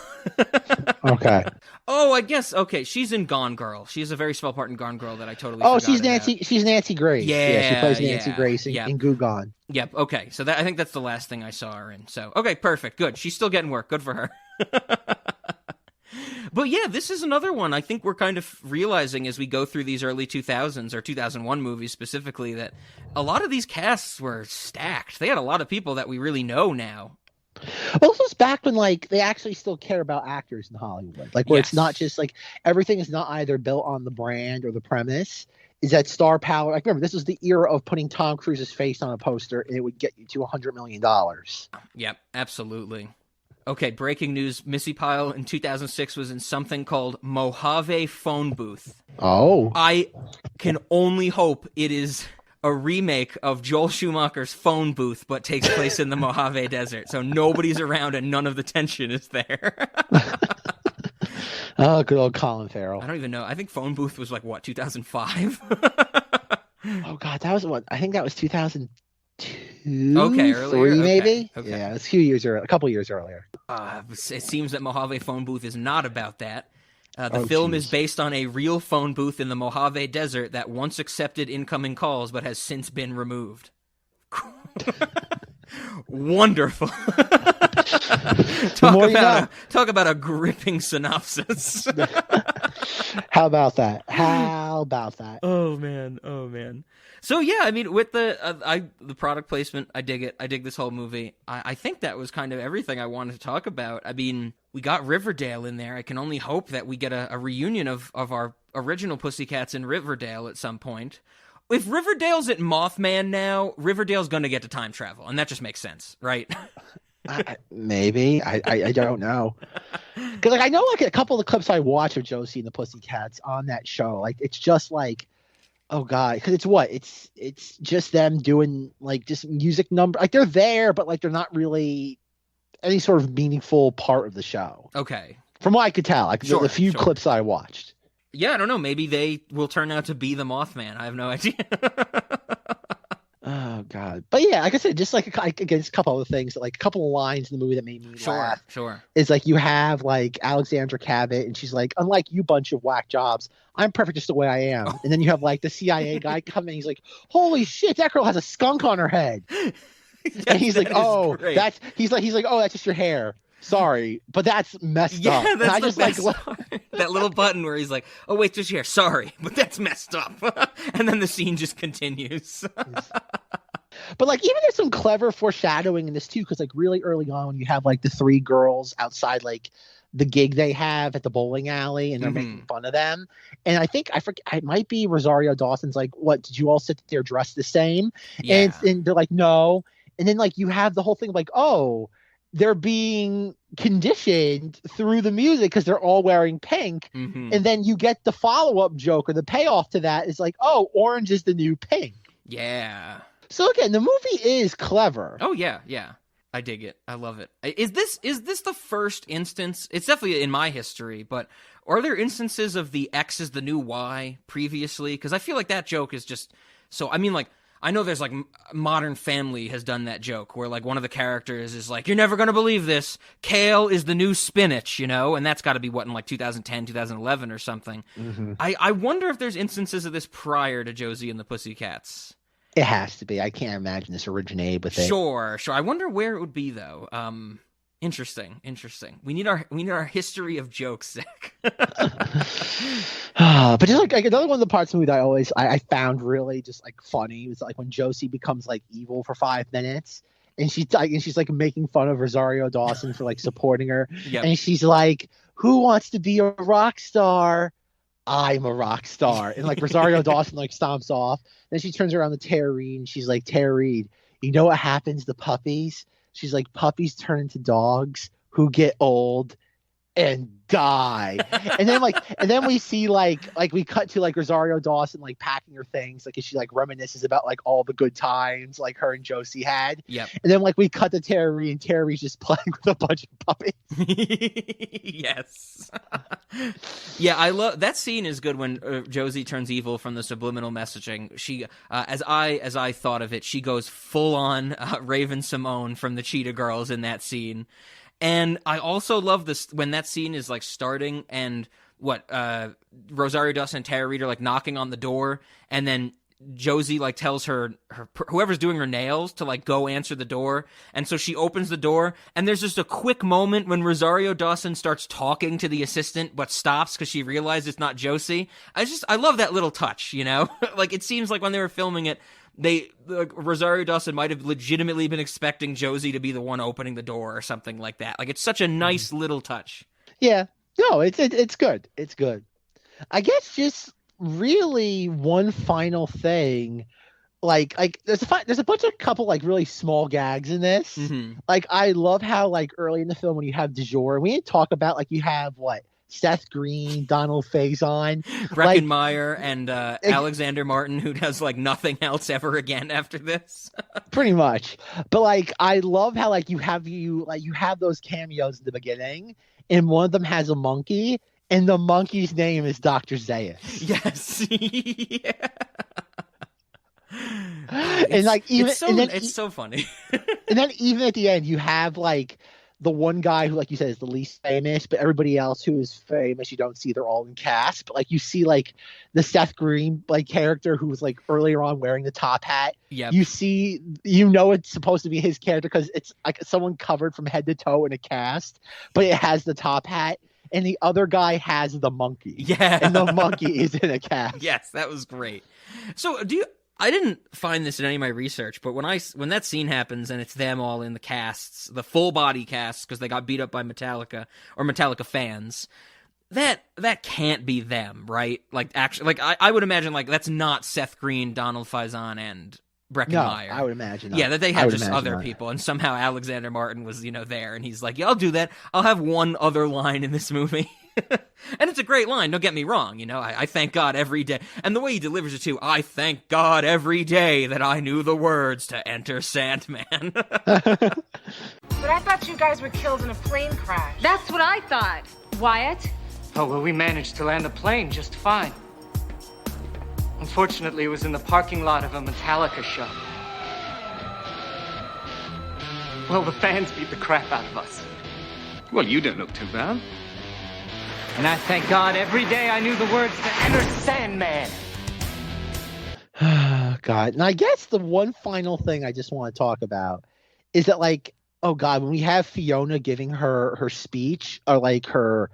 Okay. Oh, I guess, okay, she's in Gone Girl. She has a very small part in Gone Girl that I totally forgot she's Nancy. about. She's Nancy Grace. Yeah, she plays Nancy Grace in Goo Gone. Yep, okay, so I think that's the last thing I saw her in. So, okay, perfect, good. She's still getting work. Good for her. But yeah, this is another one I think we're kind of realizing as we go through these early 2000s or 2001 movies specifically, that a lot of these casts were stacked. They had a lot of people that we really know now. Well, this was back when like they actually still care about actors in Hollywood, like where it's not just like everything is not either built on the brand or the premise. Is that star power? Like, remember, this was the era of putting Tom Cruise's face on a poster and it would get you to $100 million. Yep, absolutely. Okay, breaking news. Missy Pyle in 2006 was in something called Mojave Phone Booth. Oh. I can only hope it is a remake of Joel Schumacher's Phone Booth, but takes place in the Mojave Desert. So nobody's around and none of the tension is there. Oh, good old Colin Farrell. I don't even know. I think Phone Booth was like, what, 2005? Oh, God, that was what? I think that was 2002. Okay, earlier. 3 maybe. Okay. Yeah, it was a couple years earlier. It seems that Mojave Phone Booth is not about that. The film is based on a real phone booth in the Mojave Desert that once accepted incoming calls but has since been removed. Wonderful. Talk about a gripping synopsis. How about that? Oh man. So yeah, I mean, with the product placement, I dig it. I dig this whole movie. I think that was kind of everything I wanted to talk about. I mean, we got Riverdale in there. I can only hope that we get a reunion of our original Pussycats in Riverdale at some point. If Riverdale's at Mothman now, Riverdale's going to get to time travel, and that just makes sense, right? Maybe. I don't know. Because like I know like a couple of the clips I watch of Josie and the Pussycats on that show, like it's just like, oh god, because it's just them doing like just music number, like they're there, but like they're not really any sort of meaningful part of the show. Okay. From what I could tell, like the few clips I watched. Yeah, I don't know. Maybe they will turn out to be the Mothman. I have no idea. Oh god, but yeah, like I said, just like against a couple of things, like a couple of lines in the movie that made me laugh. Sure. Is like you have like Alexandra Cabot, and she's like, unlike you, bunch of whack jobs, I'm perfect just the way I am. And then you have like the CIA guy come in, he's like, holy shit, that girl has a skunk on her head. Yes, and he's like, oh, that's he's like, oh, that's just your hair. Sorry, but that's messed up. Yeah, that's the best part. That little button where he's like, oh, wait, just here. Sorry, but that's messed up. And then the scene just continues. But like, even there's some clever foreshadowing in this too, because like really early on when you have like the three girls outside like the gig they have at the bowling alley, and they're making fun of them. And I think, I forget, it might be Rosario Dawson's like, what, did you all sit there dressed the same? Yeah. And they're like, no. And then like you have the whole thing like, oh, they're being conditioned through the music because they're all wearing pink. And then you get the follow-up joke, or the payoff to that is like, oh, orange is the new pink. Yeah. So again, the movie is clever. Oh yeah, yeah. I dig it. I love it. Is this the first instance? It's definitely in my history, but are there instances of the X is the new Y previously? Because I feel like that joke is just so. I mean, like, I know there's like Modern Family has done that joke where like one of the characters is like, "You're never gonna believe this. Kale is the new spinach," you know, and that's got to be what, in like 2010, 2011 or something. I wonder if there's instances of this prior to Josie and the Pussycats. It has to be. I can't imagine this originated with it. Sure. I wonder where it would be though. Interesting. We need our history of jokes, Zack. But just like another one of the parts of the movie that I found really just like funny was like when Josie becomes like evil for 5 minutes, and she's like making fun of Rosario Dawson for like supporting her. And she's like, "Who wants to be a rock star? I'm a rock star." And like Rosario Dawson like stomps off. Then she turns around to Tara Reid and she's like, "Tara Reid, you know what happens to puppies?" She's like, "Puppies turn into dogs who get old and die." and then we see like we cut to like Rosario Dawson like packing her things, like, as she like reminisces about like all the good times like her and Josie had. Yep. And then like we cut to Tara Reid, and Tara Reid's just playing with a bunch of puppies. Yes. Yeah, I love that scene. Is good when Josie turns evil from the subliminal messaging. She, as I thought of it, she goes full on Raven Simone from the Cheetah Girls in that scene. And I also love this when that scene is like starting, and Rosario Dawson and Tara Reid are like knocking on the door, and then Josie like tells her whoever's doing her nails to like go answer the door, and so she opens the door, and there's just a quick moment when Rosario Dawson starts talking to the assistant but stops because she realizes it's not Josie. I love that little touch, you know. Like, it seems like when they were filming it, Rosario Dawson might have legitimately been expecting Josie to be the one opening the door or something like that. Like, it's such a nice little touch. Yeah, no, it's good. It's good. I guess just really one final thing, like there's a bunch of couple like really small gags in this. Like, I love how like early in the film when you have du jour, we didn't talk about like you have Seth Green, Donald Faison, Breckenmeyer, and Alexander Martin, who does like nothing else ever again after this. Pretty much. But like, I love how like you have those cameos in the beginning, and one of them has a monkey, and the monkey's name is Dr. Zaius. Yes. Yeah. And like, even it's so funny. And then even at the end, you have like the one guy who, like you said, is the least famous, but everybody else who is famous, you don't see. They're all in cast. But like, you see like the Seth Green like character who was like earlier on wearing the top hat. Yep. You see, it's supposed to be his character because it's like someone covered from head to toe in a cast, but it has the top hat. And the other guy has the monkey. Yeah. And the monkey is in a cast. Yes, that was great. So I didn't find this in any of my research, but when that scene happens and it's them all in the casts, the full body casts, because they got beat up by Metallica or Metallica fans, that can't be them, right? Like, actually, like I would imagine like that's not Seth Green, Donald Faison, and Breckenmeyer. No, I would imagine not. Yeah, that they had just other people, and somehow Alexander Martin was, there, and he's like, "Yeah, I'll do that. I'll have one other line in this movie." And it's a great line, don't get me wrong, I thank God every day. And the way he delivers it too, I thank God every day that I knew the words to Enter Sandman. But I thought you guys were killed in a plane crash. That's what I thought. Wyatt? Oh, well, we managed to land the plane just fine. Unfortunately, it was in the parking lot of a Metallica show. Well, the fans beat the crap out of us. Well, you don't look too bad. And I thank God every day I knew the words to Enter Sandman. God. And I guess the one final thing I just want to talk about is that, like, oh God, when we have Fiona giving her speech, or like her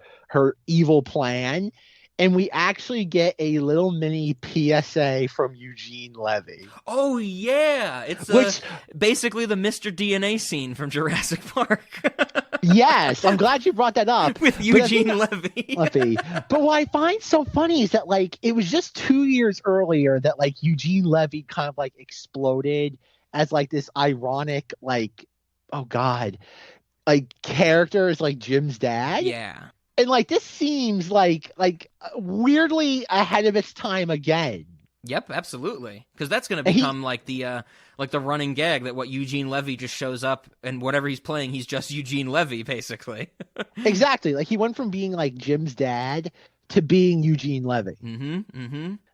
evil plan, and we actually get a little mini PSA from Eugene Levy. Oh yeah, it's basically the Mr. DNA scene from Jurassic Park. Yes, I'm glad you brought that up. With Eugene Levy. But what I find so funny is that, like, it was just 2 years earlier that, like, Eugene Levy kind of, like, exploded as, like, this ironic, like, oh, God, like, character as, like, Jim's dad. Yeah. And, like, this seems like weirdly ahead of its time again. Yep, absolutely. Because that's going to become like the running gag that what Eugene Levy just shows up and whatever he's playing, he's just Eugene Levy, basically. Exactly. Like, he went from being like Jim's dad to being Eugene Levy.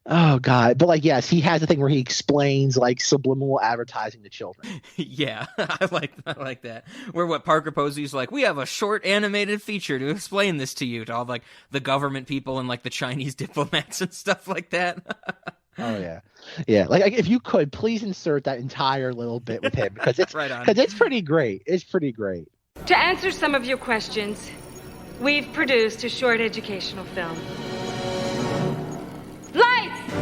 Oh, God. But, like, yes, he has a thing where he explains, like, subliminal advertising to children. Yeah, I like that. Where what Parker Posey's like, we have a short animated feature to explain this to you, to all, like, the government people and, like, the Chinese diplomats and stuff like that. Oh, yeah. Yeah. Like, if you could, please insert that entire little bit with him, because it's right on. Because it's pretty great. It's pretty great. To answer some of your questions, we've produced a short educational film. Lights!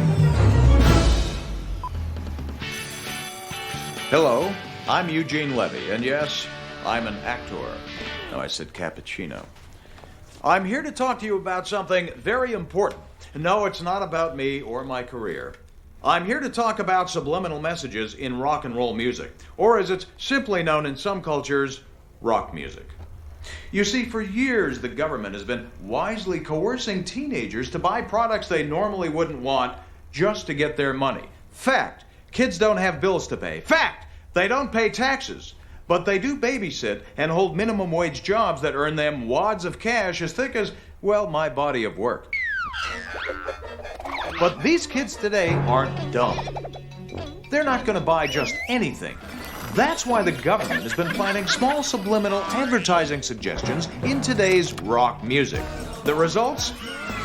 Hello, I'm Eugene Levy, and yes, I'm an actor. No, I said cappuccino. I'm here to talk to you about something very important. No, it's not about me or my career. I'm here to talk about subliminal messages in rock and roll music, or as it's simply known in some cultures, rock music. You see, for years, the government has been wisely coercing teenagers to buy products they normally wouldn't want just to get their money. Fact, kids don't have bills to pay. Fact, they don't pay taxes. But they do babysit and hold minimum wage jobs that earn them wads of cash as thick as, well, my body of work. But these kids today aren't dumb. They're not going to buy just anything. That's why the government has been planting small subliminal advertising suggestions in today's rock music. The results?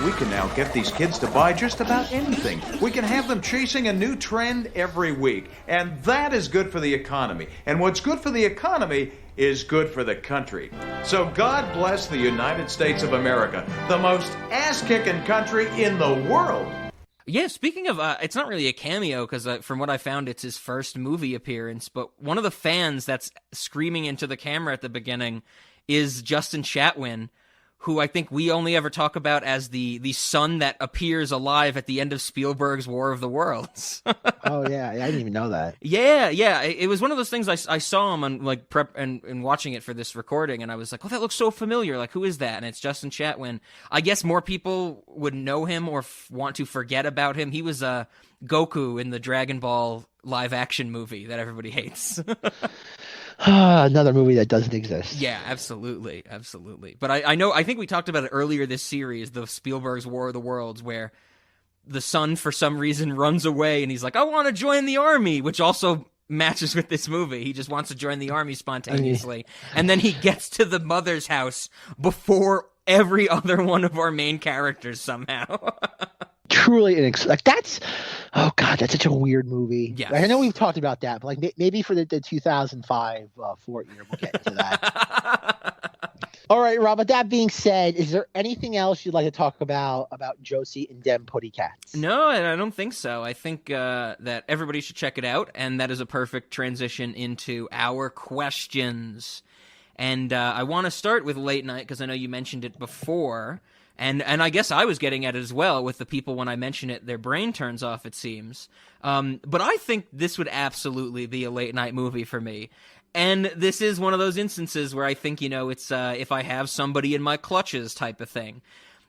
We can now get these kids to buy just about anything. We can have them chasing a new trend every week. And that is good for the economy. And what's good for the economy is good for the country. So God bless the United States of America, the most ass-kicking country in the world. Yeah, speaking of, it's not really a cameo, because from what I found, it's his first movie appearance, but one of the fans that's screaming into the camera at the beginning is Justin Chatwin, who I think we only ever talk about as the son that appears alive at the end of Spielberg's War of the Worlds. Oh, yeah. I didn't even know that. Yeah. It was one of those things I saw him on, like, prep and watching it for this recording, and I was like, oh, that looks so familiar. Like, who is that? And it's Justin Chatwin. I guess more people would know him or want to forget about him. He was Goku in the Dragon Ball live-action movie that everybody hates. Another movie that doesn't exist. Yeah, absolutely. But I think we talked about it earlier this series, the Spielberg's War of the Worlds, where the son for some reason runs away and he's like, I want to join the army, which also matches with this movie. He just wants to join the army spontaneously. And then he gets to the mother's house before every other one of our main characters somehow. Truly like that's, oh God, that's such a weird movie. Yeah, I know we've talked about that, but like maybe for the 2005 Fort year, we'll get into that. All right, Rob, with that being said, is there anything else you'd like to talk about Josie and them Pussycats? No, I don't think so. I think that everybody should check it out, and that is a perfect transition into our questions. And I want to start with Late Night, because I know you mentioned it before. And I guess I was getting at it as well with the people when I mention it, their brain turns off, it seems. But I think this would absolutely be a late night movie for me. And this is one of those instances where I think, it's if I have somebody in my clutches type of thing.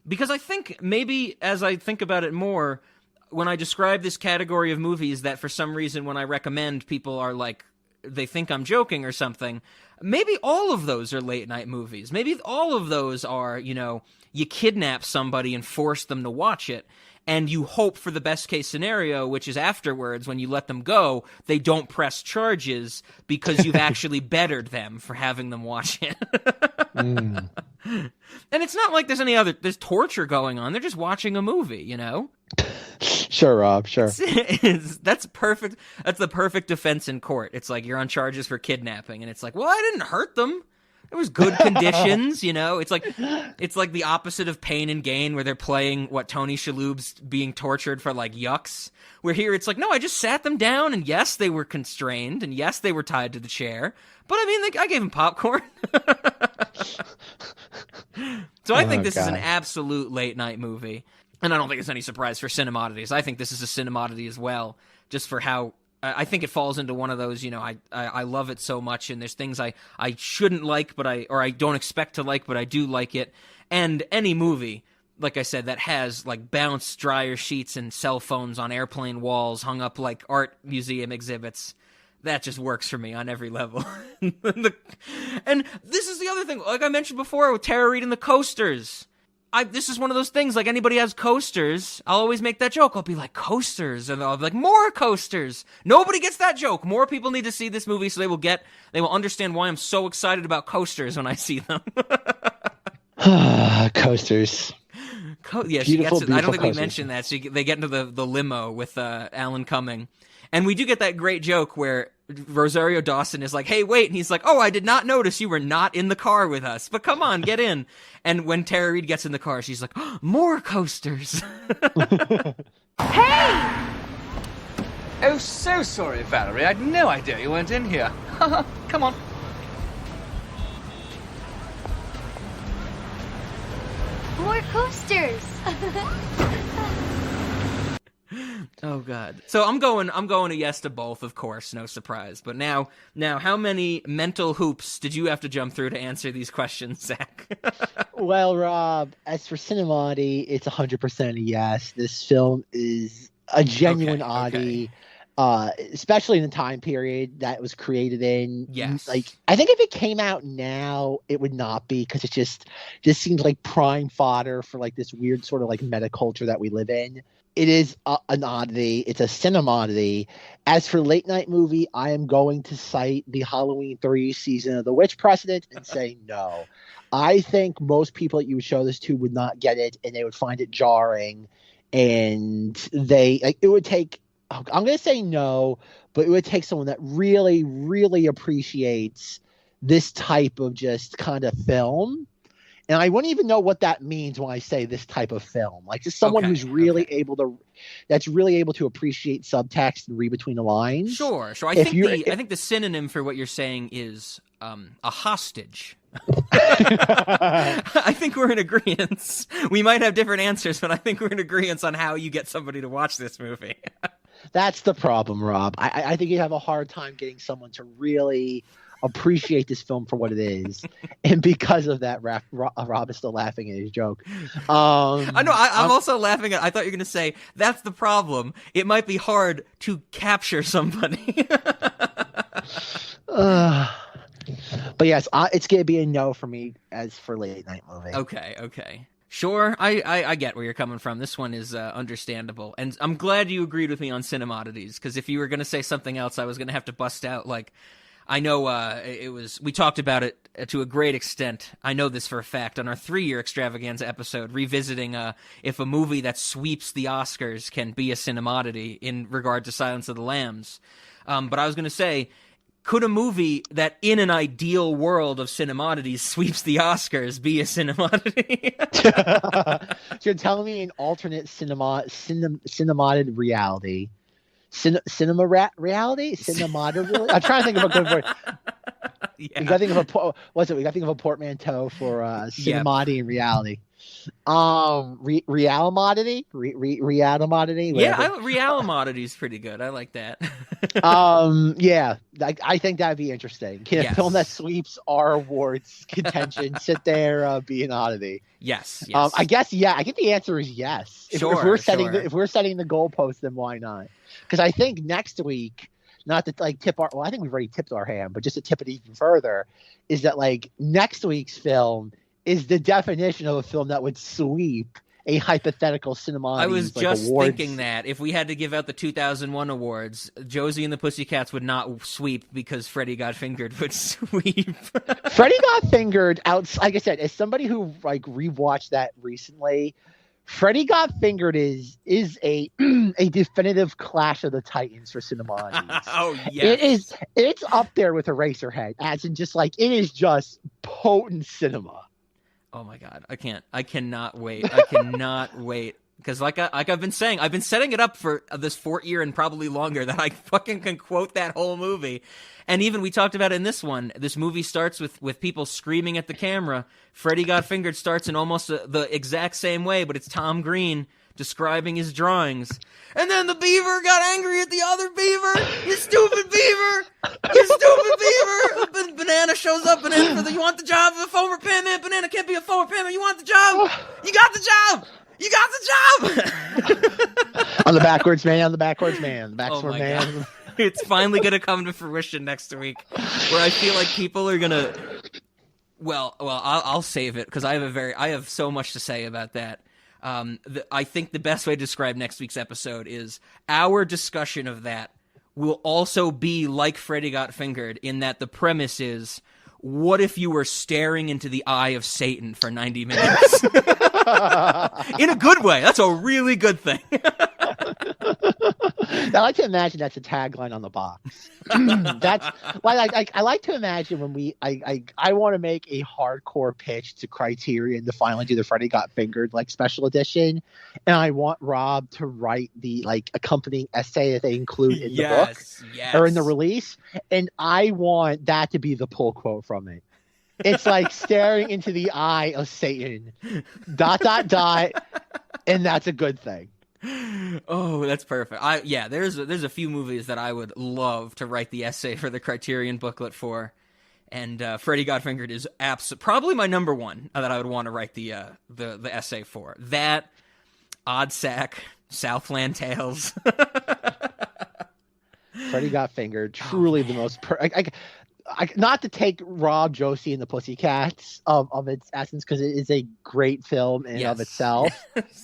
Because I think maybe as I think about it more, when I describe this category of movies that for some reason when I recommend, people are like, they think I'm joking or something. Maybe all of those are late night movies. Maybe all of those are, you kidnap somebody and force them to watch it, and you hope for the best case scenario, which is afterwards, when you let them go, they don't press charges because you've actually bettered them for having them watch it. And it's not like there's torture going on. They're just watching a movie, Sure, Rob, sure. That's perfect. That's the perfect defense in court. It's like you're on charges for kidnapping, and it's like, well, I didn't hurt them. It was good conditions, It's like the opposite of Pain and Gain, where they're playing Tony Shalhoub's being tortured for like yucks. Where here it's like, no, I just sat them down, and yes, they were constrained, and yes, they were tied to the chair, but I mean, I gave them popcorn. So I think this is an absolute late night movie. And I don't think it's any surprise for Cinemodities. I think this is a Cinemodity as well, just for how I think it falls into one of those, I love it so much, and there's things I shouldn't like, or I don't expect to like, but I do like it. And any movie, like I said, that has like bounced dryer sheets and cell phones on airplane walls hung up like art museum exhibits, that just works for me on every level. And this is the other thing, like I mentioned before, with Tara Reid and the coasters. This is one of those things, like anybody has coasters, I'll always make that joke. I'll be like, coasters, and I'll be like, more coasters. Nobody gets that joke. More people need to see this movie so they will understand why I'm so excited about coasters when I see them. Coasters. Yeah, beautiful, I don't think coasters. we mentioned that. So they get into the limo with Alan Cumming. And we do get that great joke where Rosario Dawson is like, hey, wait. And he's like, oh, I did not notice you were not in the car with us. But come on, get in. And when Tara Reid gets in the car, she's like, oh, more coasters. Hey! Oh, so sorry, Valerie. I had no idea you weren't in here. Come on. More coasters. Oh God! So I'm going a yes to both, of course, no surprise. But now, how many mental hoops did you have to jump through to answer these questions, Zach? Well, Rob, as for Cinemati, it's 100% a yes. This film is a genuine oddity, especially in the time period that it was created in. Yes. Like, I think if it came out now, it would not be, because it just seems like prime fodder for like this weird sort of like meta culture that we live in. It is an oddity. It's a cinemodity. As for late night movie, I am going to cite the Halloween 3 season of the witch precedent and say no. I think most people that you would show this to would not get it, and they would find it jarring, and it would take. I'm going to say no, but it would take someone that really, really appreciates this type of just kind of film. And I wouldn't even know what that means when I say this type of film. Like, just someone who's really able to appreciate subtext and read between the lines. Sure. I think the synonym for what you're saying is a hostage. I think we're in agreement. We might have different answers, but I think we're in agreement on how you get somebody to watch this movie. That's the problem, Rob. I think you have a hard time getting someone to really appreciate this film for what it is, and because of that, Rob is still laughing at his joke. I know. I'm also laughing at. I thought you were going to say that's the problem. It might be hard to capture somebody. But yes, it's going to be a no for me as for late night movie. Okay. Sure, I get where you're coming from. This one is understandable, and I'm glad you agreed with me on Cinemodities, because if you were going to say something else, I was going to have to bust out like. I know we talked about it to a great extent. I know this for a fact on our 3-year extravaganza episode, revisiting if a movie that sweeps the Oscars can be a cinemodity in regard to Silence of the Lambs. But I was going to say, could a movie that in an ideal world of cinemodities sweeps the Oscars be a cinemodity? So you're telling me an alternate cinemodid reality. Cinema reality? Cinemodity? I'm trying to think of a good word. Yeah. We got to think of a portmanteau for cinemodity and reality. Realmodity? Realmodity? Yeah, realmodity is pretty good. I like that. Yeah, I think that'd be interesting. Can a film that sweeps our awards contention sit there be an oddity? Yes. I guess I think the answer is yes. If we're setting the goalpost, then why not? Because I think next week, not to like tip our, well, I think we've already tipped our hand, but just to tip it even further, is that like next week's film is the definition of a film that would sweep a hypothetical cinema. I was just awards. thinking that if we had to give out the 2001 awards, Josie and the Pussycats would not sweep because Freddy Got Fingered would sweep. Freddy Got Fingered, like I said, as somebody who like rewatched that recently, Freddy Got Fingered is a definitive Clash of the Titans for cinema. Oh yes, it's up there with Eraserhead, as in just like it is just potent cinema. Oh my God, I cannot wait. I cannot wait Because like I've been saying, I've been setting it up for this 4th year and probably longer that I fucking can quote that whole movie. And even we talked about it in this one. This movie starts with people screaming at the camera. Freddy Got Fingered starts in almost the exact same way, but it's Tom Green describing his drawings. And then the beaver got angry at the other beaver. You stupid beaver! You stupid beaver! Banana shows up. Banana, you want the job of a former penman? Banana can't be a former penman. You want the job? You got the job! You got the job! On the backwards man, backward man. God. It's finally going to come to fruition next week, where I feel like people are going to. Well, I'll save it because I have so much to say about that. I think the best way to describe next week's episode is our discussion of that will also be like Freddy Got Fingered in that the premise is, what if you were staring into the eye of Satan for 90 minutes? In a good way. That's a really good thing. I like to imagine that's a tagline on the box. That's why I like to imagine when I want to make a hardcore pitch to Criterion to finally do the Freddy Got Fingered like special edition, and I want Rob to write the like accompanying essay that they include in the book or in the release, and I want that to be the pull quote from it. It's like staring into the eye of Satan, ... and that's a good thing. Oh, that's perfect. There's a few movies that I would love to write the essay for the Criterion booklet for, and Freddy Got Fingered is probably my number one that I would want to write the essay for. That, Odd Sack, Southland Tales. Freddy Got Fingered, truly the most. Not to take Rob, Josie, and the Pussycats of its essence, because it is a great film in of itself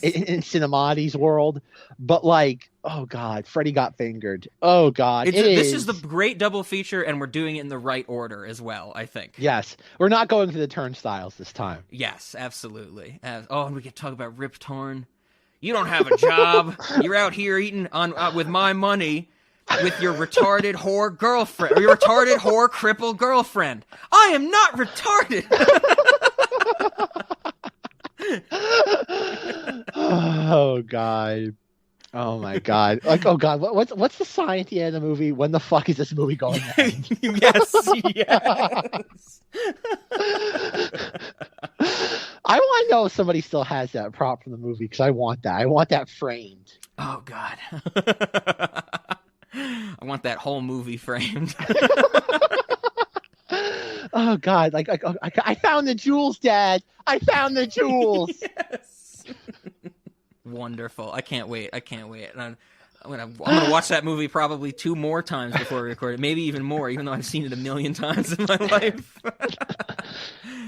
in Cinemati's world, but like, oh god, Freddy Got Fingered. Oh god, this is the great double feature, and we're doing it in the right order as well. I think. Yes, we're not going through the turnstiles this time. Yes, absolutely. And we can talk about Rip Torn. You don't have a job. You're out here eating with my money. With your retarded whore girlfriend, or your retarded whore crippled girlfriend. I am not retarded. Oh god. Oh my god. Like, oh god, what's the sign at the end of the movie? When the fuck is this movie going to end? Yes. I want to know if somebody still has that prop from the movie, because I want that. I want that framed. Oh god. I want that whole movie framed. Oh god, like I found the jewels, Dad. I found the jewels. Yes. Wonderful. I can't wait. And I'm gonna watch that movie probably 2 more times before we record it, maybe even more, even though I've seen it 1,000,000 times in my life.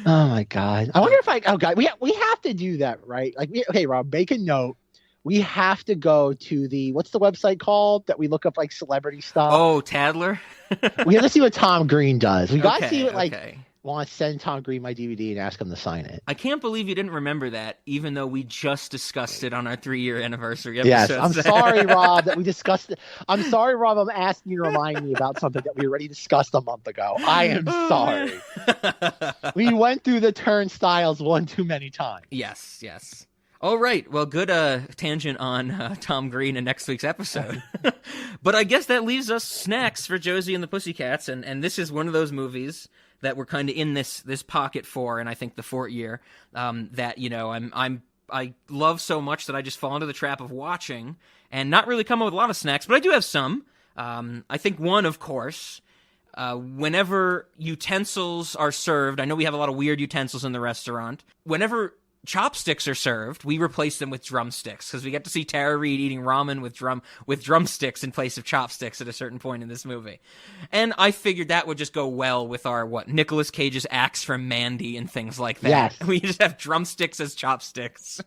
Oh my god. I wonder if oh god, we have to do that, right? Like, okay, Rob, make a note. We have to go to what's the website called that we look up like celebrity stuff? Oh, Tadler? We have to see what Tom Green does. We got to see what want to send Tom Green my DVD and ask him to sign it. I can't believe you didn't remember that, even though we just discussed it on our 3-year anniversary episode. Yes, I'm sorry, Rob, that we discussed it. I'm sorry, Rob, I'm asking you to remind me about something that we already discussed a month ago. I am sorry. We went through the turnstiles one too many times. Yes. All right. Well, good tangent on Tom Green in next week's episode. But I guess that leaves us snacks for Josie and the Pussycats, and this is one of those movies that we're kind of in this pocket for, and I think the 4th year that I love so much that I just fall into the trap of watching and not really come up with a lot of snacks, but I do have some. I think one, of course. Whenever utensils are served, I know we have a lot of weird utensils in the restaurant. Whenever chopsticks are served, we replace them with drumsticks, because we get to see Tara Reid eating ramen with drumsticks in place of chopsticks at a certain point in this movie. And I figured that would just go well with our Nicolas Cage's axe from Mandy and things like that. Yes. We just have drumsticks as chopsticks.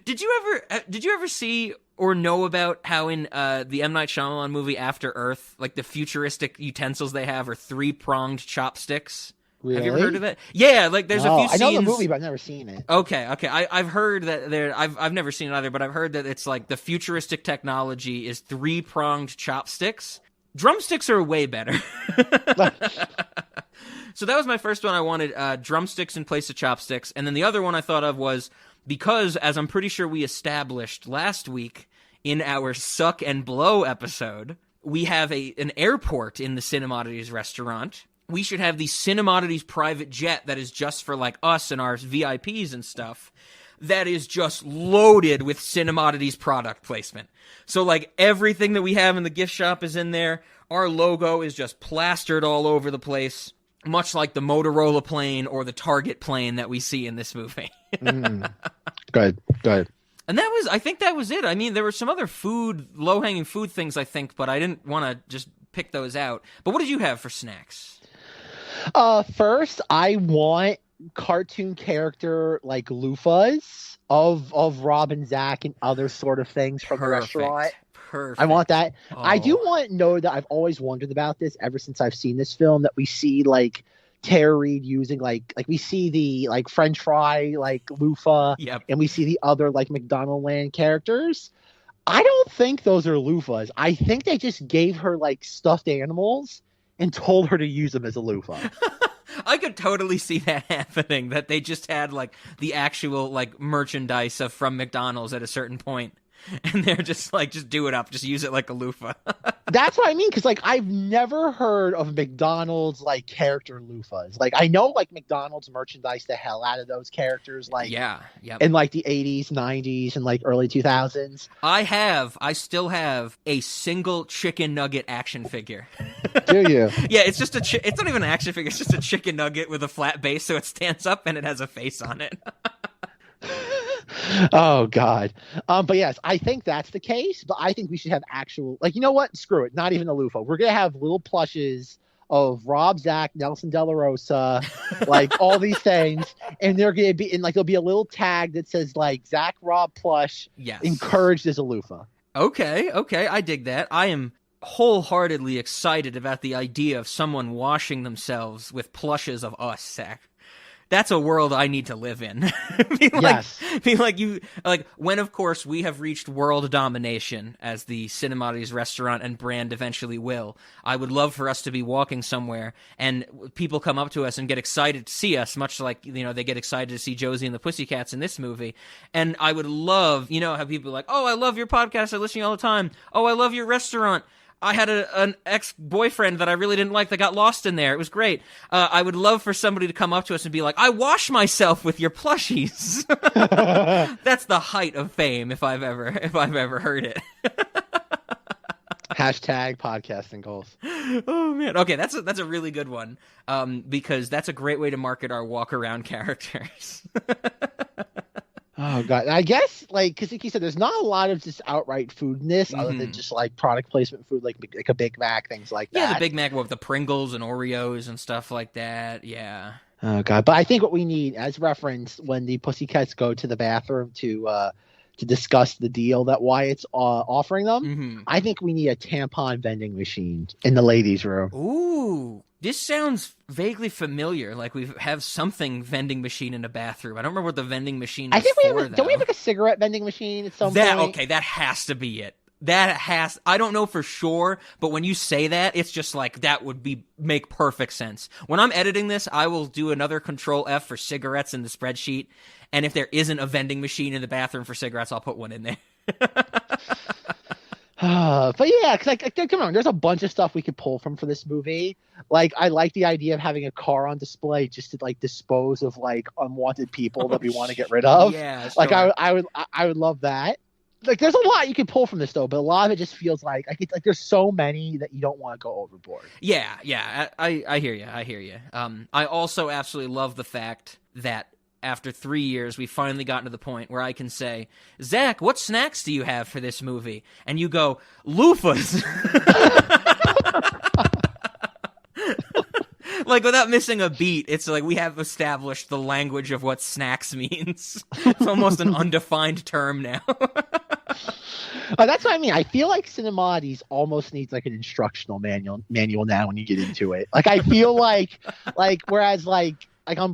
Did you ever see or know about how in the M. Night Shyamalan movie After Earth, like the futuristic utensils they have are 3-pronged chopsticks? Really? Have you ever heard of it? Yeah, like there's a few scenes. I know the movie, but I've never seen it. Okay. I've heard that I've never seen it either, but I've heard that it's like the futuristic technology is 3-pronged chopsticks. Drumsticks are way better. So that was my first one. I wanted drumsticks in place of chopsticks, and then the other one I thought of was because, as I'm pretty sure we established last week in our Suck and Blow episode, we have an airport in the Cinemodities restaurant. We should have the Cinemodities private jet that is just for, like, us and our VIPs and stuff, that is just loaded with Cinemodities product placement. So, like, everything that we have in the gift shop is in there. Our logo is just plastered all over the place, much like the Motorola plane or the Target plane that we see in this movie. Good. And I think that was it. I mean, there were some other low-hanging food things, I think, but I didn't want to just pick those out. But what did you have for snacks? First, I want cartoon character like loofahs of Rob and Zack and other sort of things from the restaurant. Perfect. I want that. Oh. I do want to know that I've always wondered about this ever since I've seen this film, that we see like Tara Reid using like we see the like French fry like loofah, and we see the other like McDonald Land characters. I don't think those are loofahs. I think they just gave her like stuffed animals and told her to use them as a loofah. I could totally see that happening, that they just had like the actual like merchandise from McDonald's at a certain point. And they're just like, just do it up. Just use it like a loofah. That's what I mean. Because like, I've never heard of McDonald's like character loofahs. Like, I know like McDonald's merchandise the hell out of those characters. Like, in like the 80s, 90s, and like early 2000s. I still have a single chicken nugget action figure. Do you? Yeah, it's just it's not even an action figure. It's just a chicken nugget with a flat base, so it stands up and it has a face on it. Oh God. But yes, I think that's the case, but I think we should have actual, like, you know what? Screw it. Not even a loofah. We're going to have little plushes of Rob, Zack, Nelson De La Rosa, like all these things. And they're going to be in like, there'll be a little tag that says like Zack, Rob plush, encouraged as a loofah. Okay. I dig that. I am wholeheartedly excited about the idea of someone washing themselves with plushes of us, Zack. That's a world I need to live in. When, of course, we have reached world domination, as the Cinemodities restaurant and brand eventually will. I would love for us to be walking somewhere and people come up to us and get excited to see us, much like, you know, they get excited to see Josie and the Pussycats in this movie. And I would love, you know, how people are like, oh, I love your podcast, I listen to you all the time. Oh, I love your restaurant. I had an ex-boyfriend that I really didn't like that got lost in there. It was great. I would love for somebody to come up to us and be like, I wash myself with your plushies. That's the height of fame if I've ever heard it. Hashtag podcasting goals. Oh man. Okay, that's a really good one. Because that's a great way to market our walk around characters. Oh God! I guess like because like you said, there's not a lot of just outright foodness other than just like product placement food, like a Big Mac, things like that. Yeah, the Big Mac with the Pringles and Oreos and stuff like that. Yeah. Oh God! But I think what we need, as reference, when the Pussycats go to the bathroom to discuss the deal that Wyatt's offering them, I think we need a tampon vending machine in the ladies' room. Ooh. This sounds vaguely familiar, like we have something vending machine in a bathroom. I don't remember what the vending machine is for, don't we have like a cigarette vending machine at some point? Okay, that has to be it. I don't know for sure, but when you say that, it's just like, that would make perfect sense. When I'm editing this, I will do another Control F for cigarettes in the spreadsheet, and if there isn't a vending machine in the bathroom for cigarettes, I'll put one in there. But yeah, cause like come on, there's a bunch of stuff we could pull from for this movie. Like, I like the idea of having a car on display just to like dispose of like unwanted people that we want to get rid of. Yeah, sure. Like I would love that. Like, there's a lot you can pull from this though, but a lot of it just feels like it's like there's so many that you don't want to go overboard. Yeah, I hear you. I also absolutely love the fact that after 3 years, we've finally gotten to the point where I can say, Zack, what snacks do you have for this movie? And you go, loofahs. Like, without missing a beat, it's like we have established the language of what snacks means. It's almost an undefined term now. That's what I mean. I feel like Cinemodities almost needs like an instructional manual now when you get into it. Like, I feel like whereas I'm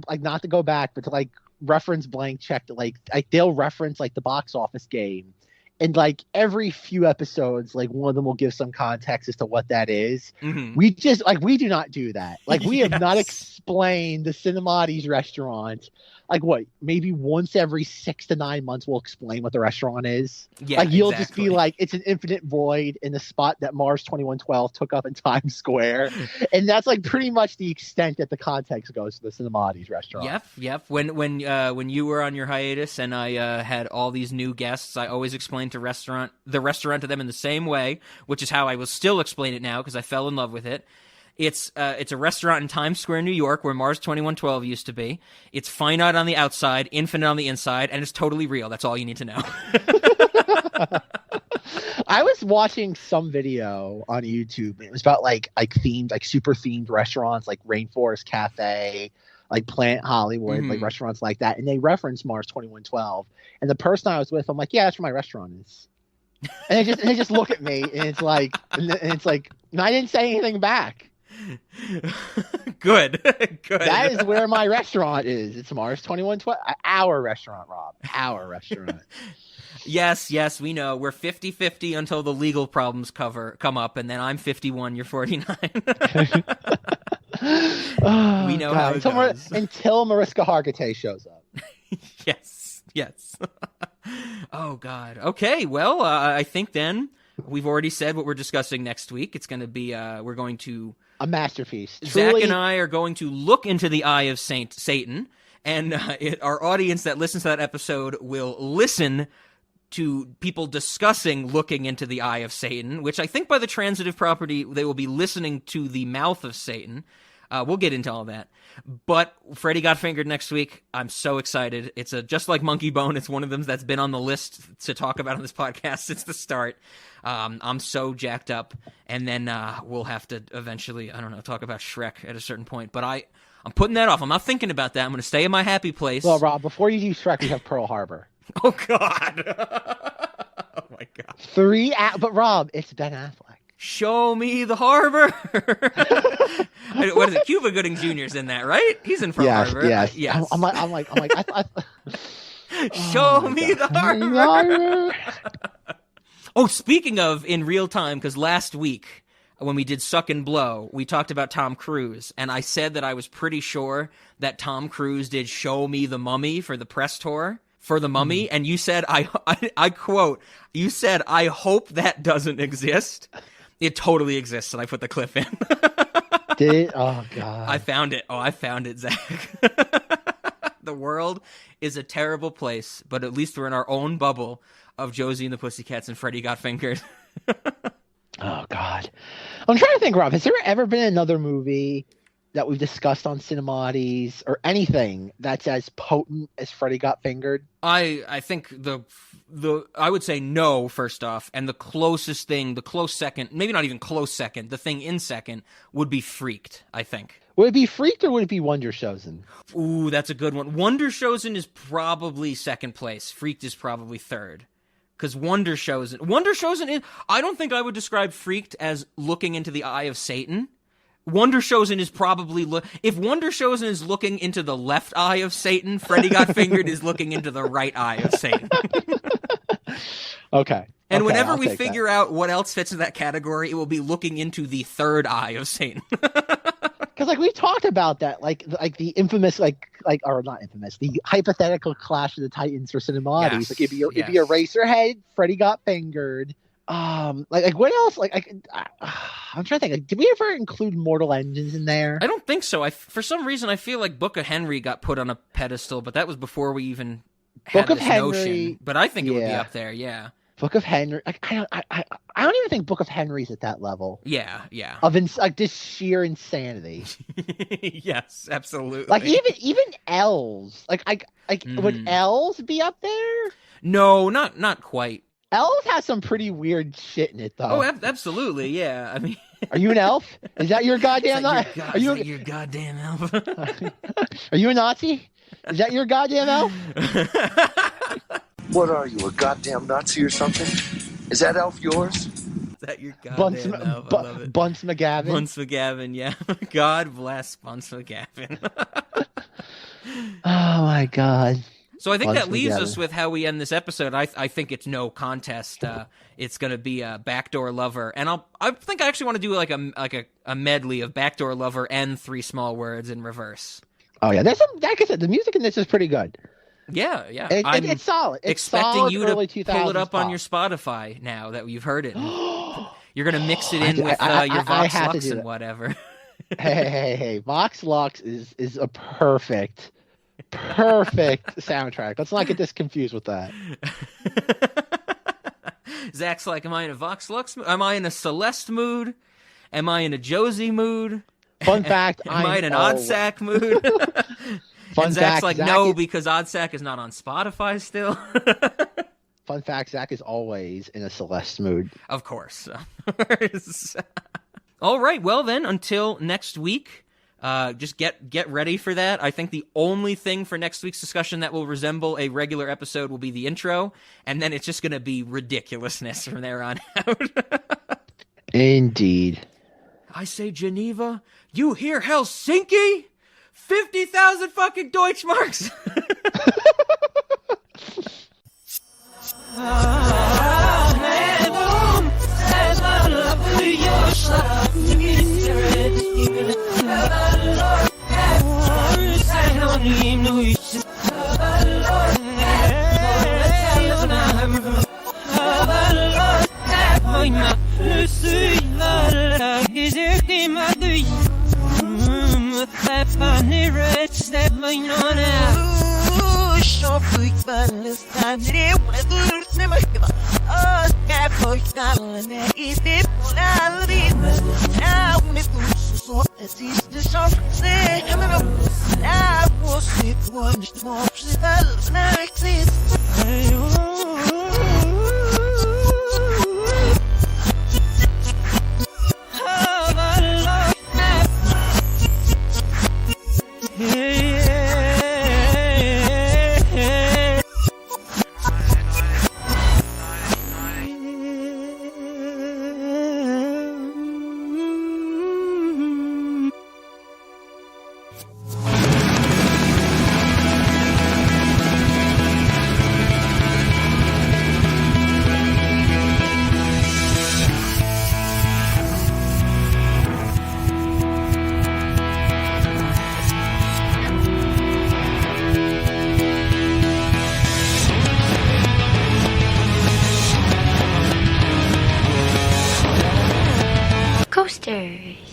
like, not to go back, but to like reference blank check to like they'll reference like the box office game, and like every few episodes, like one of them will give some context as to what that is. We just we do not do that. Like, we have not explain the Cinemati's restaurant. Like what? Maybe once every 6 to 9 months, we'll explain what the restaurant is. Yeah, like you'll just exactly. be like, it's an infinite void in the spot that Mars 2112 took up in Times Square, and that's like pretty much the extent that the context goes to the Cinemati's restaurant. Yep. When you were on your hiatus and I had all these new guests, I always explained the restaurant to them in the same way, which is how I will still explain it now because I fell in love with it. It's a restaurant in Times Square, New York, where Mars 2112 used to be. It's finite on the outside, infinite on the inside, and it's totally real. That's all you need to know. I was watching some video on YouTube. It was about like themed, like super themed restaurants, like Rainforest Cafe, like Plant Hollywood, like restaurants like that. And they referenced Mars 2112. And the person I was with, I'm like, yeah, that's where my restaurant is. And they just look at me, and it's like, and I didn't say anything back. Good. That is where my restaurant is. It's Mars 2112. Our restaurant, Rob. Our restaurant. Yes, we know. We're 50-50 until the legal problems come up, and then I'm 51, you're 49. We know how it goes. Until Mariska Hargitay shows up. Yes. Oh, God. Okay, well, I think then we've already said what we're discussing next week. It's going to be, we're going to... A masterpiece. Zach and I are going to look into the eye of Satan, and our audience that listens to that episode will listen to people discussing looking into the eye of Satan, which I think by the transitive property, they will be listening to the mouth of Satan. We'll get into all that. But Freddy Got Fingered next week. I'm so excited. It's just like Monkey Bone. It's one of them that's been on the list to talk about on this podcast since the start. I'm so jacked up. And then we'll have to eventually, I don't know, talk about Shrek at a certain point. But I'm putting that off. I'm not thinking about that. I'm going to stay in my happy place. Well, Rob, before you do Shrek, we have Pearl Harbor. Oh, God. Oh, my God. But Rob, it's Ben Affleck. Show me the harbor. What is it? Cuba Gooding Jr.'s in that, right? He's in Pearl Harbor. Yes. Yes. I'm like. Show me the harbor. Oh, speaking of in real time, because last week when we did Suck and Blow, we talked about Tom Cruise, and I said that I was pretty sure that Tom Cruise did Show Me the Mummy for the press tour for the Mummy, and you said, I quote, you said, I hope that doesn't exist. It totally exists, and I put the clip in. Did it? Oh, God. I found it. Oh, I found it, Zach. The world is a terrible place, but at least we're in our own bubble of Josie and the Pussycats and Freddy Got Fingered. Oh, God. I'm trying to think, Rob, has there ever been another movie that we've discussed on Cinemati's or anything that's as potent as Freddy Got Fingered? I think I would say no, first off, and the close second, maybe not even close second, the thing in second would be Freaked, I think. Would it be Freaked or would it be Wonder Chosen? Ooh, that's a good one. Wonder Chosen is probably second place. Freaked is probably third. Because Wonder Chosen is, I don't think I would describe Freaked as looking into the eye of Satan. Wonder Chosen is probably if Wonder Chosen is looking into the left eye of Satan, Freddy Got Fingered is looking into the right eye of Satan. Okay. And whenever we figure out what else fits in that category, it will be looking into the third eye of Satan. Because like we talked about that, like the infamous, or not infamous, the hypothetical Clash of the Titans for Cinemati's. Yes, like it'd be Eraserhead, Freddy Got Fingered. Like what else? I'm trying to think. Like, did we ever include Mortal Engines in there? I don't think so. For some reason, I feel like Book of Henry got put on a pedestal, but that was before we even had this notion. But I think it would be up there. Yeah. Book of Henry. I don't even think Book of Henry's at that level. Yeah. Of just sheer insanity. Yes, absolutely. Like even L's. Would L's be up there? No, not quite. Elf has some pretty weird shit in it, though. Oh, absolutely, yeah. I mean, are you an elf? Is that your goddamn? Are you your goddamn elf? Are you a Nazi? Is that your goddamn elf? What are you, a goddamn Nazi or something? Is that elf yours? Is that your goddamn elf? I love it. Bunce McGavin. Bunce McGavin, yeah. God bless Bunce McGavin. Oh my God. So I think bunch that leaves together. us with how we end this episode. I think it's no contest. It's going to be a Backdoor Lover, and I think I actually want to do like a medley of Backdoor Lover and Three Small Words in reverse. Oh yeah, like I said, the music in this is pretty good. Yeah. It's solid. It's expecting solid you to early pull it up 2000s on your Spotify now that you've heard it. You're going to mix it in with your I Vox have to Lux do and that. whatever. Hey, Vox Lux is a perfect soundtrack. Let's not get this confused with that. Zach's like, am I in a Vox Lux mood? Am I in a Celeste mood? Am I in a Josie mood? Fun fact, am I in an Oddsack mood? Fun and Zach's fact, like, Zach no, is- because Oddsack is not on Spotify still. Fun fact, Zach is always in a Celeste mood. Of course. All right, well then, until next week, just get ready for that. I think the only thing for next week's discussion that will resemble a regular episode will be the intro, and then it's just going to be ridiculousness from there on out. Indeed. I say Geneva, you hear Helsinki? 50,000 fucking Deutschmarks! Coasters.